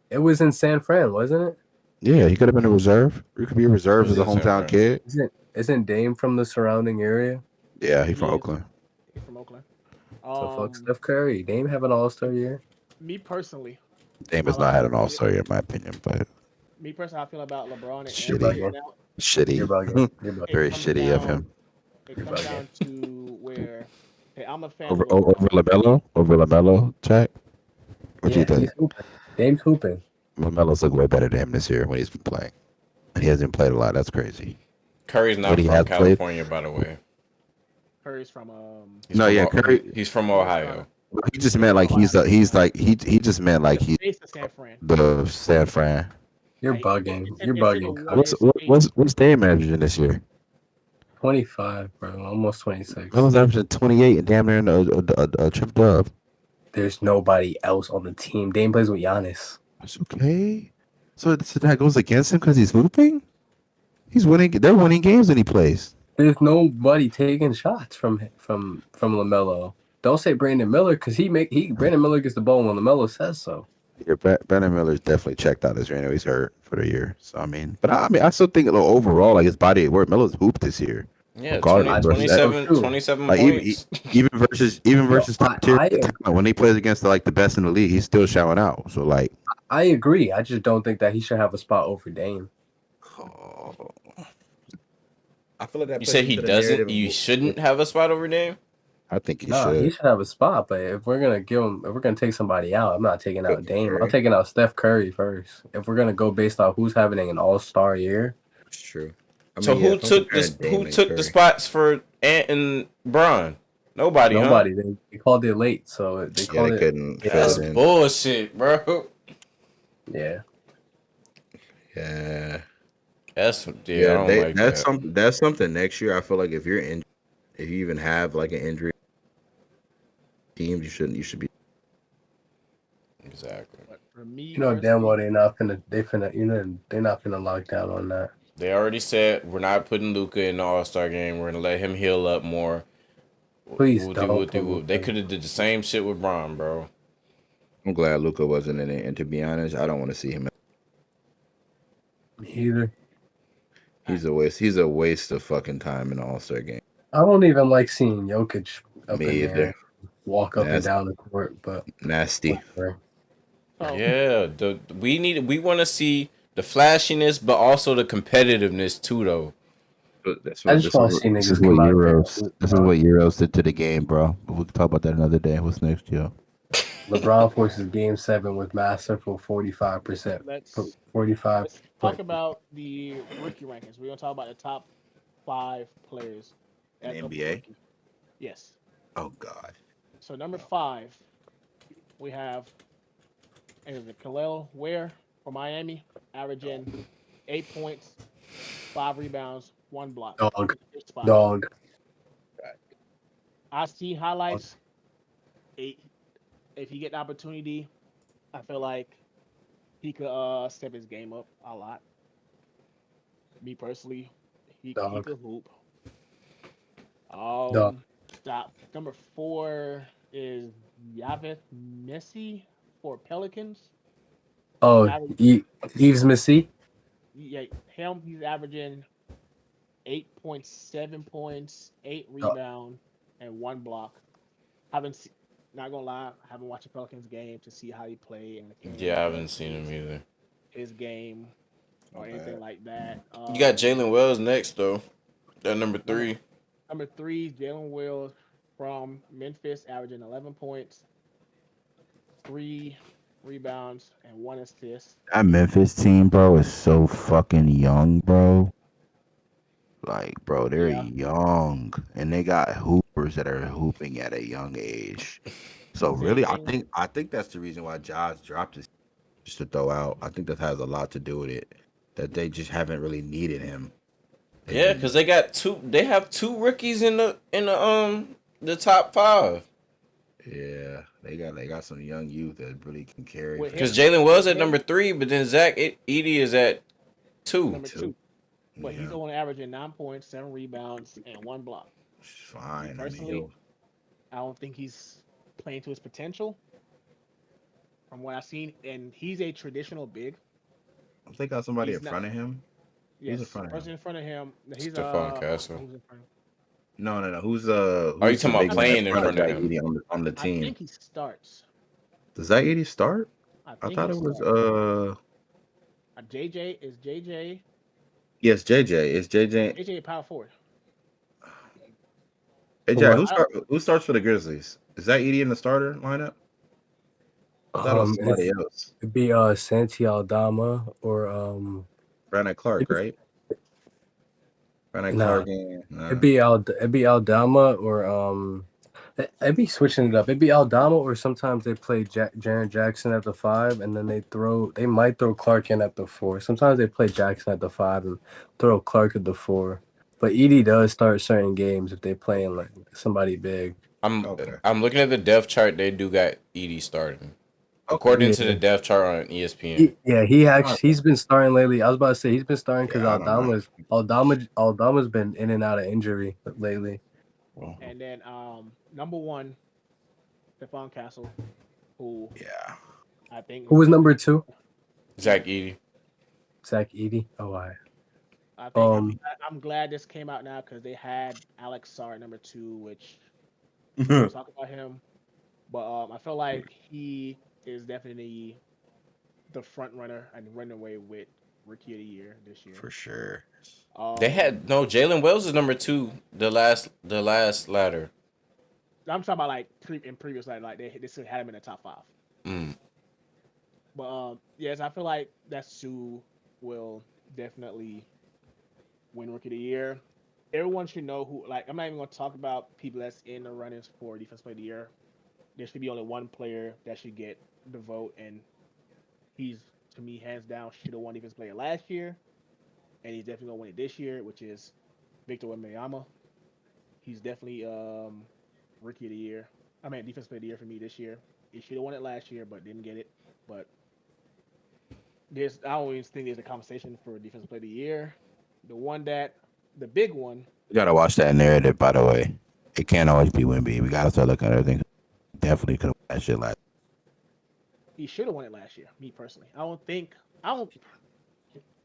it was in San Fran, wasn't it? Yeah, he could have been a reserve. He could be a It reserve was as a in San hometown Fran. kid. Isn't Dame from the surrounding area? Yeah, he He from is. Oakland. He's from Oakland. So fuck Um, Steph Curry. Dame have an All Star year. me personally, Dame how has I not had feel. an All Star year, in my opinion, but How I feel about LeBron and You're Anthony shitty, right bugging. now. You're shitty, bugging. You're bugging. It very comes shitty of down. him. It You're comes bugging. down to where, hey, I'm a fan of Over LeBron. Lamelo, Jack. What do you Yeah, think? he's hooping. Dame's hooping. Lamelo's look way better than him this year when he's been playing, and he hasn't played a lot. That's crazy. Curry's When not he from has played, California, by the way. Curry's from no, yeah, Curry. He's from North Carolina. Ohio. He just meant like he's like he just meant like The he's face of San Fran. the San Fran. You're Like bugging. You're it's in the bugging, Cook. one state. What's Dame averaging this year? 25, bro. Almost 26. Melo's averaging 28 and damn near a trip dub. There's nobody else on the team. Dame plays with Giannis. That's okay. So that goes against him because he's hooping. He's winning. They're winning games when he plays. There's nobody taking shots from LaMelo. Don't say Brandon Miller because Brandon Miller gets the ball when LaMelo says so. Yeah, Brandon Miller's definitely checked out this year. I know he's hurt for the year. So I mean, but I mean, I still think overall, like his body of work, Melo's hooped this year. Yeah, Regardless, 20, versus 27 like points. even Yo, versus top tier talent, when he plays against the best in the league, he's still showing out. So like, I agree. I just don't think that he should have a spot over Dame. Oh. I feel like that. You plays said he into the doesn't. narrative You of- shouldn't have a spot over Dame. I think he No, should. he should have a spot. But if we're gonna take somebody out, I'm not taking out Dame. I'm Curry. taking out Steph Curry first. If we're gonna go based off who's having an All-Star year, It's true. I So mean, yeah, who if I'm took comparing this? Dame Who and took the Curry, spots for Ant and Bron? Nobody, nobody. They called it late, so they yeah, called they it. couldn't Yeah. fill That's it in. bullshit, bro. Yeah. Yeah, That's I yeah. don't like That's that. That's something next year. I feel like if you're in, if you even have like an injury team, you shouldn't. You should be. Exactly. But for me, You know damn well personally, they're not finna lock down on that. They already said we're not putting Luca in the All Star game. We're gonna let him heal up more. Please Whoop-de, don't whoop-de, put whoop. They Luka. could have did the same shit with Bron, bro. I'm glad Luca wasn't in it, and to be honest, I don't want to see him. Me either. He's a waste. He's a waste of fucking time in the All-Star game. I don't even like seeing Jokic up Me in either. there, walk up and down the court, but Nasty. whatever. So Yeah, we want to see the flashiness, but also the competitiveness too, though. But That's I what just want to see this is niggas what come out there. Euros. This is what Euros did to the game, bro. But we can talk about that another day. What's next, yo? LeBron forces Game 7 with masterful 45%. let's 45. talk about the rookie rankings. We're gonna talk about the top 5 players In of NBA? rookie. Yes. Oh God. So number 5, we have Khalil Ware from Miami, averaging 8 points, 5 rebounds, 1 block. Dog. His spot. Dog. I see highlights. If he get the opportunity, I feel like he could step his game up a lot. Me personally, he Dog. could hoop. Dog. Stop. Number 4 is Yaveth Messi for Pelicans. Oh, Average- Yves Missy. yeah, he's averaging 8.7 points, 8 rebound, and 1 block. Haven't se- Not gonna lie, I haven't watched a Pelicans game to see how he play, and I can't Yeah, I really haven't seen him either. his game or anything like that. You got Jalen Wells next though. That number 3. Number 3, Jalen Wills from Memphis, averaging 11 points, 3 rebounds, and 1 assist. That Memphis team, bro, is so fucking young, bro. Like, bro, they're Yeah. young, and they got hoopers that are hooping at a young age. So Same really, thing. I think that's the reason why Josh dropped his just to throw out. I think that has a lot to do with it. That they just haven't really needed him. Yeah, because they got 2. They have 2 rookies in the top 5. Yeah, they got some young youth that really can carry. With Because him, Jalen Wells with at him, number 3, but then Zach Edey is at 2. number 2. But he's Yeah, only averaging 9 points, 7 rebounds, and 1 block. it's Me fine. I mean, personally, I don't think he's playing to his potential from what I've seen. And he's a traditional big. they got somebody He's in not. front of him. Who's in Yes, front of person him? in front of him. He's Stephon Castle. who's in front of him? No. Who's Are you the talking about big one that's playing in front of front of Zach him? Edey on the I team? think he starts. Does Zach Edey start? I I think thought he it was starts. JJ. yes, JJ. It's JJ. JJ power forward. Hey For Jack, what? who starts for the Grizzlies? Is that Edie in the starter lineup? I thought it was somebody else. It'd be Santi Aldama or Brandon Clark, right? Brandon nah. Clark and It'd be Aldama or it'd be switching it up. It'd be Aldama or sometimes they play Jaren Jackson at the 5 and then they might throw Clark in at the 4. Sometimes they play Jackson at the 5 and throw Clark at the 4. But Edie does start certain games if they playing like somebody big. okay. I'm looking at the depth chart. They do got Edey starting. Okay. According Yeah. to the depth chart on ESPN. He's been starting lately. I was about to say he's been starting because Yeah, I don't know. Aldama's been in and out of injury lately. And then number 1, Stephon Castle, who Yeah. I think Who was number 2? Zach Edey. Zach Edey. Oh, I think I'm glad this came out now because they had Alex Sarr at number 2, which we'll talk about him. But I feel like he is definitely the front runner and running away with Rookie of the Year this year. For sure. They had Jalen Wells is number 2. The last ladder. I'm talking about like in previous like they still had him in the top 5. Mm. But yes, I feel like that's who will definitely win Rookie of the Year. Everyone should know who. Like, I'm not even going to talk about people that's in the runnings for Defense Player of the Year. There should be only one player that should get the vote, and he's, to me, hands down, should have won Defense Player last year, and he's definitely going to win it this year, which is Victor Wembanyama. He's definitely Rookie of the Year. I mean, Defense Player of the Year for me this year. He should have won it last year, but didn't get it. But I don't even think there's a conversation for Defense Player of the Year. The big one. You gotta watch that narrative, by the way. It can't always be Wimby. We gotta start looking at everything. Definitely could have won that shit last. He should have won it last year. Me personally, I don't.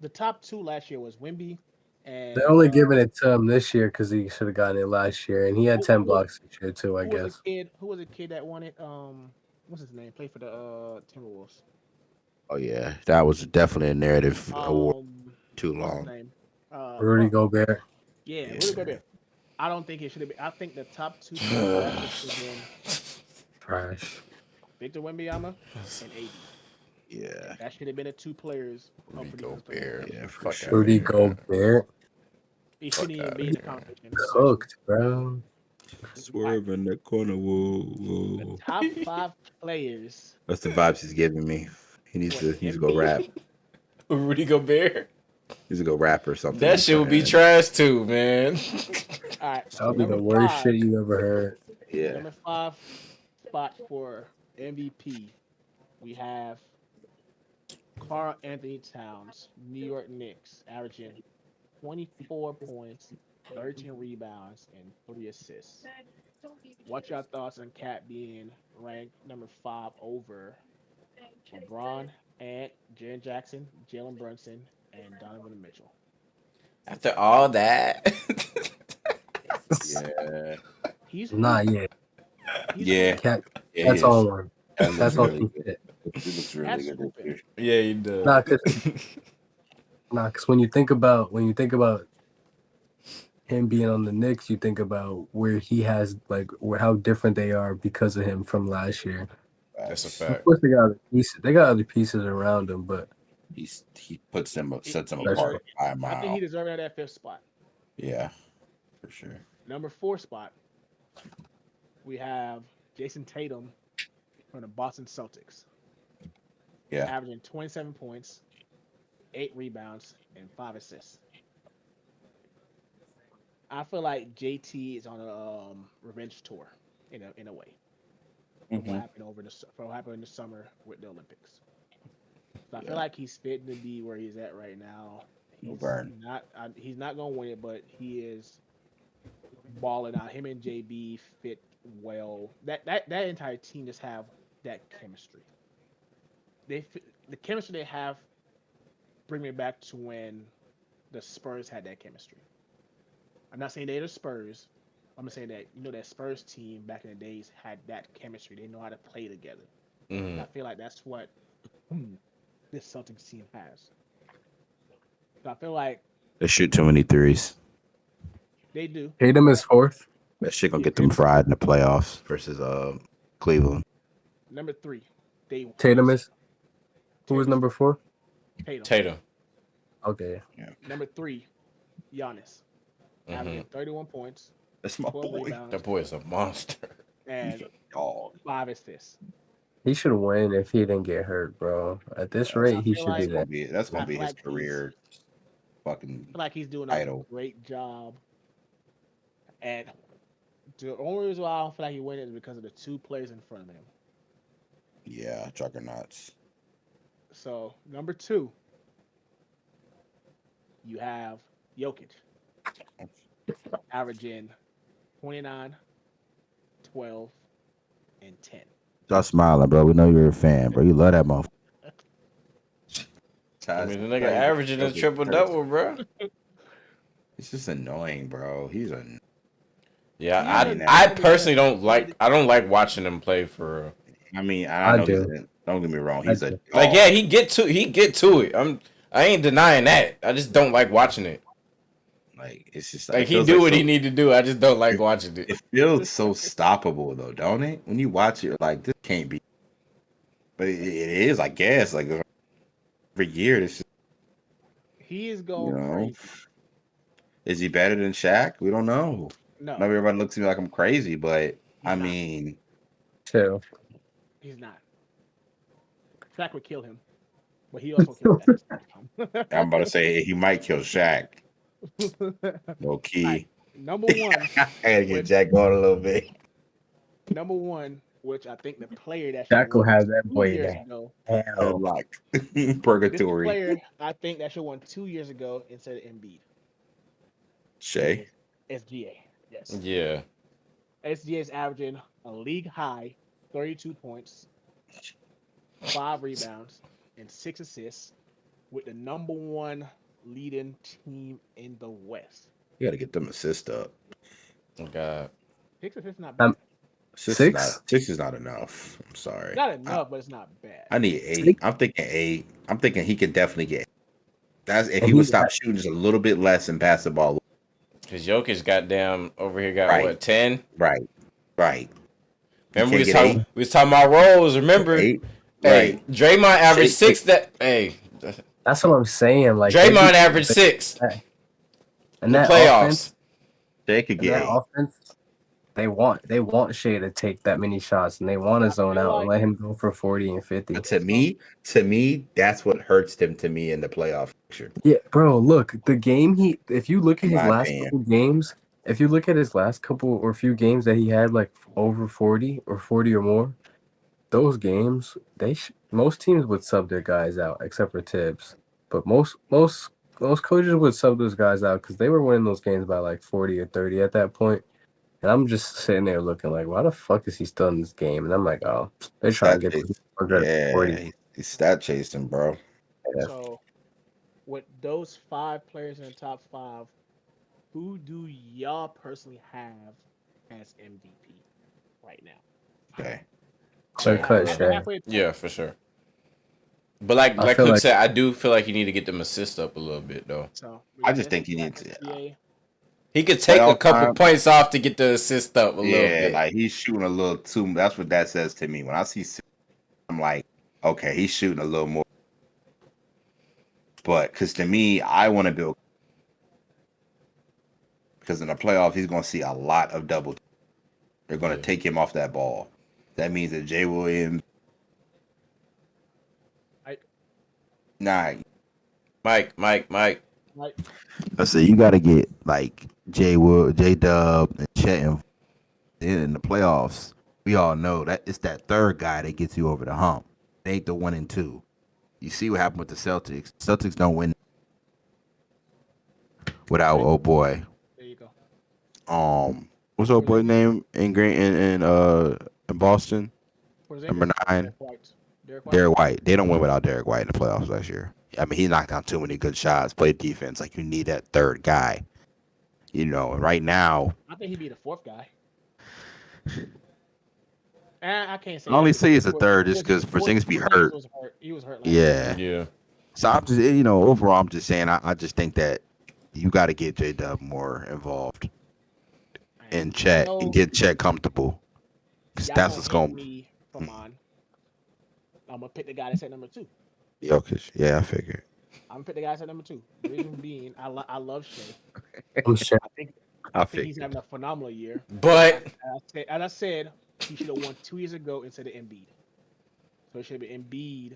The top 2 last year was Wemby And They're only giving it to him this year because he should have gotten it last year, and he had 10 blocks this year too. I who was a guess. kid? Who was a kid that won it? What's his name? Played for the Timberwolves. Oh yeah, that was definitely a narrative award. Too What's his long. name? Rudy Fuck. Gobert. Yeah, Yeah. Rudy Gobert. I don't think it should have been. I think the top two people for that should have been Trash. Victor Wembanyama and AD. Yeah. That should have been the two players up Rudy for defensive player of the Gobert. year. Yeah, for Fuck sure. out of Rudy here. Gobert. He Fuck shouldn't even out be of in the here. conversation. Honestly, Cooked, bro. All right, Swerve in the corner. Whoa, the whoa. top five players That's the vibes he's giving me. He needs for to go NBA. rap. Rudy Gobert. He needs to go rap or something. That shit would be trash too, man. All right, That'll be the number worst five. shit you ever heard. Yeah. Number five spot for MVP. We have Carl Anthony Towns, New York Knicks, averaging 24 points, 13 rebounds, and 3 assists. What's your thoughts on Cat being ranked number five over LeBron, Ant, Jaren Jackson, Jalen Brunson, and Donovan Mitchell? After all that. Yeah. He's Nah, yeah. he's Yeah. hooping. Cat. Yeah, he That's all is. one. That looks That's all really some good. shit. He looks really Cat's good this hooping. year. Yeah, he Nah, does. cause when you think about him being on the Knicks, you think about where he has like how different they are because of him from last year. That's a Facts. Of fact. course, they got other pieces. They got other pieces around him, but He puts them up, He, sets them he That's deserves. apart true. by a I think he mile. deserves that fifth spot. Yeah, for sure. Number four spot, we have Jason Tatum from the Boston Celtics, Yeah. averaging 27 points, 8 rebounds, and 5 assists. I feel like JT is on a revenge tour in a way from what Mm-hmm. happened from what happened in the summer with the Olympics. So I feel Yeah. like he's fitting to be where he's at right now. No He's burn. not he's not gonna win it, but he is balling out. Him and JB fit well. That entire team just have that chemistry. The chemistry they have bring me back to when the Spurs had that chemistry. I'm not saying they're the Spurs. I'm saying that that Spurs team back in the days had that chemistry. They know how to play together. And I Mm. feel like that's what this Celtics team has. So I feel like They shoot too many threes. they do. Tatum is fourth. That shit gonna Yeah. get them fried in the playoffs versus Cleveland. Number three, they Tatum is who was Tatum's number 4? Tatum. Tatum. Okay. Number three, Giannis, Hmm. averaging 31 points, That's my 12 boy. rebounds, That boy is a monster. He's and a dog. 5 assists. He should win if he didn't get hurt, bro. At this That's, I rate, he feel should be like that's there. gonna be that's I gonna be feel his like career fucking he's doing a title. great job. And the only reason why I don't feel like he win is because of the two players in front of him. Yeah, juggernauts. So number two, you have Jokic, averaging 29, 12, and 10. Stop smiling, bro. We know you're a fan, bro. You love that motherfucker. I Chaz, mean, the nigga Chaz averaging a Jokic triple hurts. double, bro. It's just annoying, bro. He's a Yeah, He's I mean, I annoying personally because don't like. I don't like watching him play for real. I mean, I I know he's do. a, don't get me wrong, I he's a do. Like, yeah, dog. he get to it. I ain't denying that. I just don't like watching it. Like it's just Like it he feels do like what so he need to do. I just don't like it, watching it. it feels so stoppable though, don't it? When you watch it, like this can't be, but it is, I guess. Like every year, this is, he is you going know, crazy. is he better than Shaq? We don't know. No, Maybe everybody looks at me like I'm crazy, but I he's not. mean, Chill. He's not. Shaq would kill him, but he also killed Shaq at the I'm same about to say he might kill Shaq. time. Low Like, key. number one, I gotta get which Jack going a little bit. number one, which I think the player that should have Shaq will won have that 2 boy years in ago. hell. Headlocked. This the Purgatory. player I think that should have won 2 years ago instead of Embiid. It Shay. is SGA. Yes. Yeah, SGA is averaging a league high 32 points, 5 rebounds, and 6 assists with the number one leading team in the West. You got to get them assist up. Oh God. 6 assists not bad. Six? Six is not enough. I'm sorry. Not enough, but it's not bad. I need 8. Six? I'm thinking 8. I'm thinking he could definitely get. That's if And he would he stop shooting just a little bit less and pass the ball. Cause Jokic goddamn over here got Right. what 10? Right. Right. You Remember can't get 8. we was talking about roles. Remember, 8. hey, Right. Draymond averaged Shake- 6. That hey, that's what I'm saying. Like Draymond averaged 6 and in the that playoffs. offense, They could and get that 8. offense, they want Shea to take that many shots, and they want to zone feel out and like- let him go for 40 and 50. But to me, that's what hurts him to me in the playoff picture. Yeah, bro. Look, the game if you look at In his my last opinion. couple games, if you look at his last couple or few games that he had like over 40 or 40 or more, those games most teams would sub their guys out except for Tibbs. But most coaches would sub those guys out because they were winning those games by like 40 or 30 at that point. And I'm just sitting there looking like, why the fuck is he still in this game? And I'm like, oh, they're trying to get Stat to chase. 40. Yeah, he's stat chasing, bro. Yeah. So, with those 5 players in the top 5, who do y'all personally have as MVP right now? Okay. Clear cut, Yeah. Shea. Halfway. Yeah, for sure. But like I feel Cook like- said, I do feel like you need to get them assists up a little bit though. So I just think he needs to. He could take a Playoff couple time. points off to get the assist up a little Yeah, bit. like he's shooting a little too. That's what that says to me. When I see, I'm like, okay, he's shooting a little more. But because to me, I want to build because in the playoffs he's going to see a lot of double. They're going to take him off that ball. That means that Jay Williams. Mike. I say you got to get like J Dub, and Chet in the playoffs. We all know that it's that third guy that gets you over the hump. It ain't the 1 and 2. You see what happened with the Celtics. Celtics don't win without old boy. There you go. What's old boy's name in Boston? Number 9. Derek White. They don't win without Derek White in the playoffs last year. I mean, he knocked down too many good shots, played defense. Like, you need that third guy. You know, and right now. I think he'd be the 4th guy. I can't say. I only say it's a third just because Porzingis be hurt. He was hurt. Yeah. So I'm just, overall, I'm just saying, I just think that you got to get J Dub more involved and Chet and get Chet comfortable. Because that's what's going to. Come on. I'm gonna pick the guy that's at number 2. Jokic. Yeah, I figured. I'm gonna pick the guy that's at number 2. The reason being, I love Shea. I'm sure. I think he's having a phenomenal year. But as I said, he should have won 2 years ago instead of Embiid. So it should have been Embiid.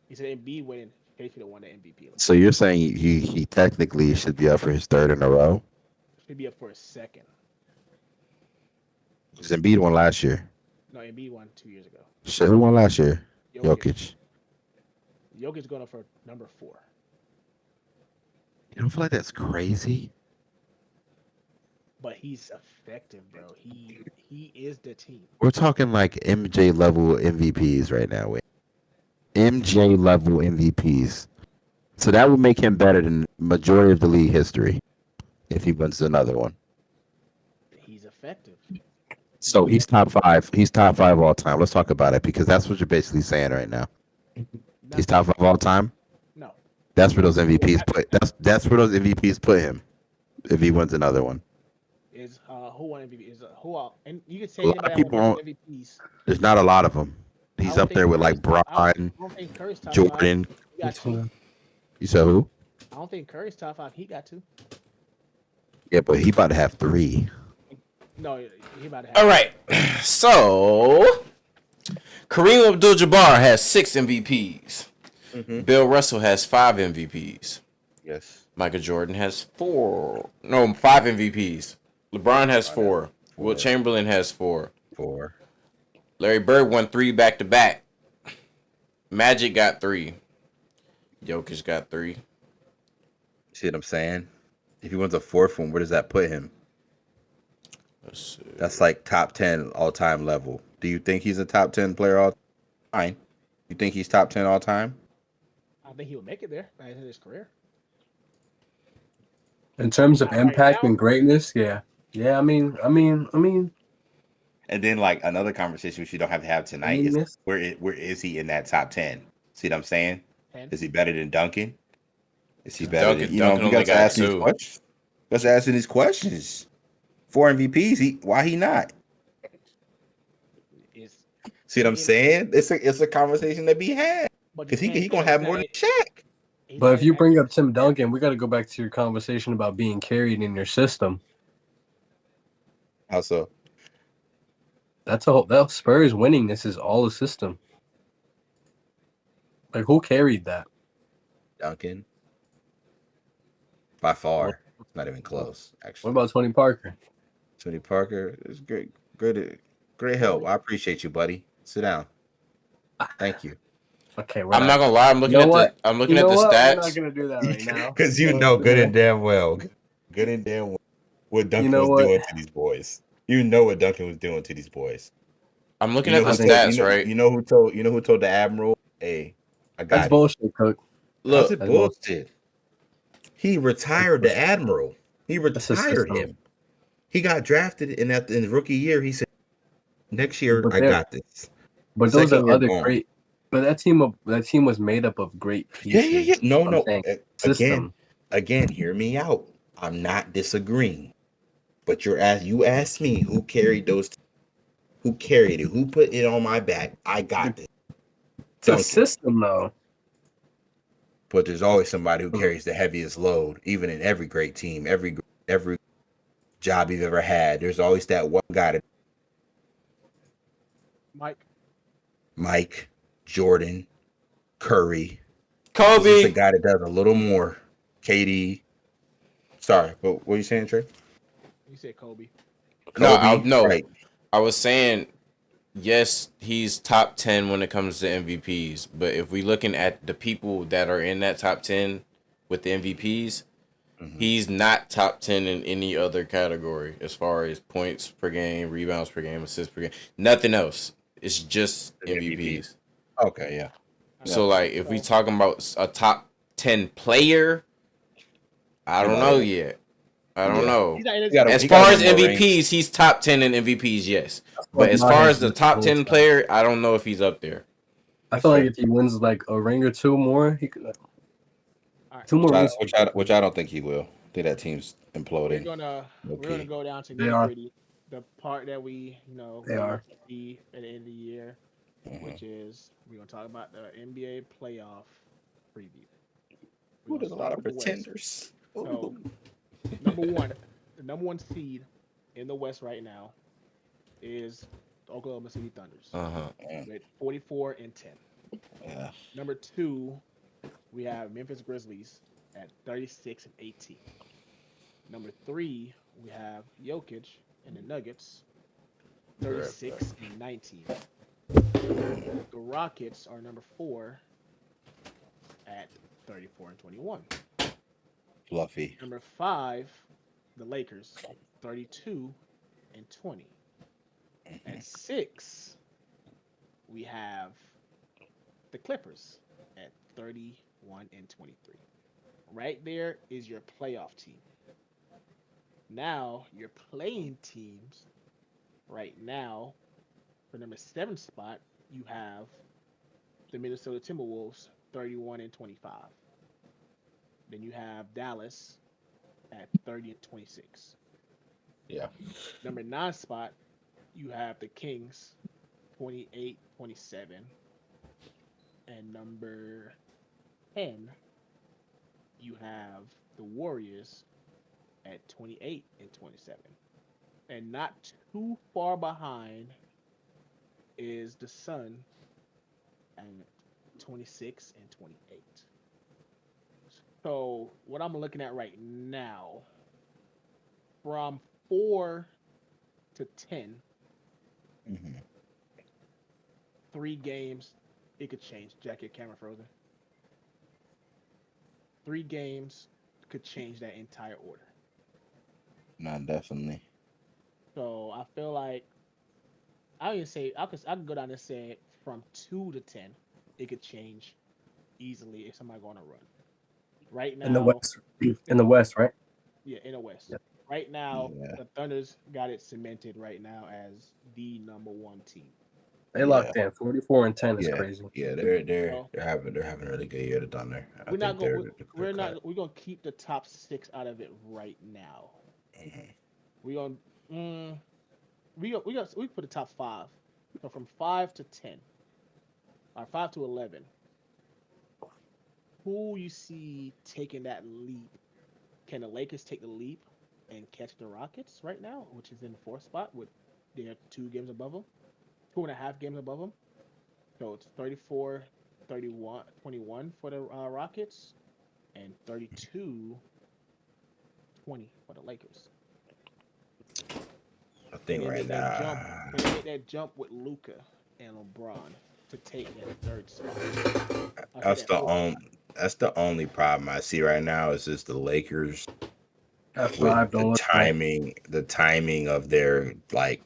Instead of Embiid winning, Shea should have won the MVP. So you're saying he technically should be up for his 3rd in a row? Should be up for his 2nd. Because Embiid won last year. No, Embiid won 2 years ago. Who won last year? Jokic. Jokic's going up for number 4. You don't feel like that's crazy? But he's effective, bro. He is the team. We're talking like MJ level MVPs right now. MJ level MVPs. So that would make him better than majority of the league history if he wins another one. He's effective. So he's top 5. He's top 5 all time. Let's talk about it because that's what you're basically saying right now. He's top 5 all time? No. That's where those MVPs put. That's where those MVPs put him. If he wins another one. Is who won MVP? Is who all? And you can say A lot of anybody people won don't- MVPs. There's not a lot of them. He's I don't up there think with like Curry's- I Bron, don't think Curry's top 5. Jordan. He got 2. You said who? I don't think Curry's top 5. He got 2. Yeah, but he about to have 3. No, he about to have. all right. So Kareem Abdul-Jabbar has 6 MVPs. Bill Russell has 5 MVPs. Yes. Michael Jordan has 5 MVPs. LeBron has 4. Wilt Chamberlain has 4. 4. Larry Bird won 3 back to back. Magic got 3. Jokic got 3. See what I'm saying? If he wins a 4th one, where does that put him? Let's see. That's like top 10 all time level. Do you think he's a top 10 player all time? You think he's top 10 all time? I think he would make it there by the end of his career. In terms of Not right impact now. and greatness, yeah. I mean, And then like another conversation which you don't have to have tonight is greatness. where is he in that top 10? See what I'm saying? 10. Is he better than Duncan? Is he better than Duncan you only guys are got asking these 2. questions? You guys are asking these questions. 4 MVPs, why he not? Is See what I'm saying? It's a conversation to be had. but you Because can't. he gonna But have more than Shaq. he's But not if you in bring up that. Tim Duncan, we got to go back to your conversation about being carried in your system. How so? That's all. That Spurs winning this is all a system. Like who carried that? Duncan. By What, far. It's not even what close, actually. about Tony Parker? Tony Parker is great help. I appreciate you, buddy. Sit down. Thank you. Okay, we're I'm not. not gonna lie. You know what? I'm You looking at know the what? We're not stats. gonna do that right now. Because you know good and damn well. Good and damn well what You Duncan know was what? doing to these boys. You know what Duncan was doing to these boys. I'm looking You know at the who I think told stats, right? you know who told the Admiral, hey, I that's got him. bullshit, Cook. How's Look, it That's bullshit. bullshit? He That's retired the bullshit. Admiral. He That's a retired system. him. He got drafted in his rookie year. He said, next year But I there, got this. but those Second are year other gone. great. But that team was made up of great Yeah. pieces. No, I'm no. saying Again, system. hear me out. I'm not disagreeing. But you asked me who carried those, who carried it, who put it on my back. I got this. It's a Duncan. system, though. But there's always somebody who Mm. carries the heaviest load, even in every great team, every job you've ever had. There's always that one guy, Mike. Mike, Jordan, Curry. There's just a Kobe. guy that does a little more. KD. Sorry, but what are you saying, Trey? You said Kobe. Kobe, No. right? I was saying yes, he's top 10 when it comes to MVPs. But if we looking at the people that are in that top 10 with the MVPs, he's not top 10 in any other category as far as points per game, rebounds per game, assists per game. Nothing else. It's just MVP. MVPs. Okay, yeah. All So right. like if we So talking about a top 10 player, I He don't might know have. yet. I don't Yeah, know. he's not in he his. got As he got far to as win more rings. MVPs, he's top 10 in MVPs, yes. I feel But like as far as Giannis the is top 10 bullshit. player, I don't know if he's up there. I That's feel like fair. if he wins like a ring or two more, he could. All right. Two more Which I, rings. which I which I don't think he will. I think that team's We're imploding. gonna we're gonna Okay. go down to They nitty are. gritty, the part that we They we are. look to see at the end of the year, Mm-hmm. which is we're gonna talk about the NBA playoff preview. We're Ooh, gonna there's a start lot of with the West. pretenders. So Ooh. number one, the number one seed in the West right now is the Oklahoma City Thunders Uh-huh. Yeah. with 44-10. Yeah. Number two, we have Memphis Grizzlies at 36-18. Number three, we have Jokic and the Nuggets, Right, 36-19. The Rockets are number four at 34-21. Fluffy. Number five, the Lakers, 32-20. At six, we have the Clippers at 31-23. Right there is your playoff team. Now, your playing teams right now, for number seven spot, you have the Minnesota Timberwolves 31-25. Then you have Dallas at 30-26. Yeah. Number nine spot, you have the Kings 28-27. And number 10, you have the Warriors at 28-27. And not too far behind is the Sun at 26-28. So what I'm looking at right now, from 4-10, Mm-hmm. 3 games, it could change. Jacket camera frozen. 3 games could change that entire order. Not definitely. So I feel like I would say I could go down and say from 2-10, it could change easily if somebody going to run. Right In the now, West. In the West, right? Yeah, in the West. Yep. Right now, Yeah. the Thunder's got it cemented right now as the number one team. They locked in 44-10 is Yeah, crazy. yeah, they're So they're having a really good year. The Thunder. I we're not think going. they're the clear We're cut. not. We're gonna keep the top six out of it right now. Mhm. We're gonna. Mm, we put the top five. So from 5 to 10, or 5 to 11, who you see taking that leap? Can the Lakers take the leap and catch the Rockets right now, which is in the fourth spot with they're 2 games above them, 2.5 games above them. So it's 34, 31, 21 for the Rockets and 32, 20 for the Lakers. I think Can they right make that jump? now Can they make that jump with Luca and LeBron to take that third spot? I say that's that the fourth only spot. problem I see right now is just the Lakers At with 5, don't look right. the timing of their like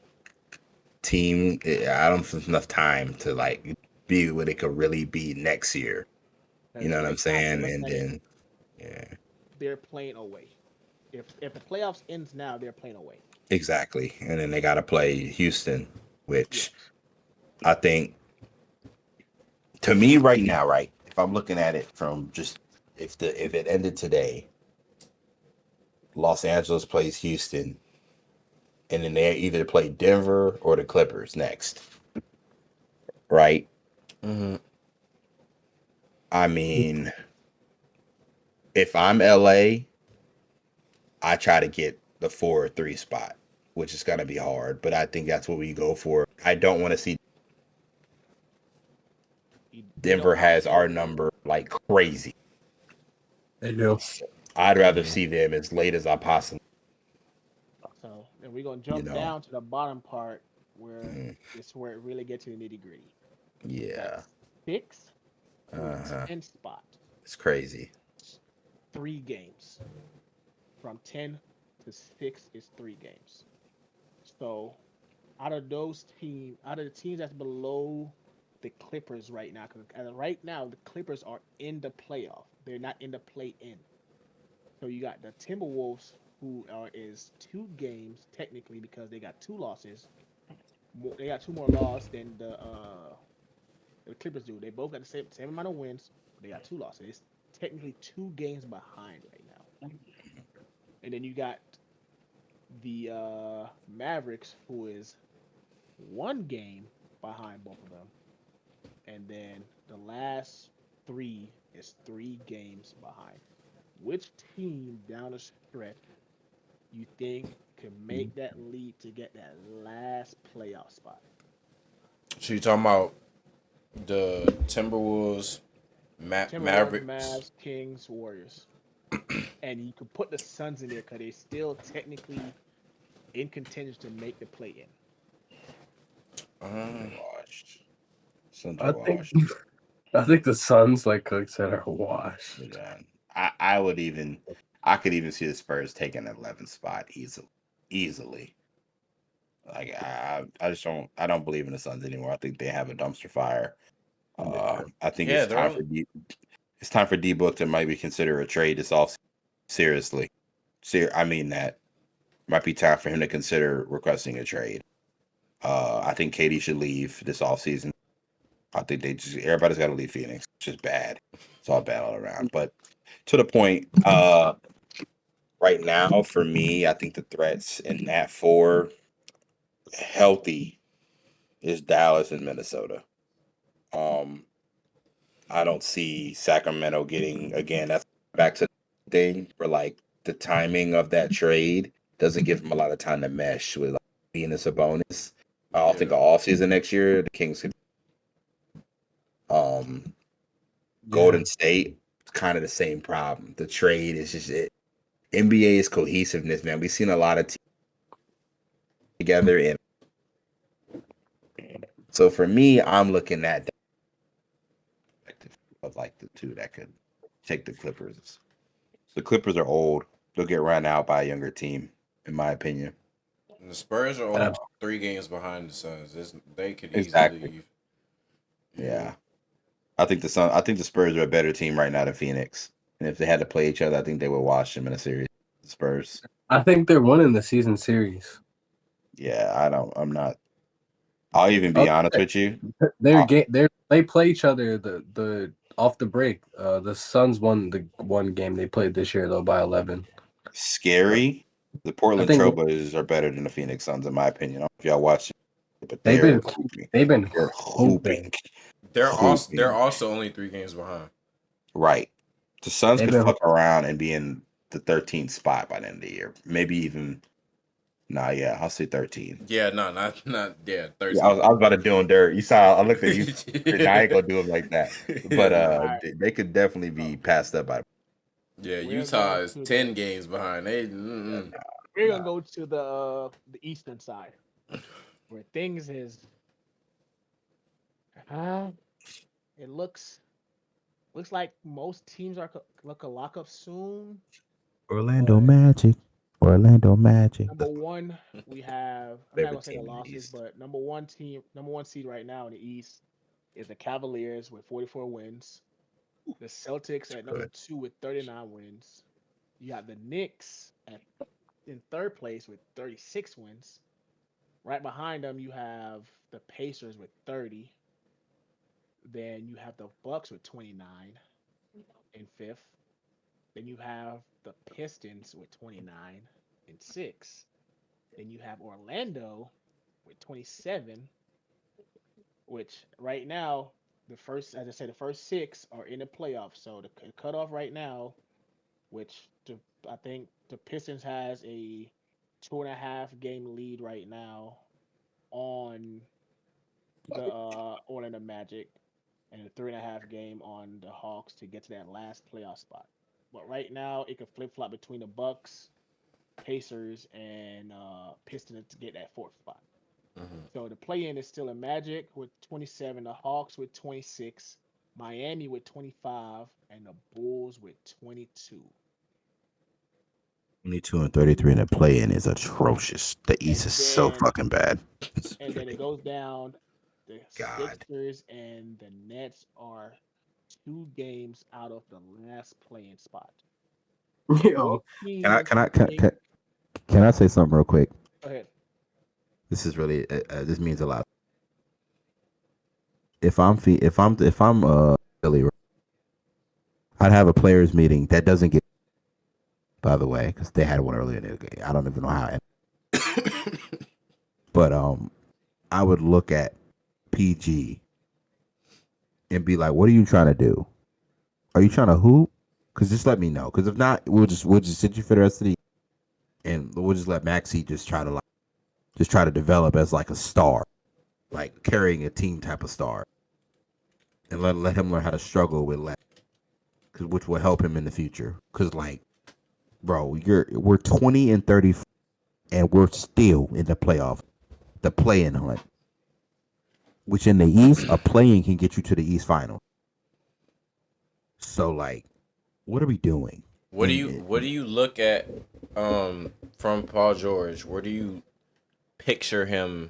team. I don't think enough time to like be what it could really be next year. You Because know what I'm right now, if you saying? look And at it, then yeah, they're playing away. If the playoffs ends now, they're playing away. exactly. And then they got to play Houston, which Yes. I think to me right now, right? If I'm looking at it from just if it ended today, Los Angeles plays Houston, and then they either play Denver or the Clippers next, right? Mm-hmm. I mean, if I'm LA, I try to get the 4 or 3 spot, which is gonna be hard, but I think that's what we go for. I don't want to see They Denver don't has outplay. our number like crazy. They do. I'd rather Mm-hmm. see them as late as I possibly, So then we're gonna you jump know. down to the bottom part where Mhm. it's where it really gets to the nitty gritty. That Yeah. 6 through Uh-huh. 10 spot, It's crazy. 3 games. From 10 to 6 is 3 games. So out of the teams that's below the Clippers right now, because right now the Clippers are in the playoff. They're not in the play in. So you got the Timberwolves, who is 2 games technically because they got 2 losses. They got 2 more losses than the Clippers do. They both got the same amount of wins, but they got 2 losses. It's technically 2 games behind right now. And then you got the Mavericks, who is 1 game behind both of them. And then the last three is 3 games behind. Which team down the stretch you think could make that leap to get that last playoff spot? So you talking about the Timberwolves, Timberwolves, Mavericks? Mavs, Kings, Warriors. And you could put the Suns in there because they're still technically in contention to make the play in. They're Um, washed. Suns are I think washed. I think the Suns, like Cook said, are washed. They're done. I could even see the Spurs taking an 11th spot easily. Like I don't believe in the Suns anymore. I think they have a dumpster fire. Yeah. I think yeah, it's they're time only for it's time for D Book to maybe consider a trade this off. Seriously, I mean that might be time for him to consider requesting a trade. I think Katie should leave this offseason. I think everybody's got to leave Phoenix. It's just bad. It's all bad all around. But to the point, right now for me, I think the threats in that 4 healthy is Dallas and Minnesota. Um, I don't see Sacramento getting again. That's back to the thing where like the timing of that trade doesn't give them a lot of time to mesh with like, Venus a bonus. I don't think yeah. an off season next year the Kings could. Um, Yeah. Golden State, kind of the same problem. The trade is just it. NBA is cohesiveness, man. We've seen a lot of teams together, and so for me, I'm looking at the perspective of like the two that could take the Clippers. The Clippers are old. They'll get run out by a younger team, in my opinion. And the Spurs are only Abs- 3 games behind the Suns. They could easily Exactly. leave. Yeah. Yeah. I think the Spurs are a better team right now than Phoenix. And if they had to play each other, I think they would wash them in a series. Spurs. I think they're winning the season series. Yeah, I'm not. I'll even be honest with you. They play each other the off the break. The Suns won the one game they played this year though by 11. Scary. The Portland think- Trailblazers are better than the Phoenix Suns, in my opinion. I don't know if y'all watched it, but They've they're been they're hooping. They're Hooping. also only 3 games behind. Right. The Suns They've could been- fuck around and be in the 13th spot by the end of the year. Maybe even. Nah, yeah, I'll say 13. Yeah, no, not 13. Yeah, I was about to do him dirt. You saw, I looked at you. Yeah. I ain't gonna do him like that. But Alright. they could definitely be passed up by. Yeah, We're Utah going is to 10 games behind. We're gonna go to the eastern side, where things is. It looks like most teams are look a lock up soon. Orlando But Magic. Orlando Magic. number one, we have. I'm not Favorite gonna say the team in the losses, East. but number one seed right now in the East is the Cavaliers with 44 wins. The Celtics at number Good. 2 with 39 wins. You got the Knicks in third place with 36 wins. Right behind them, you have the Pacers with 30. Then you have the Bucks with 29 in fifth. Then you have the Pistons with 29 in sixth. Then you have Orlando with 27, which right now, as I said, the first 6 are in the playoffs. So the cutoff right now, I think the Pistons has a 2.5 game lead right now on the Orlando Magic, and a 3.5 game on the Hawks to get to that last playoff spot. But right now, it could flip flop between the Bucks, Pacers, and Pistons to get that 4th spot. So the play-in is still a Magic with 27, the Hawks with 26, Miami with 25, and the Bulls with 22. 22 and 33 in the play-in is atrocious. The East is so fucking bad. And then it goes down. The God. Sixers and the Nets are 2 games out of the last play-in spot. Yo, Can I say something real quick? Go ahead. This is really this means a lot. If I'm Philly, I'd have a players meeting that doesn't get. By the way, because they had one earlier in the game. I don't even know how. But I would look at PG and be like, "What are you trying to do? Are you trying to hoop? Because just let me know. Because if not, we'll just sit you for the rest of the year, and we'll just let Maxey just try to develop as like a star, like carrying a team type of star, and let him learn how to struggle with less, which will help him in the future. Because like, bro, we're 20 and 30, and we're still in the playoff, the play-in hunt. Which in the East, a play-in can get you to the East final. So like, what are we doing? What do you look at from Paul George? Where do you picture him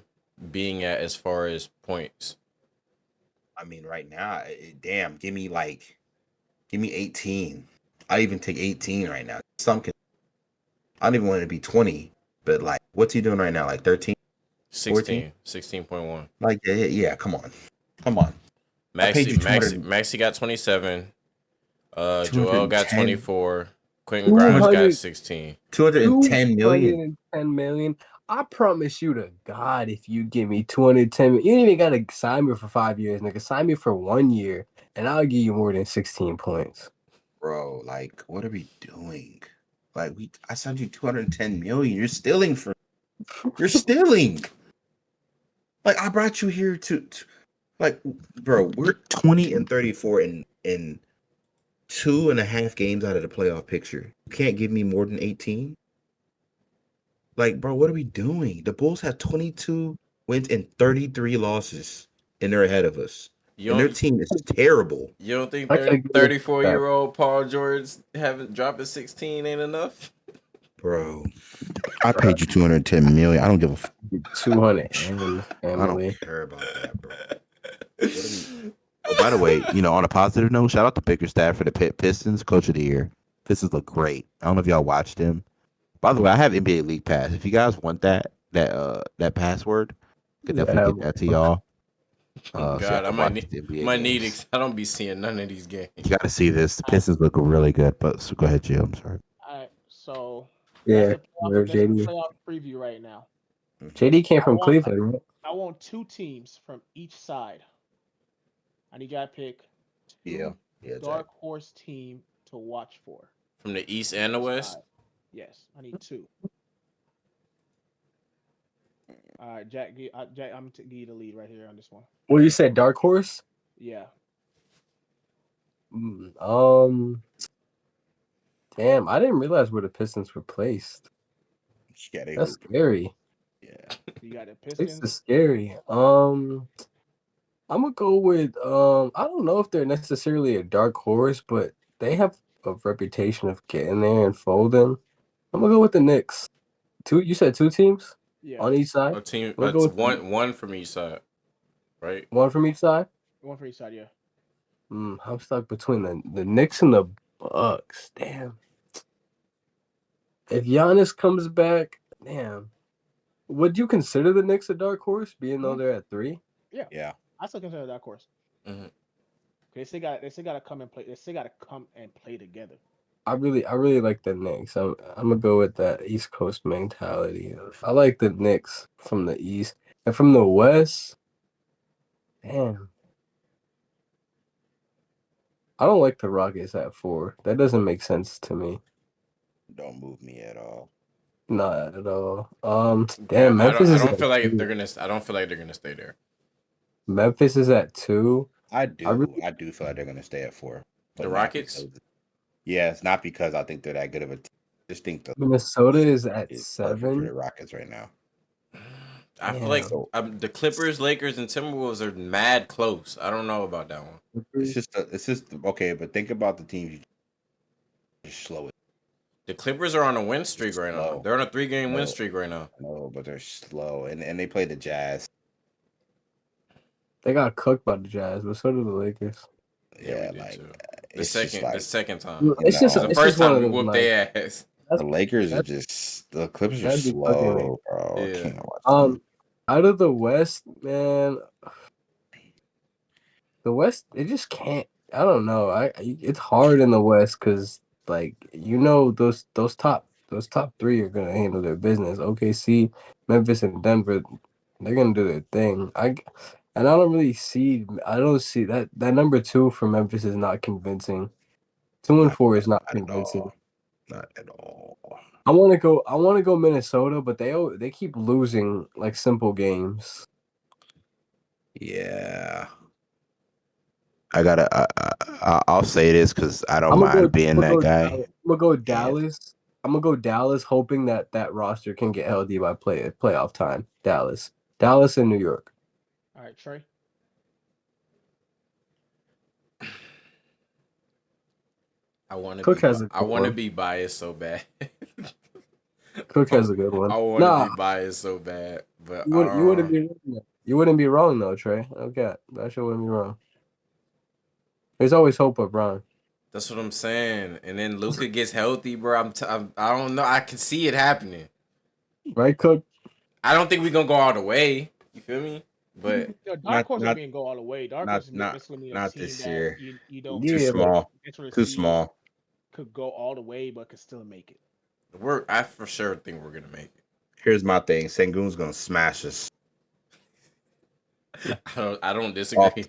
being at as far as points? I mean, right now, damn, give me 18. I even take 18 right now. I don't even want it to be 20, but like, what's he doing right now? Like 13, 16, 16.1. Like, yeah, come on. I paid you Maxi got 27. Joel got 210. 24. Quentin Grimes got 16. 210 million. 210 million. I promise you to God, if you give me 210 million, you ain't even gotta sign me for 5 years, nigga. Sign me for 1 year, and I'll give you more than 16 points. Bro, like, what are we doing? Like, I signed you 210 million. You're stealing. Like, I brought you here to like, bro, we're 20 and 34 in 2.5 games out of the playoff picture. You can't give me more than 18. Like, bro, what are we doing? The Bulls have 22 wins and 33 losses, and they're ahead of us. And their team is terrible. You don't think I gotta give you 34-year-old Paul George dropping 16 ain't enough? Bro, I paid you 210 million. I don't give a fuck. 200 and I family. don't care about that, bro. Oh, by the way, on a positive note, shout out to Bickerstaff for the Pistons Coach of the Year. Pistons look great. I don't know if y'all watched him, By the way, I have NBA League Pass. If you guys want that password, I could definitely get that to y'all. So y'all God, I can might watch need, the NBA might need games. it. I don't be seeing none of these games. You got to see this. The Pistons look really good. But so go ahead, Gio. I'm sorry. All right, so Yeah, where's that's the JD? playoff preview right now. JD came I from want Cleveland, right? I want two teams from each side. I need y'all to pick Yeah, two yeah, Jack. dark horse team to watch for From the East from and the each West. side. Yes, I need two. All right, Jack, I'm gonna give you the lead right here on this one. Well, you said dark horse. Yeah, Mm, damn, I didn't realize where the Pistons were placed. Yeah, they That's hoop. scary. Yeah, you got the This is Pistons. scary. I'm gonna go with I don't know if they're necessarily a dark horse, but they have a reputation of getting there and folding. I'm gonna go with the Knicks. Two, you said two teams Yeah, on each side. A team. I'm gonna go It's with the, one from each side, right? one from each side. one for each side. Yeah, I'm stuck between the Knicks and the Bucks. Damn. If Giannis comes back, damn. Would you consider the Knicks a dark horse, being though Mhm. they're at 3? yeah. yeah. I still consider that course. Mm-hmm. They still got to come and play. They still got to come and play together. I really like the Knicks. I'm gonna go with that East Coast mentality. I like the Knicks from the East and from the West. Damn, I don't like the Rockets at 4. That doesn't make sense to me. Don't move me at all. Not at all. Yeah, Damn, Memphis I is don't at feel like they're 2. gonna. I don't feel like they're gonna stay there. Memphis is at 2. I I do. really I do feel like they're gonna stay at 4, The but not Rockets. because. Yeah, it's not because I think they're that good of a team. I just think the Minnesota is at is perfect for 7. the Rockets right now. I feel like Damn, So the Clippers, Lakers, and Timberwolves are mad close. I don't know about that one. it's just okay. But think about the teams you just slow it. The Clippers are on a win streak Just right now. slow. They're on a 3-game win No, streak right now. no, but they're slow, and they play the Jazz. they got cooked by the Jazz, but so did the Lakers. Yeah, we Yeah, did like too. it's just The like second time. you Because the know It's just first one time of we those whooped nights. their ass. That's the Lakers are that just the Clippers are that'd be cooking me. slow, bro. I Yeah. can't watch them. Out of the West, man, the West it just can't. I don't know. It's hard in the West because like those top 3 are gonna handle their business. OKC, Memphis, and Denver, they're gonna do their thing. And I don't really see. I don't see that number 2 for Memphis is not convincing. 2 and Not 4 is not not at convincing. all. Not at all. I want to go Minnesota, but they keep losing like simple games. Yeah. I'll say this because I don't I'm gonna go. mind being I'm gonna that go. guy. Dallas. I'm gonna go And Dallas. I'm gonna go Dallas, hoping that roster can get healthy by playoff time. Dallas, and New York. All right, Trey. Cook has a I good want to one. be biased so bad. Cook has a good one. I want to Nah, be biased so bad, but you wouldn't be wrong though, Trey. Okay, that sure wouldn't be wrong. There's always hope with Brown, that's what I'm saying. And then Luca gets healthy, bro. I don't know. I can see it happening. right? Cook. I don't think we're gonna go all the way. You feel me? But Dark not horse don't not mean go all the way. Dark not horse not basically mean a not team this that year. you don't Too Yeah, but small. enter the Too seed small. could go all the way but could still make it. I for sure think we're gonna make Here's my thing. Sengun's gonna smash us it. I don't off disagree.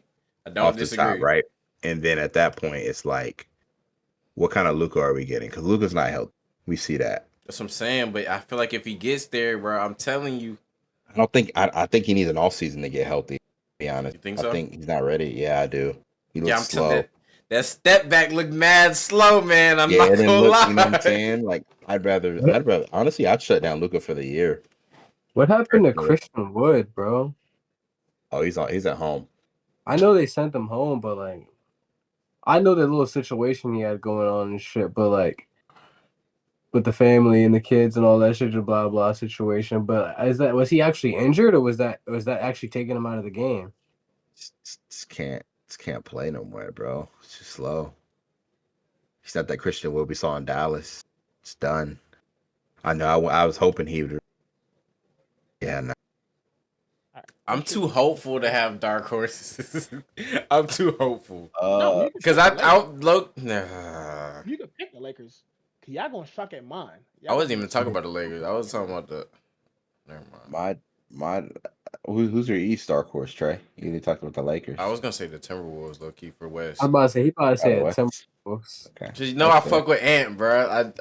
I don't off the top, disagree. right? And then at that point, it's like, what kind of Luca are we getting? Because Luca's not healthy. We see that. That's what I'm saying. But I feel like if he gets there, bro, I'm telling you. I think he needs an off season to get healthy. To be honest, You think I so? think he's not ready. Yeah, I do. He Yeah, looks I'm telling slow. that step back looked mad slow, man. I'm Yeah, not it didn't gonna look. You know what I'm lie. saying? Like I'd rather honestly, I'd shut down Luca for the year. what happened to Personally. Christian Wood, bro? Oh, he's at home. I know they sent him home, but like, I know the little situation he had going on and shit, but like, with the family and the kids and all that shit, blah blah situation. But was he actually injured, or was that actually taking him out of the game? Just can't play no more, bro. It's just slow. He's not that Christian Wood we saw in Dallas. It's done. I know. I was hoping he would. Yeah, no. I'm too hopeful to have dark horses. I'm too hopeful. No, you can Because pick the I Lakers. look. Nah. You can pick the Lakers. Cause y'all gonna shock at mine. I Y'all gonna wasn't be even talking about the Lakers. I was talking about the. Never mind. my. Who's your East dark horse, Trey? You talked about the Lakers. I was gonna say the Timberwolves, low key for West. I'm about to say he probably By the said way. Timberwolves. Okay. Cause you know That's I fair. fuck with Ant, bro.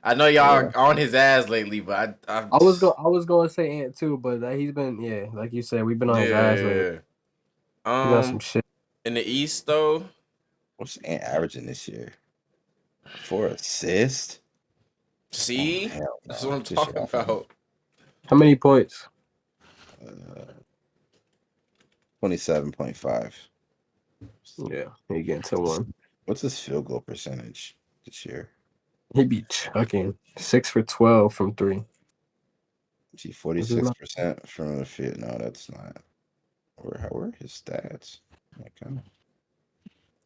I know y'all Yeah. are on his ass lately, but I I was gonna say Ant too, but he's been like you said, we've been on his ass lately. yeah. He got some shit. In the East though, What's Ant averaging this year? 4 assists. see, Oh, hell that's no. what I'm Get shit talking off him. about. How many points? 27.5. Yeah, he getting to one. What's his field goal percentage this year? He be chucking 6 for 12 from 3. Is he This is not 46% from the field? No, that's not. Where are his stats? Okay.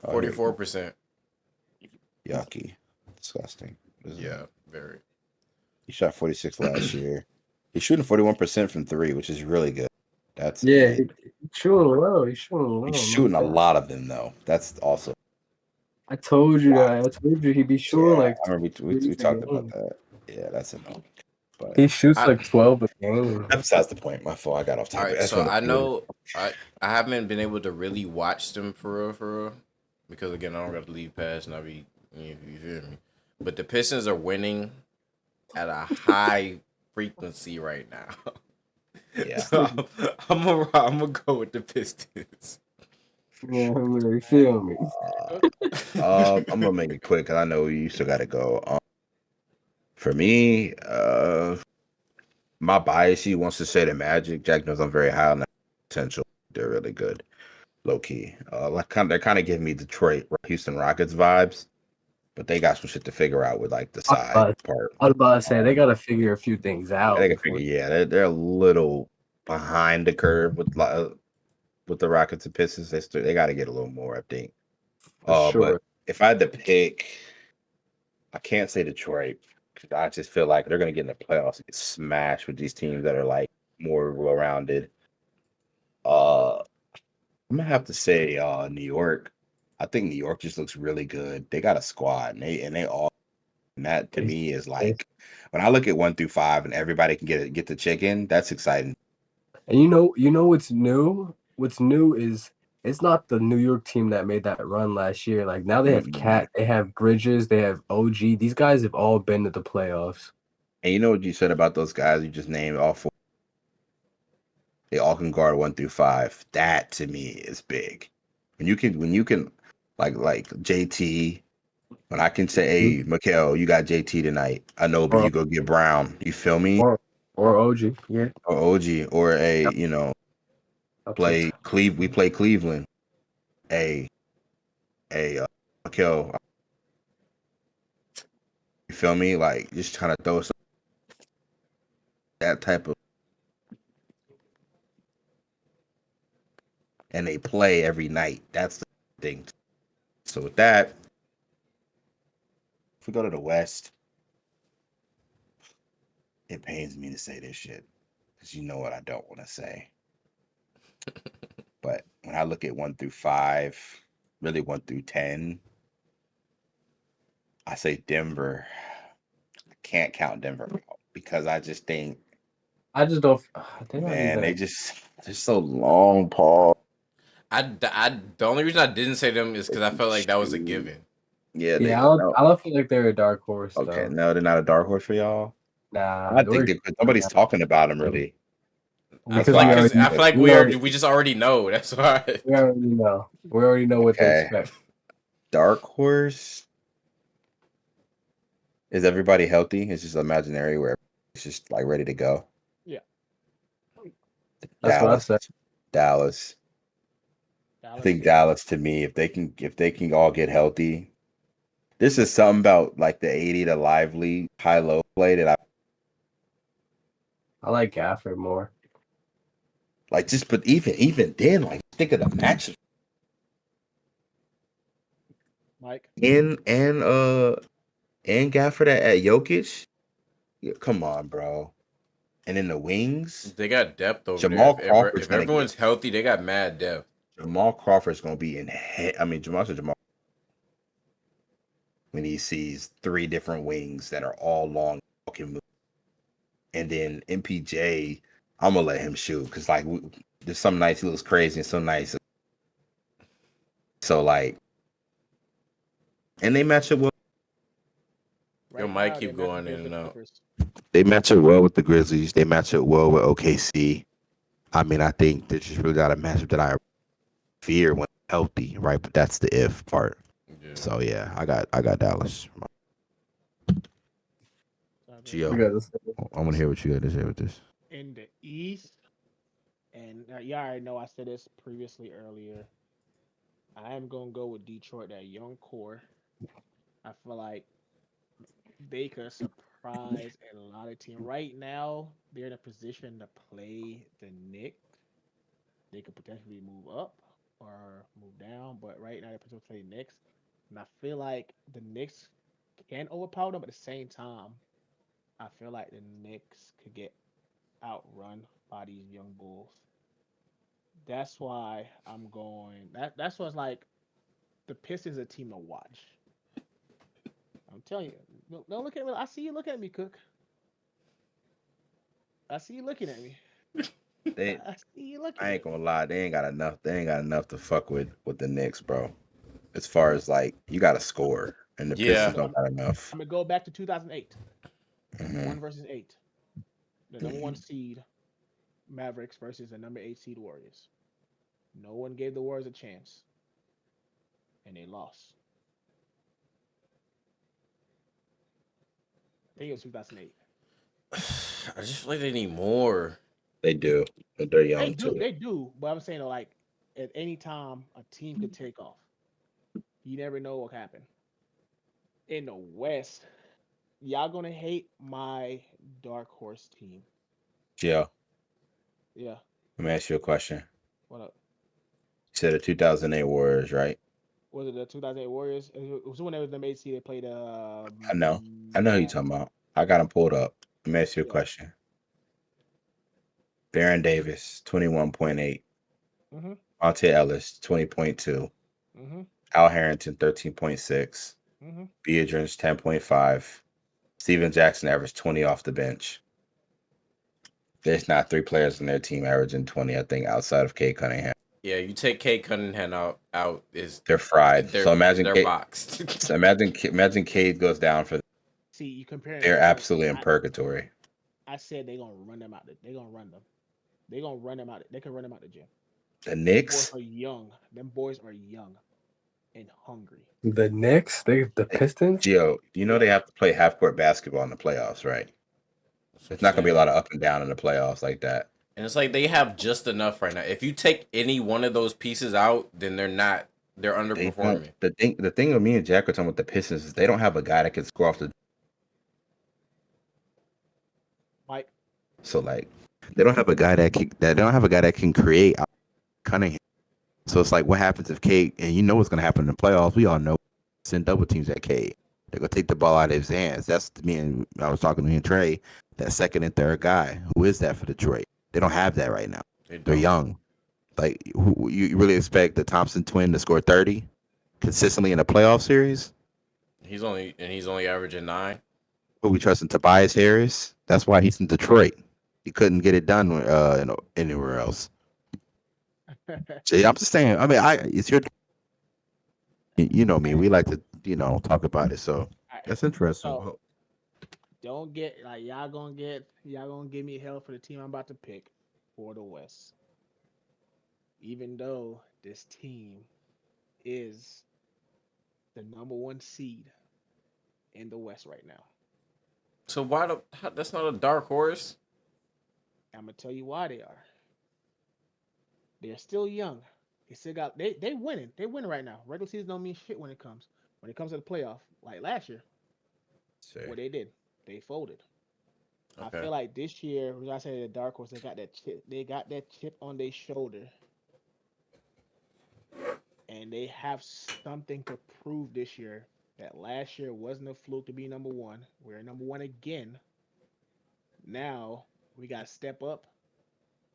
Oh, here we go. 44%. Yucky. Disgusting. What is Yeah, that? very. He shot 46 last year. He's shooting 41% from 3, which is really good. That's yeah, amazing. he's shooting well. He's shooting well. He's no shooting a doubt. lot of them though. That's also I told you that. I told you he'd be shooting yeah. like I remember we threes a talked about game. that. Yeah, that's annoying. But He shoots I, like 12 a game. that's besides the point. My fault. I got off all topic. right, That's so one of I the few. know I haven't been able to really watch them for real, because again I don't got to leave past and I be you feel me. But the Pistons are winning at a high frequency right now. Yeah. So I'm gonna go with the Pistons. Yeah, you feel me? I'm gonna make it quick because I know you still got to go. For me, my bias he wants to say the Magic. Jack knows I'm very high on that potential. They're really good, low key. They're kind of giving me Detroit, Houston Rockets vibes, but they got some shit to figure out with like the side part. I was about to say they got to figure a few things out They can before. figure, yeah, they're a little behind the curve with the Rockets and Pistons. They got to get a little more, I think. For But sure. if I had to pick, I can't say Detroit. I just feel like they're gonna get in the playoffs and get smashed with these teams that are like more well-rounded. I'm gonna have to say New York. I think New York just looks really good. They got a squad, and they all. And that to me is like when I look at 1 through 5 and everybody can get the chicken. That's exciting. And you know what's new? What's new is it's not the New York team that made that run last year. Like now they have Mm-mm. Cat, they have Bridges, they have OG. These guys have all been to the playoffs. And you know what you said about those guys you just named all 4. They all can guard 1 through 5. That to me is big. When you can like JT. When I can say, hey, Mikael, you got JT tonight. I know, but Or you go get Brown. You feel me? or OG. Yeah. Or OG, or a Up to play We play Cleveland. A Mikael. You feel me? Like just trying to throw that type of, and they play every night. That's the thing. So with that, if we go to the West, it pains me to say this shit because you know what I don't want to say. But when I look at 1 through 5, really 1 through 10, I say Denver. I can't count Denver out because I just think, I just don't. They're not man, even. they're so long, Paul. The only reason I didn't say them is because I felt like that was a given. Yeah, Yeah, no. I don't feel like they're a dark horse Okay, though. no, they're not a dark horse for y'all. Nah, I think nobody's talking about them really. I because feel That's like why I because I said, feel like we already we just already know. That's why. we already know. We already know what to okay, expect. dark horse. Is everybody healthy? It's just imaginary where it's just like ready to go. Yeah. That's what I Dallas, said. Dallas. I think Dallas to me, if they can all get healthy, this is something about like the 80 to lively high low play that I I like Gafford more. like. Just but even then, like think of the match Mike. and Gafford at Jokic. Yeah, come on, bro. And then the wings, They got depth over there. Jamal Crawford's If gonna get everyone's healthy, they got mad depth. Jamal Crawford's gonna be in. I mean, Jamal when he sees three different wings that are all long fucking move. And then MPJ, I'm gonna let him shoot because like there's some nights he looks crazy and some nights so like, and they match up well. Your Right mic now, they keep match going up in with the and out. Clippers. They match up well with the Grizzlies. They match up well with OKC. I mean, I think they just really got a matchup that I fear when healthy, right? But that's the if part. Yeah. So yeah, I got Dallas. We Gio, got this. I want to hear what you got to say with this. In the East, and y'all already know I said this previously earlier. I am gonna go with Detroit. That young core. I feel like they could surprise a lot of teams. Right now, they're in a position to play the Knicks. They could potentially move up or move down, but right now they're potentially play the Knicks. And I feel like the Knicks can overpower them, but at the same time, I feel like the Knicks could get outrun by these young Bulls. That's why I'm going. That's what's like the Pistons a team to watch. I'm telling you. Don't look at me. I see you looking at me, Cook. I see you looking at me. They, I see you looking I ain't at gonna me. lie, they ain't got enough. They ain't got enough to fuck with the Knicks, bro. As far as like you got to score, and the Yeah. Pistons So don't got enough. I'm gonna go back to 2008, Hmm 1 versus 8. The number one seed Mavericks versus the number 8 seed Warriors. No one gave the Warriors a chance, and they lost. I think it was 2008. I just feel like they need more. They do, but they're young too. They do. But I'm saying like at any time a team could take off. You never know what happened. In the West, y'all gonna hate my dark horse team. Gio, Yeah. let me ask you a question. What up? You said the 2008 Warriors, right? Was it the 2008 Warriors? It was when they was the 8 seed. They played I know. I know who you're talking about. I got them pulled up. Let me ask you a yeah. question. Baron Davis, 21.8. Mhm. Monte Ellis, 20.2. Mhm. Al Harrington, 13.6. Mhm. Beatrice, 10.5. Steven Jackson averaged 20 off the bench. There's not three players in their team averaging 20, I think, outside of Kate Cunningham. Yeah, you take Kate Cunningham out is They're fried. So imagine they're Kate. boxed. So imagine Cade goes down for. See, you comparing They're that to absolutely in purgatory. I said they gonna run them out. They gonna run them. They gonna run them out. They can run them out the gym. The Them boys Knicks, are young. Them boys are young and hungry. The Knicks, the they, Pistons. Gio, you know Yeah. they have to play half court basketball in the playoffs, right? That's what I'm It's not gonna be a saying. lot of up and down in the playoffs like that. And it's like they have just enough right now. If you take any one of those pieces out, then they're They don't. underperforming. The thing with me and Jack are talking about the Pistons is they don't have a guy that can score off the. Mike. So like, They don't have a guy that can create Cunningham. So it's like, what happens if Cade, and you know what's going to happen in the playoffs? We all know send double teams at Cade. They're going to take the ball out of his hands. That's me, and I was talking to me and Trey, that second and third guy. Who is that for Detroit? They don't have that right now. They They're don't. young. Like, you really expect the Thompson twin to score 30 consistently in a playoff series? He's only averaging 9. Who we trust in Tobias Harris? That's why he's in Detroit. He couldn't get it done anywhere else. See, I'm just saying. I mean, it's your. You know me. We like to talk about it. So Alright, that's interesting. so Well, don't get like y'all gonna give me hell for the team I'm about to pick for the West. Even though this team is the number one seed in the West right now. So that's not a dark horse? I'm gonna tell you why they are. They're still young. They still got they winning. They winning right now. Regular season don't mean shit when it comes. When it comes to the playoff, like last year, what they did, they folded. I Okay. feel like this year, when I say the dark horse, they got that chip. They got that chip on their shoulder, and they have something to prove this year. That last year wasn't a fluke to be number one. We're number one again. Now we got to step up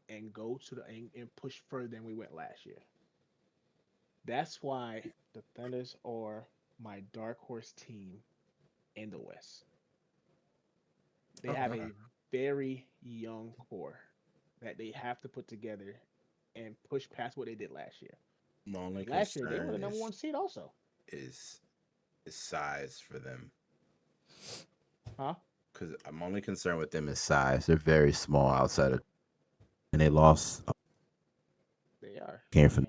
and go to the and push further than we went last year. That's why the Thunders are my dark horse team in the West. They have Okay. a very young core that they have to put together and push past what they did last year. My only Last year they were concern the number one seed also. is is size for them. Huh? Because I'm only concerned with them is Size. They're very small outside of, and they lost They are. came from.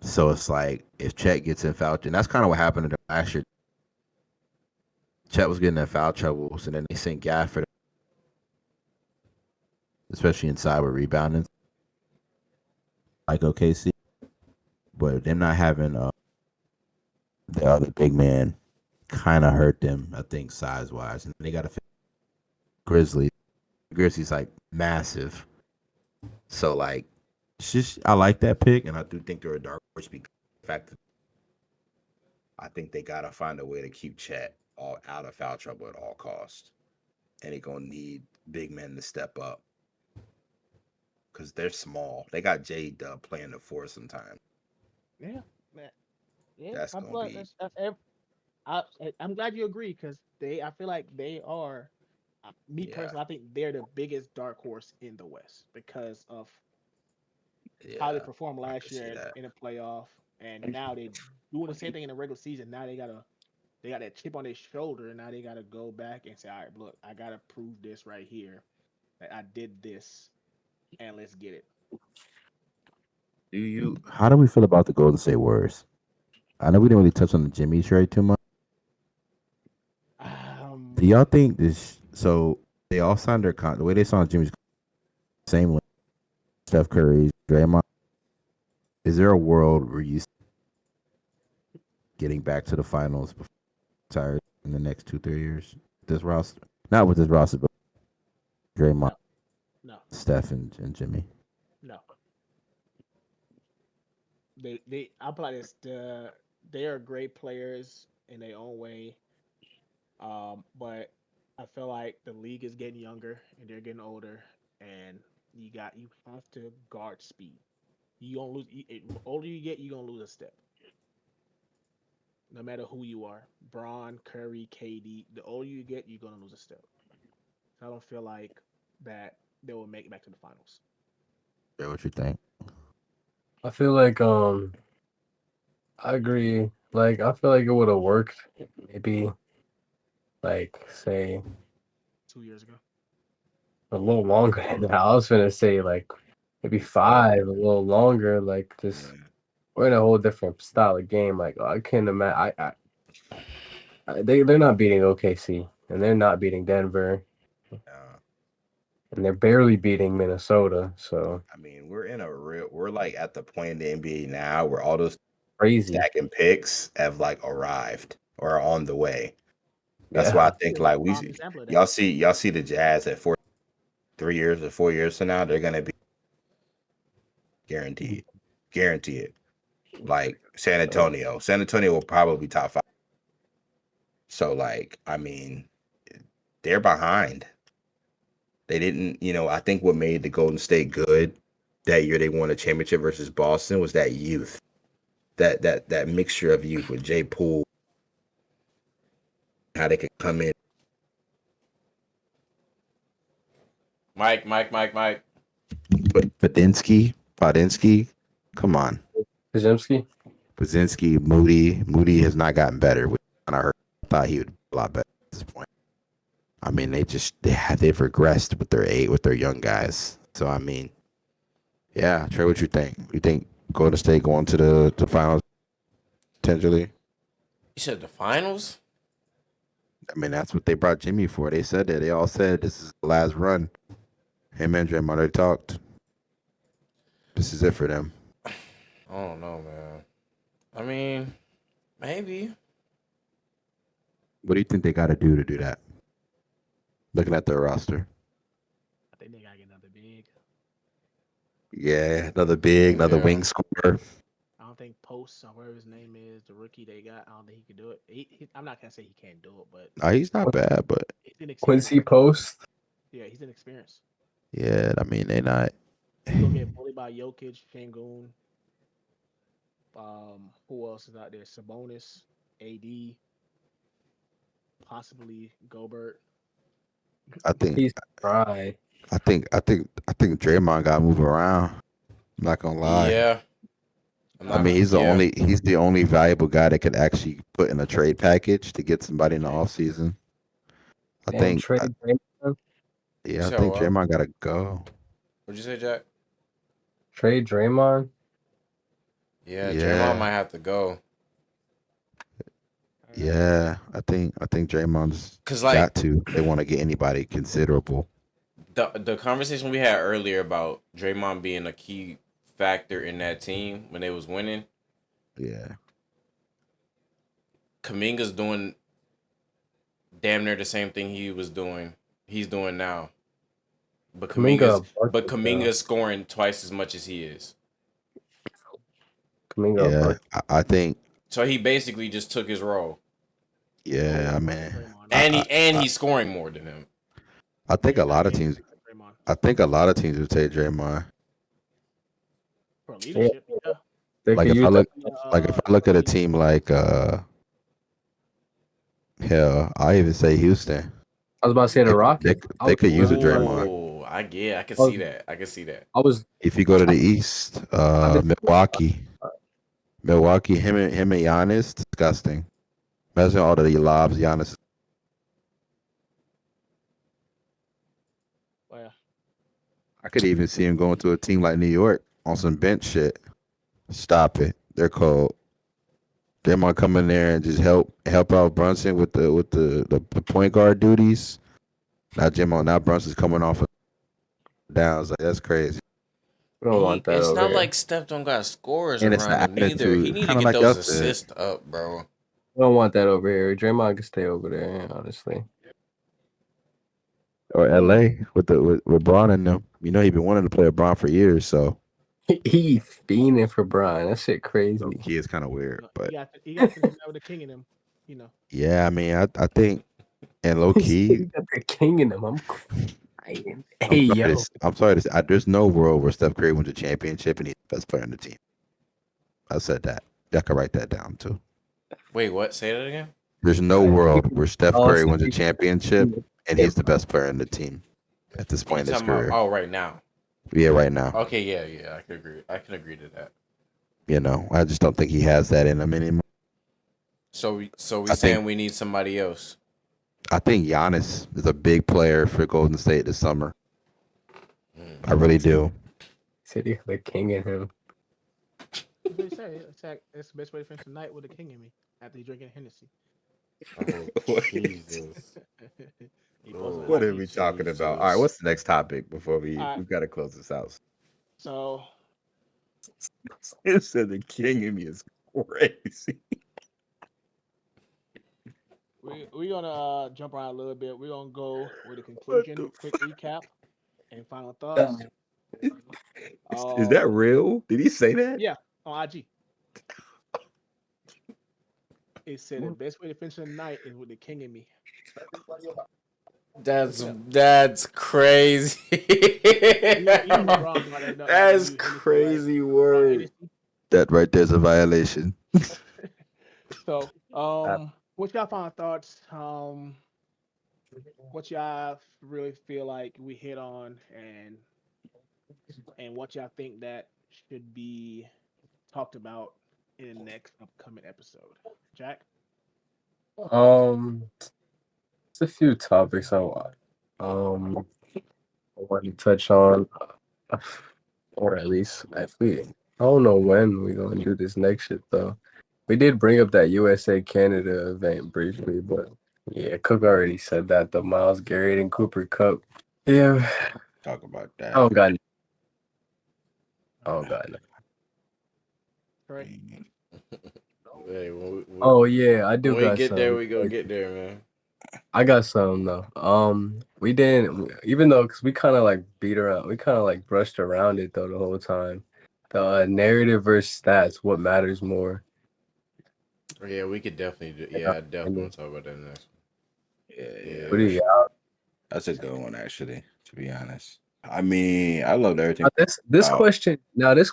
So it's like if Chet gets in foul, and that's kind of what happened to them last year. Chet was getting in foul troubles, and then they sent Gafford, especially inside with rebounding, like OKC. But them not having the other big man kind of hurt them, I think, size wise. And they got to Grizzlies. Grizzlies like massive. So like, it's just I like that pick, and I do think they're a dark horse because the fact that I think they gotta find a way to keep Chet all out of foul trouble at all costs, and they're gonna need big men to step up because they're small. They got J Dub playing the four sometimes. Yeah, man. Yeah, That's I gonna feel like be I'm glad you agree because I feel like they are. Me yeah, personally, I think they're the biggest dark horse in the West because of how they yeah. performed I last could see year that. in the playoff, and now they doing the same thing in the regular season. Now they got that chip on their shoulder, and now they gotta go back and say, all right, look, I gotta prove this right here that I did this, and let's get it. do you? How do we feel about the Golden State Warriors? I know we didn't really touch on the Jimmy trade too much. Do Um, y'all think this? So they all signed their the way they signed Jimmy's same with Steph Curry, Draymond. Is there a world where you getting back to the finals before retired in the next 2 3 years? This roster, not with this roster, but Draymond, no, no, Steph, and Jimmy. no. I feel like they are great players in their own way. But I feel like the league is getting younger and they're getting older, and you have to guard speed. You gonna lose. Older you get, you gonna lose a step. No matter who you are, Braun, Curry, KD. The older you get, you're gonna lose a step. So I don't feel like that they will make it back to the finals. Yeah, what you think? I feel like I agree. Like I feel like it would have worked maybe like say 2 years ago. a little longer than that. I was gonna say like maybe Before, 5, a little longer. Like just yeah, we're in a whole different style of game. Like I can't imagine. They're not beating OKC and they're not beating Denver uh, and they're barely beating Minnesota. So I mean, we're like at the point in the NBA now where all those crazy. stacking picks have like arrived or are on the way. That's why I Yeah. think Still a like prime example of that. y'all see the Jazz at 3 years or 4 years from now they're gonna be guaranteed, guaranteed. Like San Antonio will probably be top five. So like I mean they're behind. They didn't, I think what made the Golden State good that year they won a championship versus Boston was that youth. That mixture of youth with Jay Poole, how they could come in. Mike. But Padinsky, come on. Kazemski. Pazinski, Moody has not gotten better. When I thought he would be a lot better at this point. I mean, they've regressed with their young guys. So I mean, yeah, Trey, what you think? You think Golden State going to the finals potentially? You said the finals? I mean, that's what they brought Jimmy for. They said that. They all said this is the last run. Him and Draymond already talked. This is it for them. I don't know, man. I mean, maybe. What do you think they got to do that? Looking at their roster. I think they gotta get another big. Yeah, another Yeah. wing scorer. I don't think Post or whatever his name is, the rookie they got. I don't think he could do it. I'm not gonna say he can't do it, but He's not bad, but he's Quincy inexperienced. Post. Yeah, he's inexperienced. Yeah, I mean they not. He's gonna get bullied by Jokic, Şengün. Who else is out there? Sabonis, AD, possibly Gobert. I think He's right. I think Draymond got to move around. I'm not gonna lie. Yeah, I'm I not mean, gonna. Yeah, he's the only valuable guy that could actually put in a trade package to get somebody in the Okay. offseason. I Damn, think, I, trade Draymond. you yeah, I said think what? Draymond gotta go. What'd you say, Jack? Trade Draymond. Yeah, Draymond Yeah, might have to go. yeah. I think Draymond's Cause like got to. They want to get anybody considerable. the conversation we had earlier about Draymond being a key factor in that team when they was winning. Yeah, Kaminga's doing damn near the same thing he was doing. He's doing now, but Kaminga a but bucket though. Kaminga's scoring twice as much as he is. Kaminga a yeah. bucket. I think. So he basically just took his role, No, Yeah, I no, mean, Draymond. No, and I, he and I, he's scoring more than him. I think a yeah, lot of yeah, teams. Draymond I think a lot of teams would take Draymond. for Yeah, leadership. Yeah, they Like could if I use that. look, especially like if I look at a early. team like hell, I even say Houston. I was about to say the They Rockets. they could use a Draymond. I can I was, see that. I can see that. I was, If you go to the East, I've been Milwaukee, him and Giannis, disgusting. Imagine all the lobs Giannis. Well, I could even see him going to a team like New York on some bench shit. Stop it. They're cold. Draymond come in there and just help out Brunson with the point guard duties. Now Brunson's coming off of downs. Like that's crazy. we don't want that It's over not here. like Steph don't got scorers And it's the around him either. He attitude, need to kind of get like those y'all said. assists up, bro. We don't want that over here. Draymond can stay over there, honestly. Or Yeah. LA with Braun and them. You know he been wanting to play with Braun for years, so He fiending for Brian. That shit crazy. key is kind of weird. no, But he got to finish out with the king in him. You know, yeah, I mean I think and low He said he key, got the king in him. I'm crying. I'm Hey, sorry. yo. I'm sorry. There's no world where Steph Curry wins a championship and he's the best player on the team. I said that. Y'all can write that down too. Wait, what? Say that again. There's no world where Steph Curry wins a Austin, championship and he's the best player in the team at this You point in his talking about? career. Oh, right now. Yeah, right now. Okay, yeah. I can agree. I can agree to that. You know, I just don't think he has that in him anymore. So we I think saying we need somebody else. I think Giannis is a big player for Golden State this summer. Mm. I really do. said he got the king in him. that's what he said. It's the best way to finish the night with the king in me after he drinking Hennessy. Oh, What? Jesus. He posted What on are IG. we talking about? All right, what's the next topic before All right, we've got to close this out? so It said the king in me is crazy. we're gonna jump around a little bit. We're gonna go with a What conclusion, the quick recap, and final thoughts. is that Um, real? Did he say that? yeah, on IG. It said the best way to finish the night is with the king in me. Yeah, That's crazy. you know LeBron about that. That's Use Hennessy, right? crazy LeBron word. Hennessy. That right there's a violation. So, what's y'all final thoughts? What y'all really feel like we hit on, and what y'all think that should be talked about in the next upcoming episode? Jack. It's a few topics I want to touch on, or at least if we. I don't know when we're gonna do this next shit though. We did bring up that USA Canada event briefly, but yeah, Cook already said that the Miles Garrett and Cooper Cup. Yeah, Talk about I that. don't got. I don't got. Right. Hey, Oh yeah, I do when we got get there, some. we gonna get there, man. I got some though. We didn't, even though because we kind of like beat around, we kind of like brushed around it though the whole time. The narrative versus stats, what matters more? Yeah, we could definitely do. Yeah, Yeah, I definitely want to talk about that next. Yeah. what do you That's a good one, actually. To be honest, I mean, I loved everything. This About.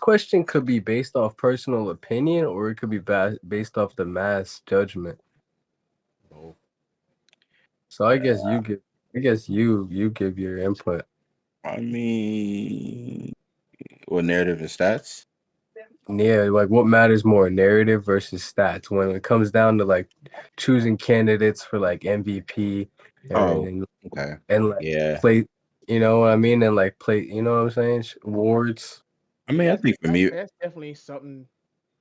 question could be based off personal opinion, or it could be based off the mass judgment. Oh, So I guess you give your input. I mean, what narrative and stats? Yeah, like what matters more, narrative versus stats when it comes down to like choosing candidates for like MVP Oh, and okay. like Yeah. play, you know what I mean, and like play, you know what I'm saying, awards. I mean, I think for me, That's definitely something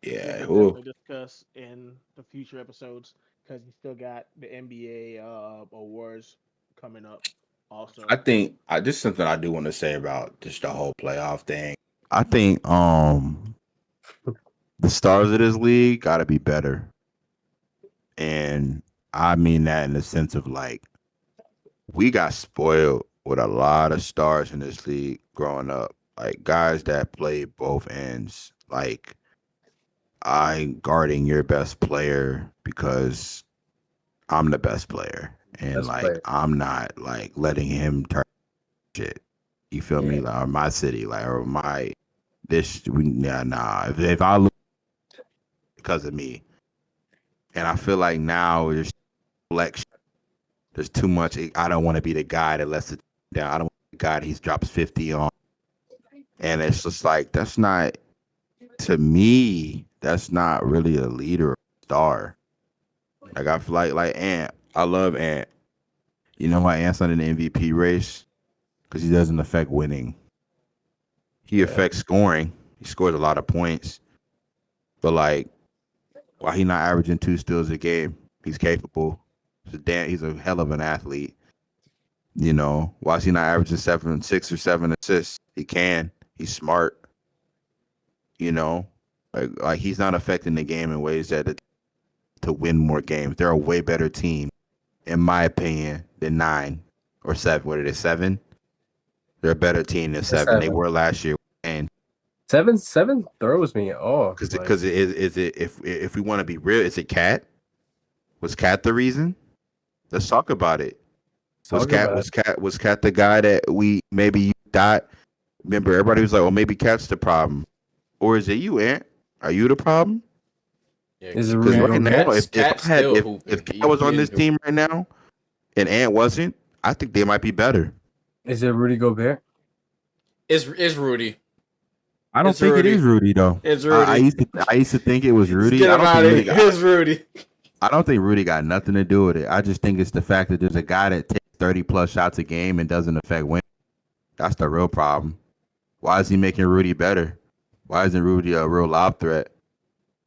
we yeah. could Who? definitely discuss in the future episodes because you still got the NBA awards coming up I also. think this is something I do want to say about just the whole playoff thing. I think the stars of this league got to be better, and I mean that in the sense of like we got spoiled with a lot of stars in this league growing up, like guys that play both ends. Like I guarding your best player because I'm the best player, and Let's like play. I'm not like letting him turn shit. You feel me? Yeah, Like or my city, like or my this. Yeah, nah. If I lose because of me, and I feel like now there's flex. There's too much. I don't want to be the guy that lets it down. I don't want to be the guy that he drops 50 on, and it's just like that's not to me. That's not really a leader or star. Like I feel like Ant. I love Ant. You know why Ant's not in the MVP race? Because he doesn't affect winning. He yeah. affects scoring. He scores a lot of points. But like, why he not averaging 2 steals a game? He's capable. He's a hell of an athlete. You know, why is he not averaging 6 or 7 assists? He can. He's smart. You know, like he's not affecting the game in ways that to win more games. They're a way better team, in my opinion, than 9 or 7. What are they? 7? They're a better team than 7. They Seven. were last year. And Seven throws me off. Like because is it if we want to be real, is it Cat? Was Cat the reason? Let's talk about it. Was talk Cat about was Cat was Cat the guy that we maybe you thought? Remember, everybody was like, "Oh, maybe Cat's the problem," or is it you, Ant? Are you the problem? yeah. is it Because Rudy right now, Gobert? if Cat's I had still if hooping. Cat was on this Hooping. team right now and Ant wasn't, I think they might be better. Is it Rudy Gobert? It's Rudy. I don't It's think it is Rudy. Rudy though. It's I Rudy. used to think it was Let's Rudy. get I him don't think out of Rudy here. got. It's Rudy. I don't think Rudy got nothing to do with it. I just think it's the fact that there's a guy that takes 30 plus shots a game and doesn't affect win. That's the real problem. Why is he making Rudy better? Why isn't Rudy a real lob threat?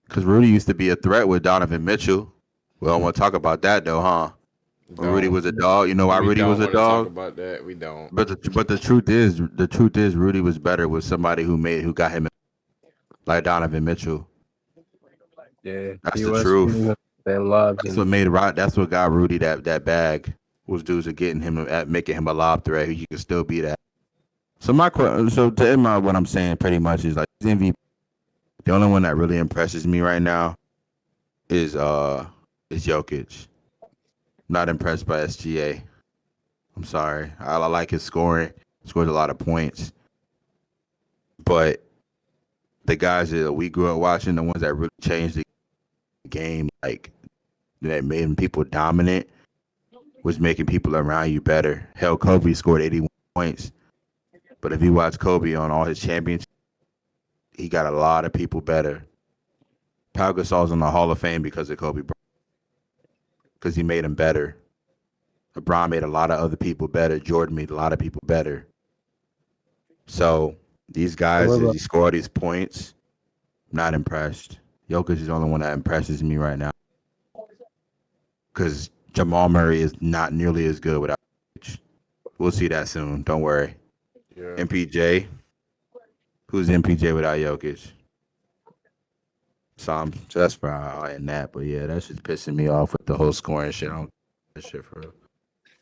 Because Rudy used to be a threat with Donovan Mitchell. We don't want to talk about that though, huh? When Rudy Don't. was a dog, you know why We Rudy was don't a want to talk dog? about that. We don't. But the truth is Rudy was better with somebody who got him like Donovan Mitchell. Yeah, That's he the was truth. shooting the damn lobs That's and what made That's what got Rudy that bag. Was dudes are getting him at making him a lob threat. He can still be that. So to end what I'm saying pretty much is like MVP. The only one that really impresses me right now is Jokic. Not impressed by SGA. I'm sorry. I like his scoring. Scores a lot of points. But the guys that we grew up watching, the ones that really changed the game, like that made people dominant, was making people around you better. Hell, Kobe scored 81 points. But if you watch Kobe on all his championships, he got a lot of people better. Pau Gasol's in the Hall of Fame because of Kobe, because he made him better. LeBron made a lot of other people better. Jordan made a lot of people better. So these so what guys, as about he score all these points, not impressed. Jokic is the only one that impresses me right now because Jamal Murray is not nearly as good without Jokic. We'll see that soon. Don't worry. Yeah. MPJ, who's MPJ without Jokic? So that's probably I'll end that. But yeah, that's just pissing me off with the whole scoring shit. I don't that shit for real.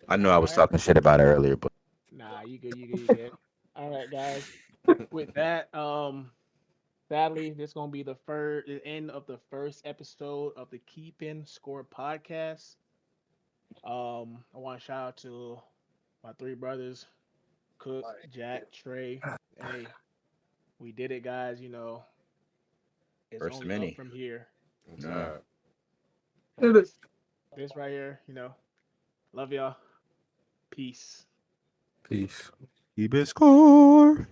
I know I All was right. talking shit about it earlier, but Nah, you good, you good, you good. All right, guys. With that, sadly, this gonna be the end of the first episode of the Keepin Score podcast. I want to shout out to my three brothers, Cook, Jack, Trey. Hey, we did it, guys. It's First of only up many. from here. Yeah. But this right here, love y'all. Peace. Peace. Keep it score.